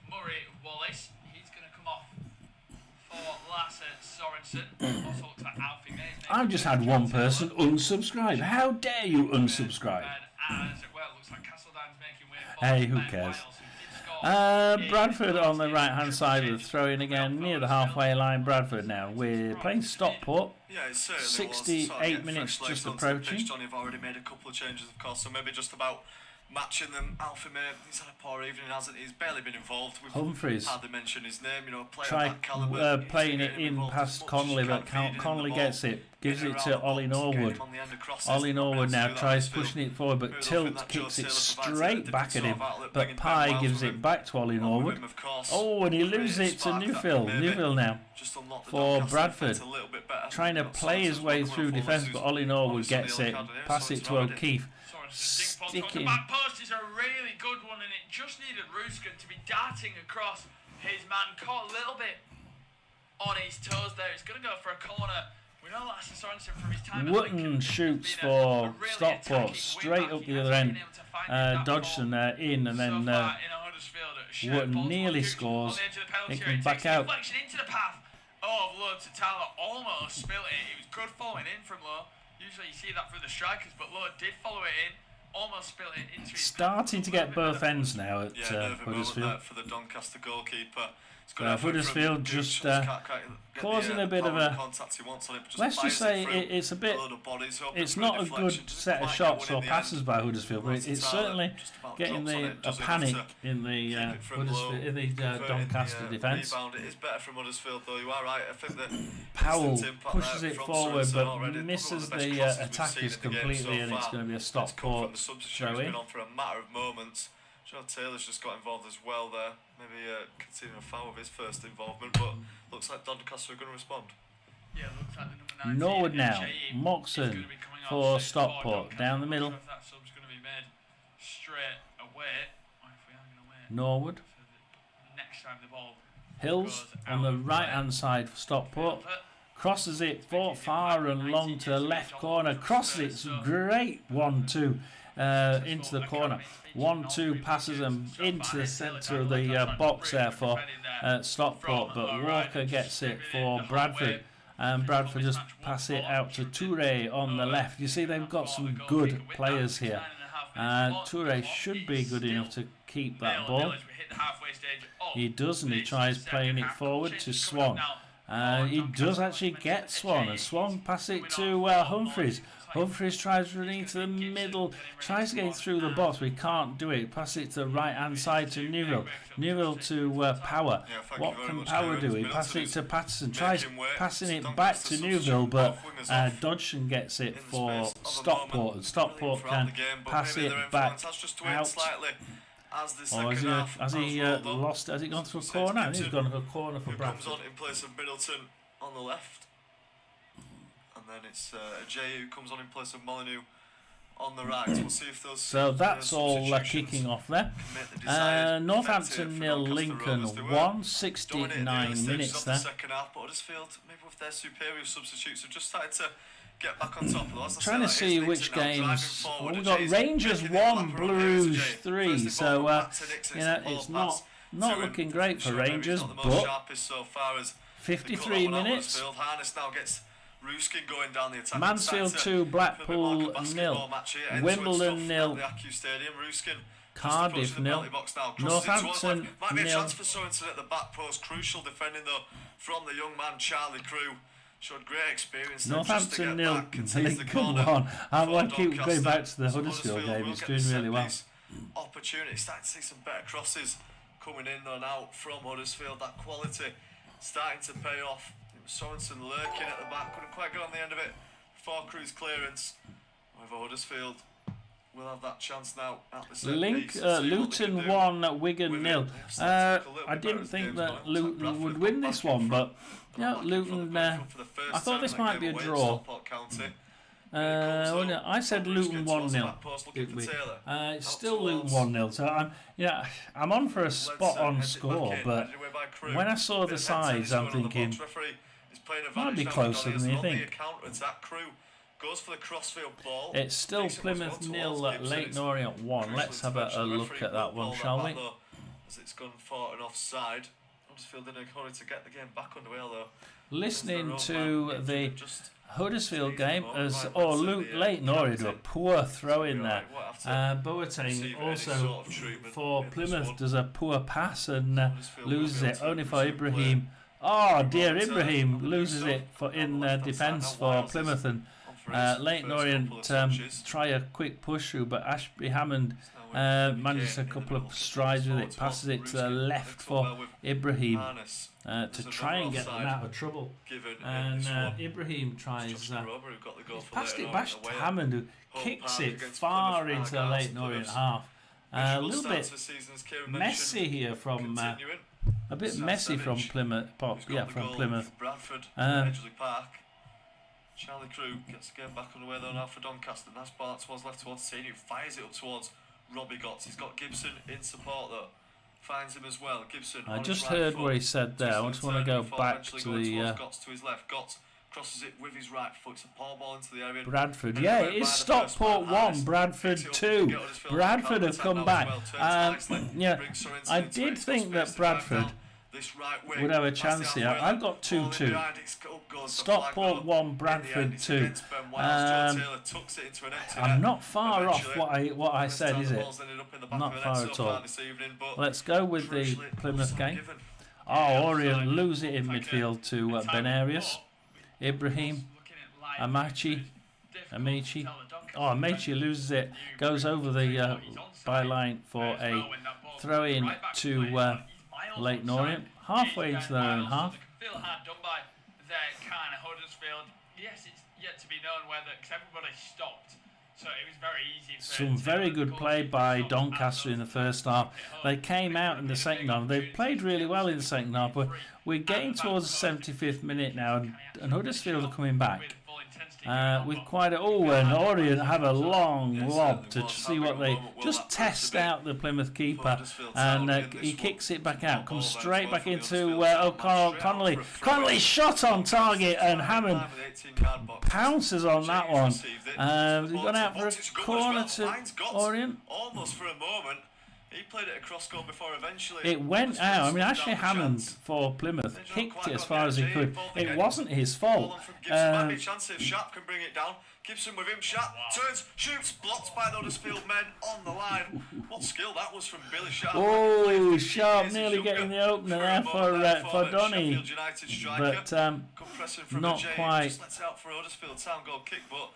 Murray Wallace. He's going to come off for Lasse Sorensen. Also looks like Alfie Mays. I've just had one person unsubscribe. How dare you unsubscribe? Looks like Castledown's making way for hey, who cares? Bradford on the right hand side with throwing again near the halfway line. Bradford now. We're playing Stockport. 68 minutes just approaching. Johnny have already made a couple of changes, of course, so maybe just about matching them. Alfie May, he's had a poor evening, hasn't he? He's barely been involved. We've Humphries hardly mentioned his name, you know, tried playing it in past Connolly, but Connolly gets it, gives it to Ollie Norwood. Ollie Norwood now tries pushing it forward, but Tilt kicks it straight back at him, but Pye gives it back to Ollie Norwood. Oh, and he loses it to Newville. Newville now for Bradford, trying to play his way through defence, but Ollie Norwood gets it, pass it to O'Keefe. Sticking. The back post is a really good one, and it just needed Ruskin to be darting across his man. Caught a little bit on his toes there. He's going to go for a corner. We know Lasse Sorensen from his time at Wootton Lincoln shoots for Stockport straight up the other end. Dodgson in, and then Wootton nearly scores. It comes back out. Into the path of Lowe to Tyler. Almost spilt it. It was good following in from Lowe. Usually you see that through the strikers, but Lowe did follow it in. Almost spilled it into his starting to get both ends now at Huddersfield. For the Doncaster goalkeeper. Huddersfield just causing a bit of a. Let's just say it's a bit. It's not a good set of shots or passes by Huddersfield, but it's certainly getting a panic in the Doncaster defence. It is better from Huddersfield, though. You are right. I think that Powell pushes it forward, but misses the attackers completely, and it's going to be a Stockport throw in. For a matter of moments. Joe Taylor's just got involved as well there. Maybe conceding a foul with his first involvement, but looks like Doncaster are going to respond. Yeah, looks like the number 19. Norwood now, Moxon for Stockport, down the middle. That sub's going to be made straight away. Norwood. So next time the ball Hills on the right hand side for Stockport. Crosses it far and long to the left corner. Crosses it. It's a great 1-2 into the corner. 1-2 passes them into the centre of the box there for Stockport, but Walker gets it for Bradford, and Bradford just pass it out to Toure on the left. You see, they've got some good players here. Toure should be good enough to keep that ball. He does, and he tries playing it forward to Swan. He does actually get Swan, and Swan pass it to Humphries. Humphries tries running into the middle, tries to get through the box, but he can't do it. Pass it to the right hand side to Newville. Newville to Power. What can Power do? He passes it to Patterson, tries passing it back to Newville, but Dodgson gets it for Stockport, and Stockport can pass it back out. Or has he lost? Has it gone to a corner? I think he's gone to a corner for Bradford. Comes on in place of Middleton on the left, and then it's Jay who comes on in place of Molyneux on the right. We'll see if those. So that's all kicking off there. Northampton 0, Lincoln 1, 69 minutes there. Second half, but Huddersfield, maybe with their superior substitutes, have just started to get back on top of those. Trying to see which games. We've got Rangers 1, Blue Rouge 3. So it's not looking great for Rangers, but 53 minutes. Mansfield 2, Blackpool 0, Wimbledon 0, Cardiff 0, Northampton 0. For Sorensen at the back post, crucial defending though from the young man Charlie Crew. Showed great experience. Northampton 0, Lincoln 1. I want to keep going back to the Huddersfield game. It's doing really well. Opportunity. Starting to see some better crosses coming in and out from Huddersfield. That quality starting to pay off. Sorensen lurking at the back. Couldn't quite get on the end of it before Crew's clearance. However, Huddersfield will have that chance now at the Luton 1, Wigan 0. I didn't think that Luton would win this one, but Luton. I thought this might be a draw. I said Luton 1-0. It's still Luton 1-0. So I'm on for a spot on score, but when I saw the sides, I'm thinking might be closer than you think. Goes for the crossfield ball. It's still Plymouth 0, Leyton Orient 1. Let's have a look at that one, shall we? As it's gone far and offside. Huddersfield in a hurry to get the game back underway, though. Listening to the Huddersfield game as Leyton Orient do a poor throw in there. Boateng also for Plymouth does a poor pass and loses it, only for Ibrahim. Oh dear, Ibrahim loses it in defence for Plymouth, and Leighton Orient try a quick push through, but Ashby Hammond manages a couple of strides with it, passes it to the left for Ibrahim to try and get them out of trouble. And Ibrahim tries, he's passed it back to Hammond, who kicks it far into the Leighton Orient half. A little bit messy here from a bit messy from Plymouth. From Plymouth. Bradford, Edgeley Park. Charlie Crew gets the game back underway though now for Doncaster. Nice ball towards left towards Senior, fires it up towards Robbie Gotts. He's got Gibson in support though. Finds him as well. Gibson. I just heard what he said there. I just want to go back to the Gotts to his left. Gotts crosses it with his right foot. It's a poor ball into the area. Bradford, yeah, it is Stockport 1, Bradford 2. Bradford have come back. Yeah, I did think that Bradford would have a chance here. I've got 2-2. Stockport 1, Bradford 2. I'm not far off what I said, is it? Not far at all. Let's go with the Plymouth game. Oh, Orient lose it in midfield to Benarius. Ibrahim, Amici. Oh, Amici loses it, goes over the byline for a throw in to Leighton Orient, halfway into their own half. Feel hard done by their kind of Huddersfield. Yes, it's yet to be known whether, because everybody stopped, so it was very easy. Some very good play by Doncaster in the first half. They came out in the second half. They played really well in the second half, but we're getting towards the 75th minute now, and Huddersfield are coming back. With quite a and Orient have a long lob to see what they just test out the Plymouth keeper, and he kicks it back out, comes straight back into Connolly. Connolly shot on target, and Hammond pounces on that one. They've gone out for a corner to Orient. Almost for a moment. He played it across goal before eventually. It went out. I mean, Ashley Hammond for Plymouth kicked it as far as he could. It wasn't his fault. Might be a chance if Sharp can bring it down. Gibson with him. Sharp turns, shoots, blocked by the Huddersfield men on the line. What skill that was from Billy Sharp. Oh, Sharp nearly getting the opener there for Donny. But not quite. Just lets out for a Huddersfield Town goal kick, but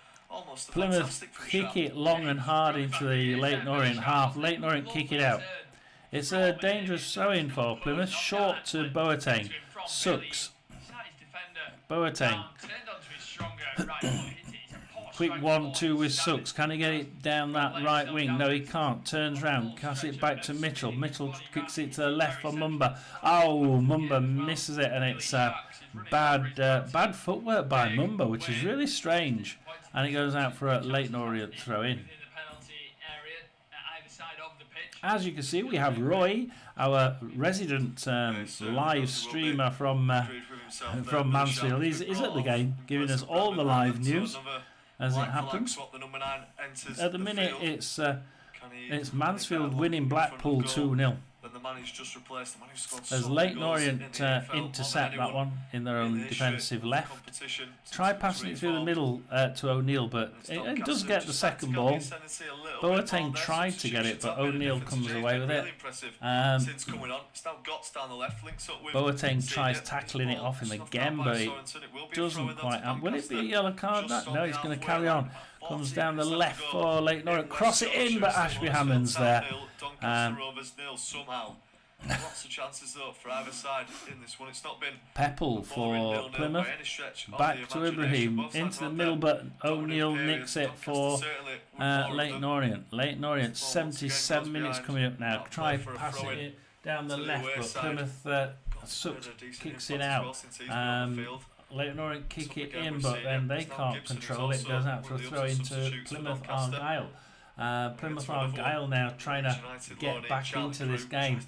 Plymouth kick it long and hard into the Leighton Orient half. Leighton Orient kick it out. It's a dangerous throw-in for Plymouth. Short to Boateng. Sucks. Boateng. Quick 1-2 with Sucks. Can he get it down that right wing? No, he can't. Turns round. Casts it back to Mitchell. Mitchell kicks it to the left for Mumba. Oh, Mumba misses it, and it's bad footwork by Mumba, which is really strange. And he goes out for a Leighton Orient throw-in. As you can see, we have Roy, our resident live streamer from Mansfield. He's at the game, giving us all the live news as it happens. At the minute, it's Mansfield winning Blackpool 2-0. As Leighton Orient intercept that one in their own defensive left. Try passing it through the middle to O'Neill, but it does get the second ball. Boateng tried to get it, but O'Neill comes away with it. Boateng tries tackling it off him again, but it doesn't quite happen. Will it be a yellow card? No, he's going to carry on. Comes down the left for Leighton Orient. Cross it in, but Ashby Hammond's there. Lots of chances though for either side in this one. It's not been Pepple for Plymouth. Back to Ibrahim into the middle, but O'Neill nicks it for Leighton Orient. Leighton Orient, 77 minutes coming up now. Try passing it down the left, but Plymouth kicks it out. Leighton Orient kick it in, but then they can't control it. Goes out for a throw into Plymouth Argyle. Plymouth Argyle now trying to get back into this game.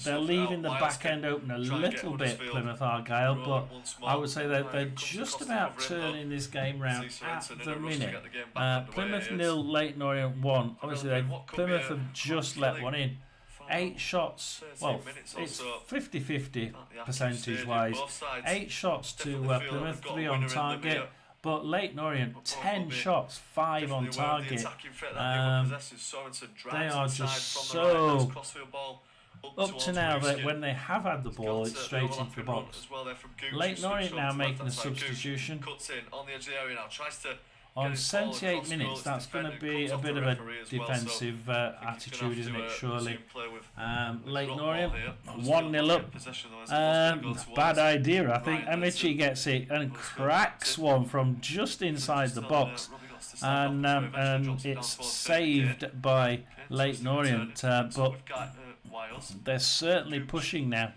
They're leaving the back end open a little bit, Plymouth Argyle, but I would say that they're just about turning this game round at the minute. Plymouth 0, Leighton Orient 1. Obviously, Plymouth have just let one in. 8 shots, well, it's 50-50 percentage-wise. 8 shots to Plymouth, 3 on target. But Leighton Orient, 10 shots, 5 on target. They are just so Up to now, when they have had the ball, it's straight into the box. Leighton Orient now making a substitution. Cuts in on the edge of the area now, tries to on 78 minutes, that's going to be a bit of a defensive attitude, isn't it, surely? Leighton Orient, 1-0 up. Bad idea, I think. Amici gets it and cracks one from just inside the box. And it's saved by Leighton Orient. But they're certainly pushing now.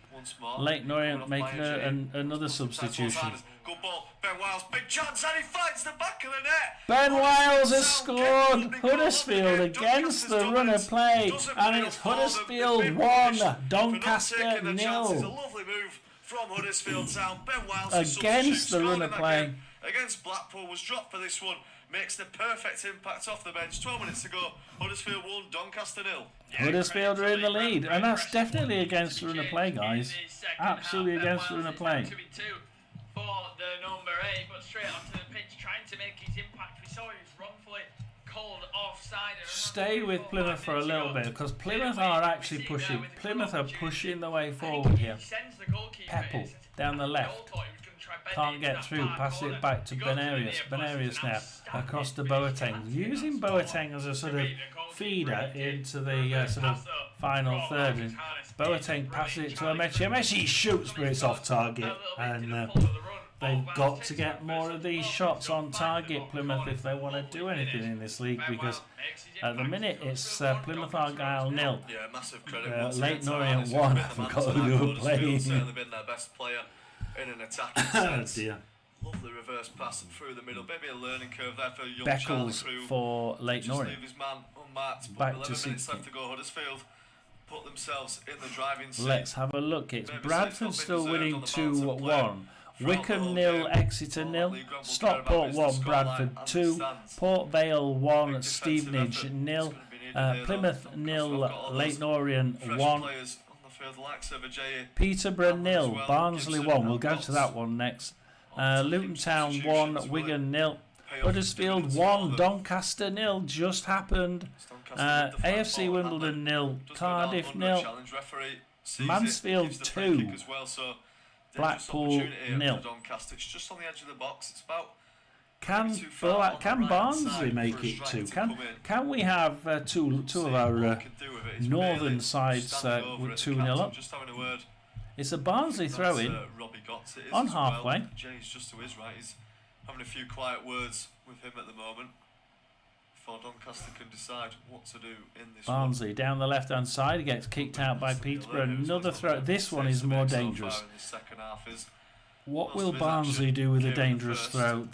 Leighton Orient making another substitution. Good ball, Ben Wiles, big chance, and he finds the back of the net. Ben Wiles has scored. Huddersfield against the run of play, and it's Huddersfield 1, Doncaster 0. It's a lovely move from Huddersfield Town. Ben Wiles against the run of play against Blackpool was dropped for this one. Makes the perfect impact off the bench. 12 minutes to go. Huddersfield 1, Doncaster 0. Huddersfield are in the lead, and that's definitely against the run of play, guys. Absolutely against the run of play. For the number 8, but straight onto the pitch, trying to make his impact. We saw he was wrongfully called offside. Stay with Plymouth for a little bit, because Plymouth are actually pushing. Plymouth are pushing the way forward here. Pepple down the left. Can't get through, pass it back to Benarius. Benarius now across to Boateng. Using Boateng as a sort of feeder into the sort of final third. And Boateng passes it to Amici. Amici shoots, but it's off target. And they've got to get more of these shots on target, Plymouth, if they want to do anything in this league, because at the minute it's Plymouth Argyle 0. Yeah, massive credit. Leighton Orient 1. I forgot who were playing. Certainly been their best player in an attacking sense. Oh dear. Lovely reverse pass through the middle. Maybe a learning curve there for young Beckles for Leighton Orient. Leave his man unmarked. Back 11 to minutes left to go. Huddersfield put themselves in the driving seat. Let's have a look. It's Bradford still winning 2-1. Wickham 0, Exeter 0. Stockport 1, Bradford 2. Port Vale 1, Stevenage 0. Plymouth 0, Leighton Orient 1. Peterborough 0, Barnsley 1. We'll go to that one next. Luton Town 1, Wigan 0. Huddersfield 1, Doncaster 0. Just happened. AFC Wimbledon 0, Cardiff 0. Mansfield 2, Blackpool 0. Just on the edge of the box. It's about. Can Barnsley make it 2? Can we have two of our northern sides with 2-0 up? It's a Barnsley throw-in on halfway. Jay's just to his right. He's having a few quiet words with him at the moment before Doncaster can decide what to do in this Barnsley down the left-hand side. He gets kicked out by Peterborough. Another throw. This one is more dangerous. What will Barnsley do with a dangerous throw?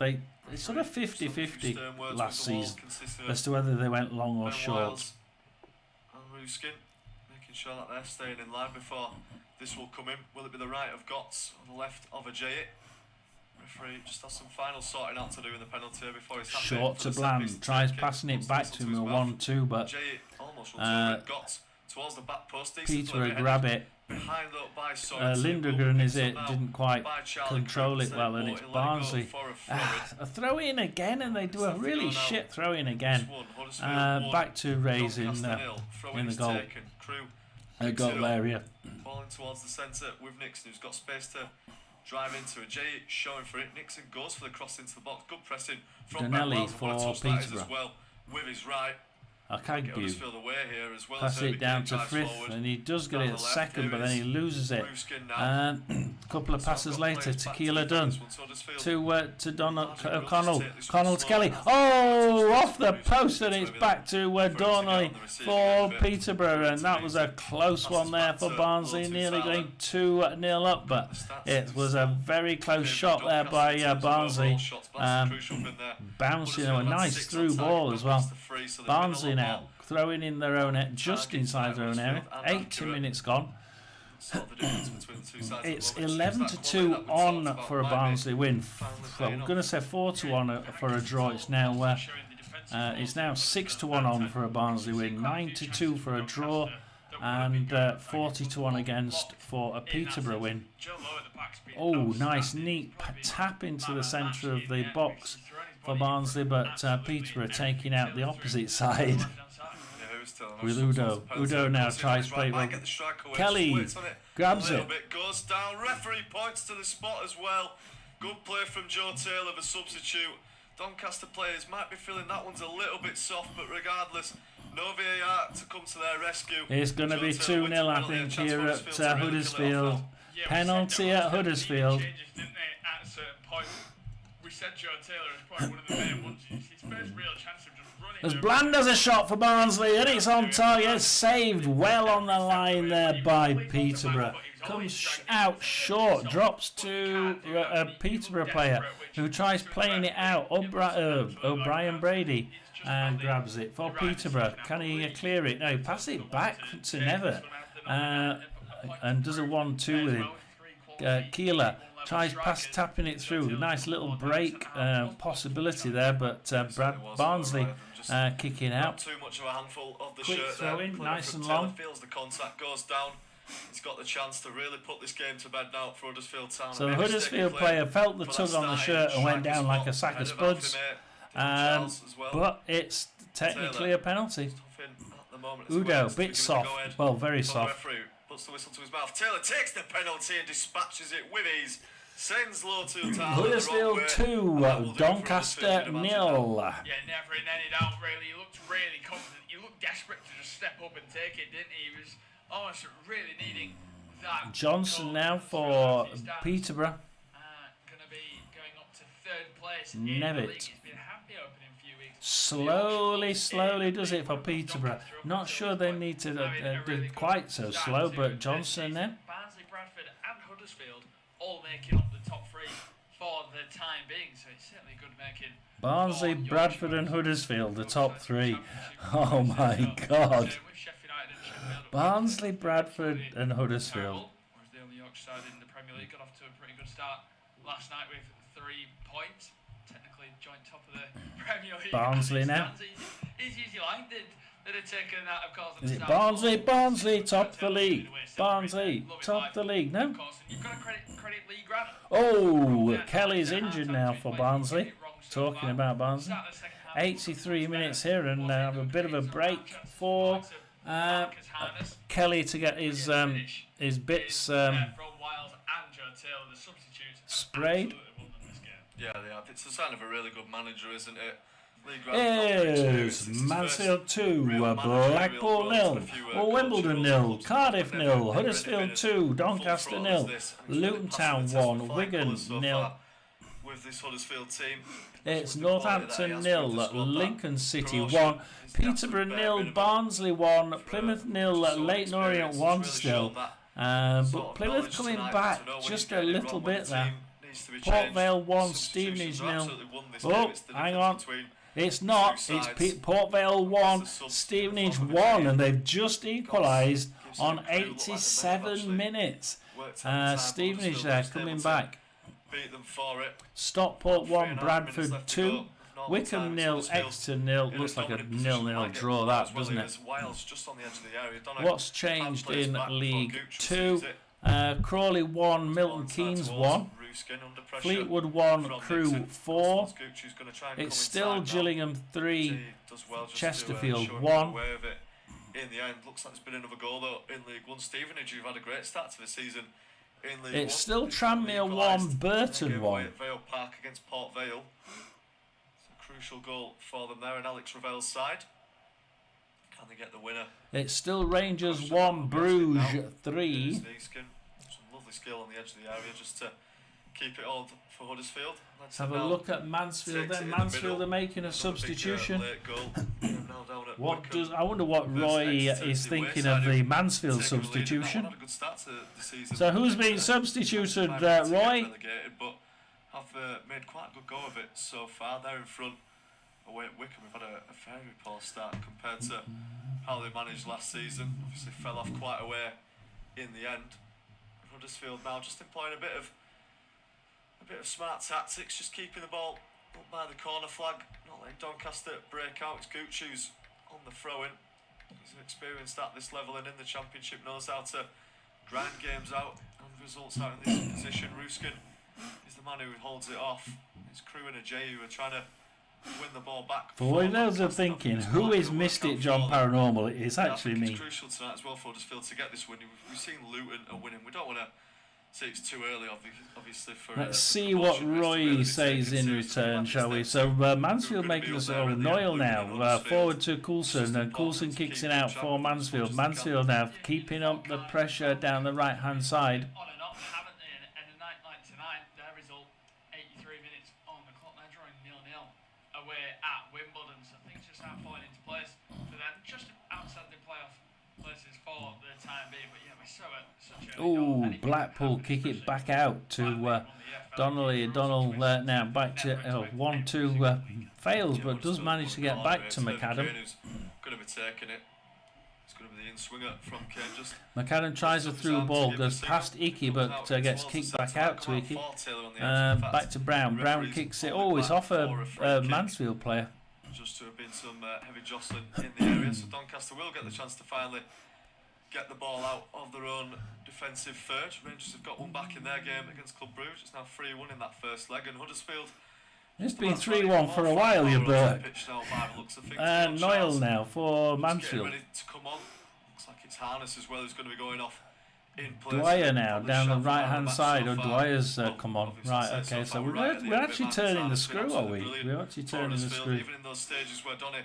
It's sort of 50-50 last season as to whether they went long or short. And Ruskin making sure that they're staying in line before this will come in. Will it be the right of Gotts on the left of Ajay? Referee just has some final sorting out to do in the penalty before he's happy. Short to Bland, tries passing it back to him, a 1-2, but Peterborough grab it. Lindegren is it, didn't quite control it well, and it's Barnsley. A throw in again, and they do a really shit throw in again. Back to Reyes in the goal area. Falling towards the centre with Nixon, who's got space to drive into it. Jay showing for it. Nixon goes for the cross into the box. Good pressing from Donnelly for Peterborough. As well with his right. Akagbu pass it down to Frith, and he does get it second, but then he loses it. A couple of passes later, Tequila Dunn to O'Connell. Connell to Kelly. Oh, off the post, and it's back to Donnelly for Peterborough, and that was a close one there for Barnsley, nearly going 2-0 up, but it was a very close shot there by Barnsley. Bouncing, a nice through ball as well. Barnsley now throwing in their own just inside their own area. 80 minutes gone. It's 11-2 on for a Barnsley win. Well, I'm going to say 4-1 for a draw. It's now 6-1 on for a Barnsley win. 9-2 for a draw, and 40-1 against for a Peterborough win. Oh, nice neat tap into the centre of the box for Barnsley, but Peterborough taking out the opposite side. with Udo. Udo now tries to play well. Kelly grabs it. Goes down. Referee points to the spot as well. Good play from Joe Taylor, the substitute. Doncaster players might be feeling that one's a little bit soft, but regardless, no VAR to come to their rescue. It's going to be 2-0, I think, here at Huddersfield. Penalty at Huddersfield. At a certain point, we said Joe Taylor is probably one of the main ones. His first real chance of just running. As Bland has a shot for Barnsley, and it's on target, saved well on the line there by Peterborough. Comes out short, drops to a Peterborough player who tries playing it out. O'Brien Brady and grabs it for Peterborough. Can he clear it? No, pass it back to Never and does a 1-2 with him. Keeler tries tapping it through. Nice little break possibility there, but Barnsley kicking out. Not too much of a handful of the Quick shirt throw there. in, nice and Taylor long. feels the contact, goes down. He's got the chance to really put this game to bed now for Huddersfield Town. So the Huddersfield player felt the tug on the shirt and went down like a sack of spuds. But it's technically a penalty. Udo, bit soft. Well, very soft. Puts the whistle to his mouth. Taylor takes the penalty and dispatches it with ease. Sends low to the tower. Huddersfield 2, Doncaster 0. Yeah, never in any doubt, really. He looked really confident. He looked desperate to just step up and take it, didn't he? He was almost really needing that. Johnson now for Peterborough. Going to be going up to third place. Nevitt. He's been happy opening few weeks. Slowly does it for Peterborough. Not sure they need to do quite so slow, but Johnson then. Barnsley, Bradford and Huddersfield all making up the top three for the time being, so it's certainly good making. Barnsley, Bradford and Huddersfield, the top three. Oh my God. Barnsley, Bradford and Huddersfield. Was the only Yorkshire side in the Premier League, got off to a pretty good start last night with 3 points. Technically joint top of the Premier League. Barnsley now. Easy like they'd have taken that, of course. Is it Barnsley, top of the league. Barnsley, top of the league. No? You've got to credit Lee Grant. Oh, Kelly's injured now for Barnsley. Talking about Barnsley. 83 minutes here, and have a bit of a break for Kelly to get his bits sprayed. Yeah, they have. It's a sign of a really good manager, isn't it? It's Mansfield 2, Blackpool 0, Wimbledon 0, Cardiff 0, Huddersfield 2, Doncaster 0, Luton Town 1, Wigan 0. With this Huddersfield team, it's Northampton 0, Lincoln City 1, Peterborough 0, Barnsley 1, Plymouth 0, Leyton Orient 1 still. But Plymouth coming back just a little bit there. Port Vale 1, Stevenage 0. Oh, hang on. It's not. It's Port Vale 1, Stevenage 1, and they've just equalised on 87 minutes. Stevenage there coming back. Stockport 1, Bradford 2, Wickham 0, Exeter 0. Looks like a 0-0 draw, that, doesn't it? What's changed in League 2? Crawley 1, Milton Keynes 1. Fleetwood 1, Crewe 4. It's still Gillingham 3, Chesterfield 1. In the end, looks like there's been another goal though in League 1. Stevenage, who've had a great start to the season in League 1. It's still Tranmere 1, Burton 1. Vale Park against Port Vale. It's a crucial goal for them there in Alex Ravel's side. Can they get the winner? It's still Rangers 1, Bruges 3. Some lovely skill on the edge of the area just to keep it all for Huddersfield. Let's have a look at Mansfield then. Mansfield are making a substitution. I wonder what Roy is thinking of the Mansfield substitution. So who's been substituted, Roy? But have made quite a good go of it so far. They're in front. Away at Wickham, we've had a very poor start compared to how they managed last season. Obviously fell off quite a way in the end. Huddersfield now just employing a bit of smart tactics, just keeping the ball up by the corner flag, not letting Doncaster break out. It's Gooch who's on the throw-in. He's experienced at this level and in the Championship, knows how to grind games out and results out in this position. Ruskin is the man who holds it off. It's Crewe and Ajay who are trying to win the ball back. For those who are thinking, who is Missed It John Paranormal? It's actually me. It's crucial tonight as well for Huddersfield to get this win. We've seen Luton are winning. We don't want to say it's too early, obviously. Let's see what Roy says in return, shall we? So Mansfield making us Noyle now forward to Coulson, and Coulson kicks it out for Mansfield. Mansfield now keeping up the pressure down the right hand side. On and off, haven't they? And a night like tonight, their result 83 minutes on the clock. They're drawing 0-0 away at Wimbledon, so things just start falling into place for them. Just outside the playoff places for the time being, but yeah, we're such a. Oh, Blackpool kick it back out to Donnelly. Donnell now back to 1-2 fails, but does manage to get back to McAdam. Going to be taking it. It's going to be the in-swinger from Kane. Just McAdam tries a through ball, goes past Icky, but gets kicked back out to Icky. Back to Brown. Brown kicks it. Oh, it's off a Mansfield player. Just to have been some heavy jostling in the area, so Doncaster will get the chance to finally get the ball out of their own defensive third. Rangers have got one back in their game against Club Brugge. It's now 3-1 in that first leg, and Huddersfield. It's been 3-1 for a while, you Burke. Noyle now for Mansfield. Ready to come on. Looks like it's Harness as well who's going to be going off in place. Dwyer now down the right hand side. Oh, Dwyer's come on. Right, okay, so we're actually turning the screw, are we? We're actually turning the screw. Even in those stages where Donny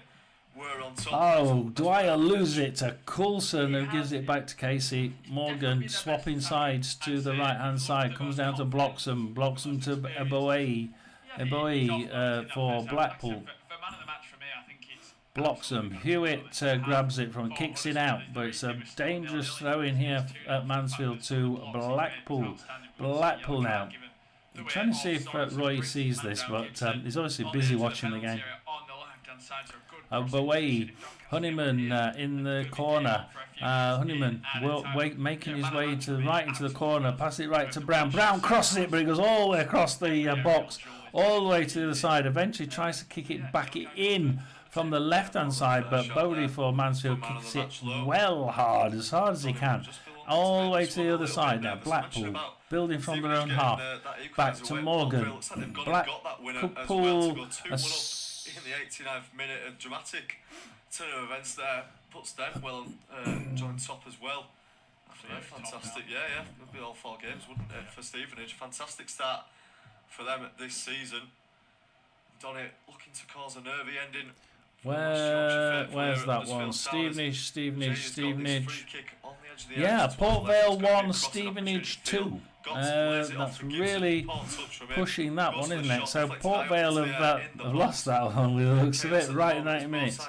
were on top. Oh, Dwyer loses it to Coulson, who gives it back to Casey. Morgan swapping sides to the right hand side, comes down to Bloxham to Eboe for Blackpool. Bloxham. Hewitt grabs it from, kicks it out, but it's a dangerous throw in here at Mansfield to Blackpool. Blackpool now. I'm trying to see if Roy sees this, but he's obviously busy watching the game. Bowie, Honeyman in the corner. Honeyman making his way into the corner. Pass it right to Brown. Brown crosses it, but it goes all the way across the box, all the way to the other side. Eventually tries to kick it back in from the left-hand side, but Bodie for Mansfield kicks it well hard as he can, all the way to the other side. Now Blackpool building from their own half, back to Morgan. Blackpool in the 89th minute, a dramatic turn of events there puts them well joint top as well. Fantastic, yeah, it'll be all 4 games, wouldn't it, for Stevenage? Fantastic start for them this season. Donny looking to cause a nervy ending. Where's that one? Stevenage. Yeah, Port Vale 1, Stevenage 2. That's really pushing that one, isn't it? So Port Vale have lost that one with the looks of it, right in 90 minutes.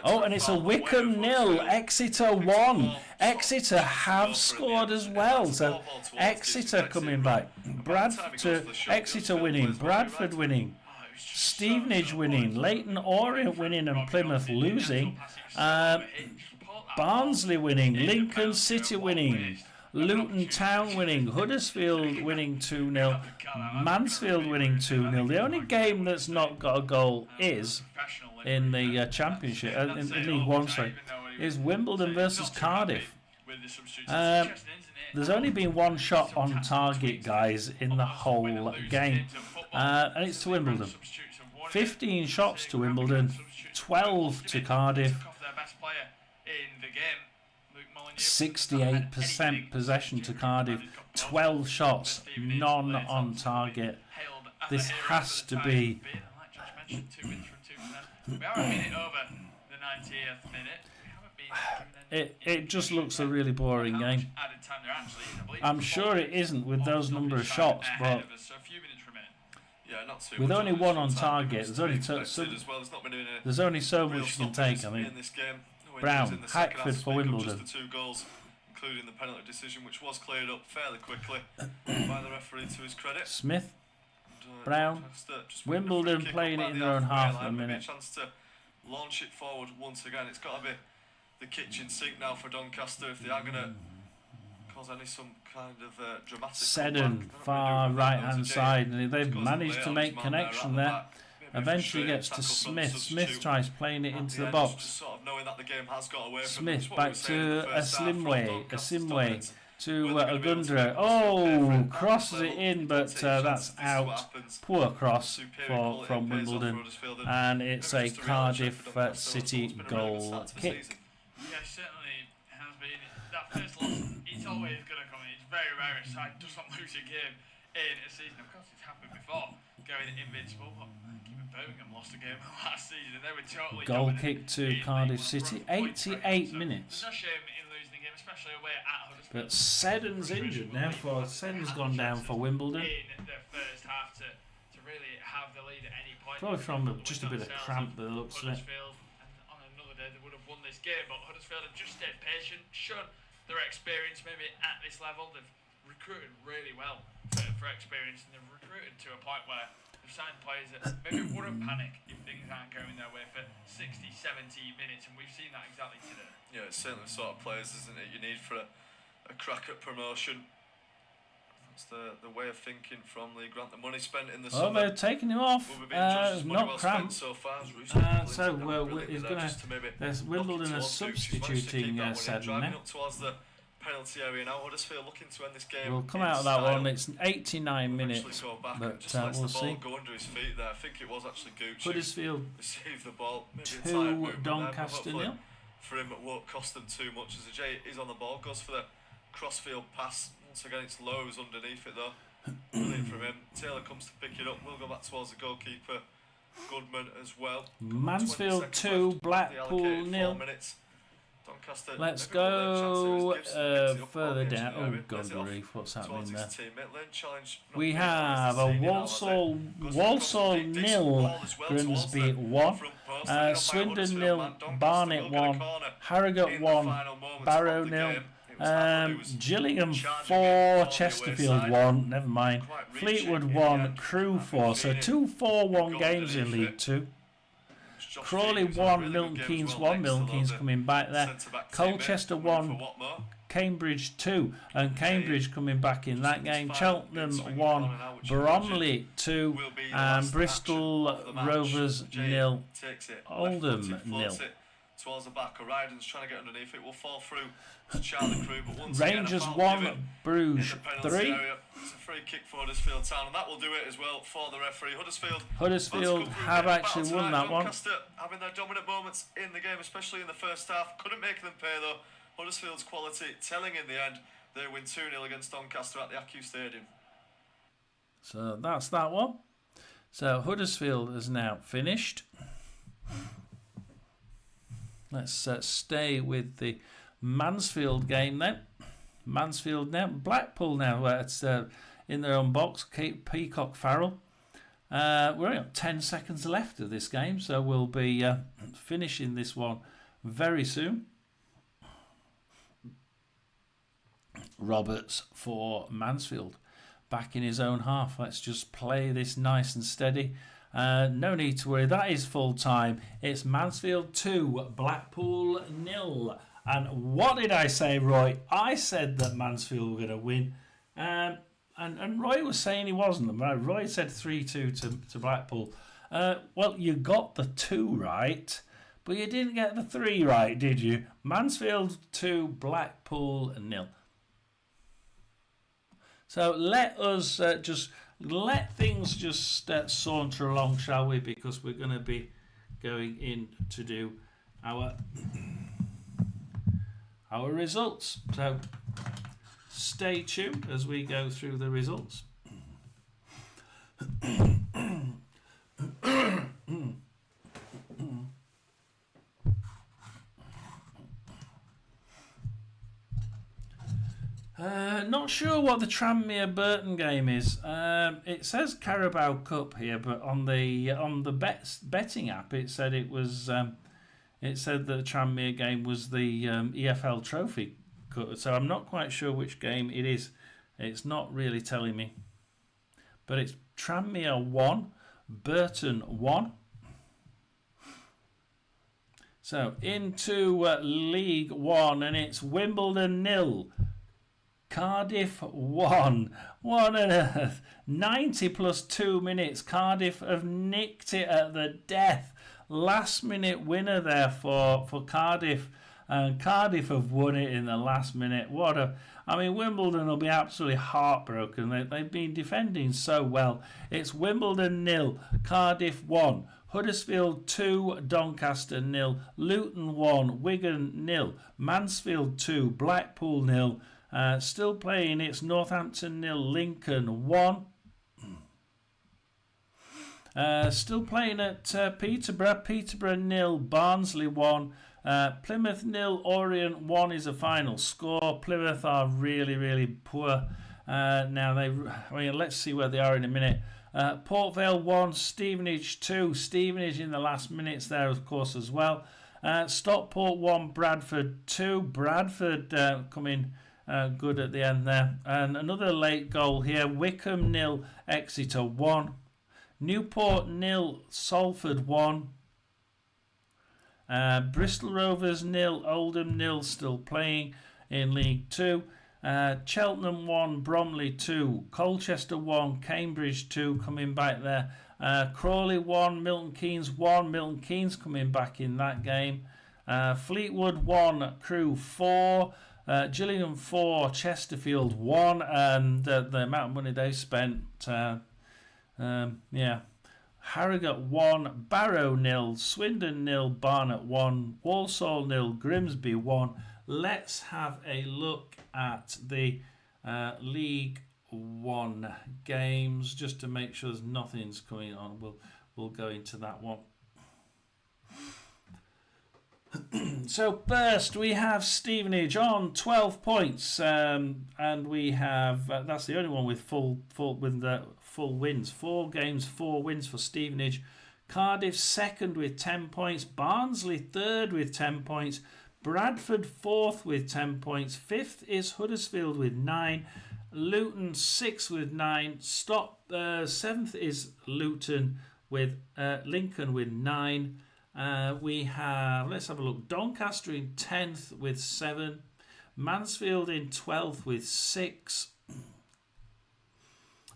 Oh, and it's a Wickham 0, Exeter 1. Exeter have scored as well, so Exeter coming back. Exeter winning, Bradford winning, Stevenage winning, Leyton Orient winning, and Plymouth losing. Barnsley winning, Lincoln City winning, Luton Town winning, Huddersfield winning 2-0, Mansfield winning 2-0. The only game that's not got a goal is in the Championship, in League One, is Wimbledon versus Cardiff. There's only been one shot on target, guys, in the whole game, and it's to Wimbledon. 15 shots to Wimbledon, 12 to Cardiff. 68% possession to Cardiff, 12 shots, none on target. This has to be. It just looks a really boring game. I'm sure it isn't with those number of shots, but with only one on target, there's only so much you can take, I think. Brown, Hackford for Wimbledon. Including the penalty decision, which was cleared up fairly quickly by the referee to his credit. Smith, Brown, Wimbledon playing it in their own half in a minute. A chance to launch it forward once again. It's got to be the kitchen sink now for Doncaster if they are going to cause some kind of dramatic. Seddon, far right hand side, and they've managed to make connection there. Eventually gets to Smith. Smith tries playing it into the box. Smith back to Asimwe. to Agundra. Oh, crosses it in, but that's out. Poor cross from Wimbledon, and it's a Cardiff City goal kick. Yeah, certainly has been. That first loss, it's always going to come in. It's very rare a side doesn't lose a game in a season. Of course, it's happened before, going invincible. But even Birmingham lost a game last season, and they were totally goal kick to Cardiff City, 88 minutes. There's no shame in losing the game, especially away at Huddersfield. But Seddon's injured now. Seddon's gone down for Wimbledon. In the first half to really have the lead at any point. Probably from just a bit of cramp by the looks of it. On another day they would have won this game, but Huddersfield have just stayed patient, shown their experience maybe at this level. They've recruited really well for experience, and they've recruited to a point where they've signed players that maybe wouldn't panic if things aren't going their way for 60, 70 minutes, and we've seen that exactly today. Yeah, it's certainly the sort of players, isn't it, you need for a crack at promotion. That's the way of thinking from Lee Grant. The money spent in the summer. Oh, they're taking him off. Not cramp. So far as he's going to. There's Wimbledon is substituting Seddon now. Up towards the penalty area now. Huddersfield looking to end this game. We'll come out of that one. It's 89 minutes, but we'll see. Go under his feet there. I think it was actually Gucci. Huddersfield received the ball. 2, Doncaster 0. For him, it won't cost them too much as Ajay is on the ball. Goes for the crossfield pass. Once again, it's Lowe's underneath it though. Brilliant from him. Taylor comes to pick it up. We'll go back towards the goalkeeper. Goodman as well. Mansfield 2, Blackpool 0. Doncaster. Let's go further down. Oh, God grief, what's happening there? We have a Walsall 0, Grimsby 1, Swindon 0, Barnet 1, Harrogate 1, Barrow 0. Gillingham 4, Chesterfield 1, never mind. Fleetwood 1, Crewe 4. So 2 4-1 games in League 2. Crawley 1, Milton Keynes 1. Milton Keynes coming back there. Colchester 1, Cambridge 2. And Cambridge coming back in that game. Cheltenham 1, Bromley 2. And Bristol Rovers 0, Oldham 0. Towards the back, O'Riordan's trying to get underneath it. Will fall through to Charlie Crew, but once Rangers again, 1, Bruges 3. It's a free kick for Huddersfield Town, and that will do it as well for the referee. Huddersfield have actually won that one. Doncaster having their dominant moments in the game, especially in the first half. Couldn't make them pay though. Huddersfield's quality telling in the end. They win 2-0 against Doncaster at the Acu Stadium. So that's that one. So Huddersfield is now finished. Let's stay with the Mansfield game then. Mansfield now, Blackpool now. It's in their own box. Peacock Farrell. We're only got 10 seconds left of this game, so we'll be finishing this one very soon. Roberts for Mansfield, back in his own half. Let's just play this nice and steady. No need to worry, that is full time. It's Mansfield 2, Blackpool 0. And what did I say, Roy? I said that Mansfield were going to win. And Roy was saying he wasn't. Roy said 3-2 to Blackpool. Well, you got the 2 right, but you didn't get the 3 right, did you? Mansfield 2, Blackpool 0. So let us let things just saunter along, shall we? Because we're going to be going in to do our results. So stay tuned as we go through the results. Not sure what the Tranmere Burton game is. It says Carabao Cup here, but on the betting app it said it was. It said the Tranmere game was the EFL Trophy Cup, so I'm not quite sure which game it is. It's not really telling me, but it's Tranmere 1, Burton 1. So into League 1, and it's Wimbledon 0. Cardiff 1. What on earth? 90 plus 2 minutes. Cardiff have nicked it at the death. Last minute winner there for Cardiff. And Cardiff have won it in the last minute. Wimbledon will be absolutely heartbroken. They've been defending so well. It's Wimbledon 0, Cardiff 1, Huddersfield 2, Doncaster 0, Luton 1, Wigan 0, Mansfield 2, Blackpool 0. Still playing, it's Northampton 0, Lincoln 1. Still playing at Peterborough 0, Barnsley 1, Plymouth 0, Orient 1 is a final score. Plymouth are really, really poor. Let's see where they are in a minute. Port Vale 1, Stevenage 2. Stevenage in the last minutes there, of course, as well. Stockport 1, Bradford 2. Bradford coming good at the end there. And another late goal here. Wycombe 0, Exeter 1. Newport 0, Salford 1. Bristol Rovers 0, Oldham 0, still playing in League 2. Cheltenham 1, Bromley 2, Colchester 1, Cambridge 2 coming back there. Crawley 1, Milton Keynes 1, Milton Keynes coming back in that game. Fleetwood 1, Crewe 4, Gillingham 4, Chesterfield 1, and the amount of money they spent, Harrogate 1, Barrow 0, Swindon 0, Barnet 1, Walsall 0, Grimsby 1. Let's have a look at the League 1 games just to make sure there's nothing's going on. We'll go into that one. So first we have Stevenage on 12 points, and we have that's the only one with full wins. 4 games, 4 wins for Stevenage. Cardiff second with 10 points. Barnsley third with 10 points. Bradford fourth with 10 points. Fifth is Huddersfield with 9. Luton 6th with 9. Seventh is Luton with Lincoln with 9. We have, let's have a look, Doncaster in 10th with 7. Mansfield in 12th with 6.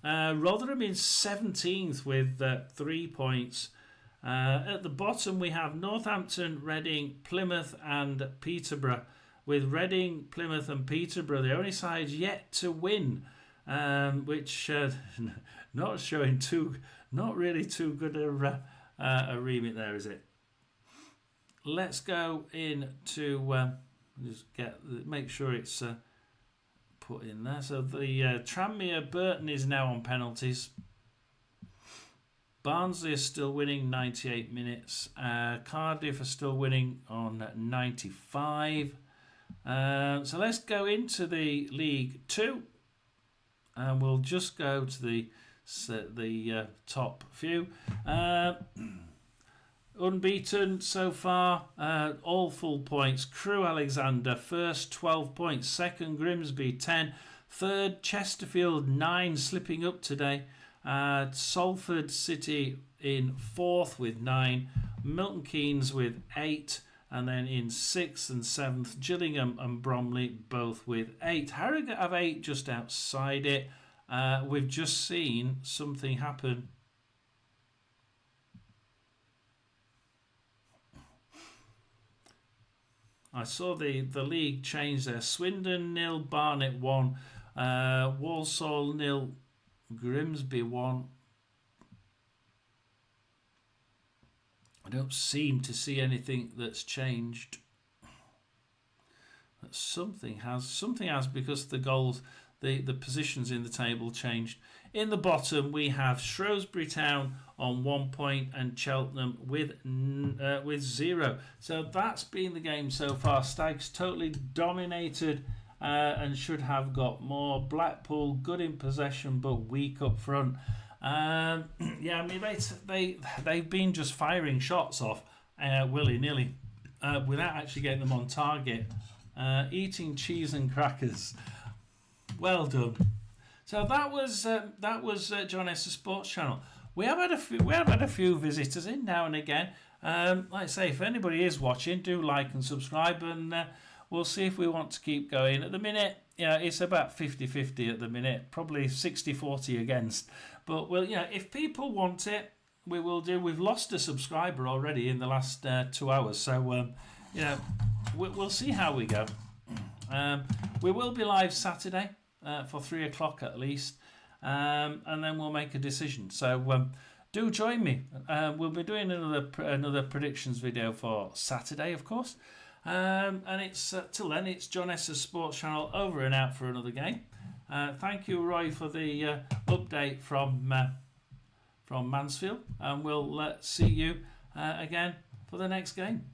Rotherham in 17th with 3 points. At the bottom we have Northampton, Reading, Plymouth and Peterborough. With Reading, Plymouth and Peterborough the only sides yet to win, which not really too good a remit there, is it? Let's go into make sure it's put in there. So the Tranmere Burton is now on penalties. Barnsley is still winning 98 minutes. Cardiff are still winning on 95. So let's go into the League 2, and we'll just go to the top few. Unbeaten so far, all full points. Crewe Alexandra first, 12 points. Second, Grimsby 10. Third, Chesterfield 9, slipping up today. Salford City in 4th with 9. Milton Keynes with 8. And then in 6th and 7th, Gillingham and Bromley both with 8. Harrogate have 8 just outside it. We've just seen something happen. I saw the league change there. Swindon 0, Barnet 1, Walsall 0, Grimsby 1. I don't seem to see anything that's changed. But something has because the goals, the positions in the table changed. In the bottom we have Shrewsbury Town on 1 point and Cheltenham with 0. So that's been the game so far. Stags totally dominated and should have got more. Blackpool good in possession but weak up front. They've been just firing shots off willy-nilly without actually getting them on target. Eating cheese and crackers. Well done. So that was John Esther Sports Channel. We have had a few visitors in now and again. Like I say, if anybody is watching, do like and subscribe, and we'll see if we want to keep going. At the minute, it's about 50-50 at the minute, probably 60-40 against. But if people want it, we will do. We've lost a subscriber already in the last 2 hours, so you know, we'll see how we go. We will be live Saturday for 3 o'clock at least, and then we'll make a decision. So do join me. We'll be doing another predictions video for Saturday, of course. And it's till then, it's John S's Sports Channel over and out for another game. Thank you, Roy, for the update from Mansfield, and we'll see you again for the next game.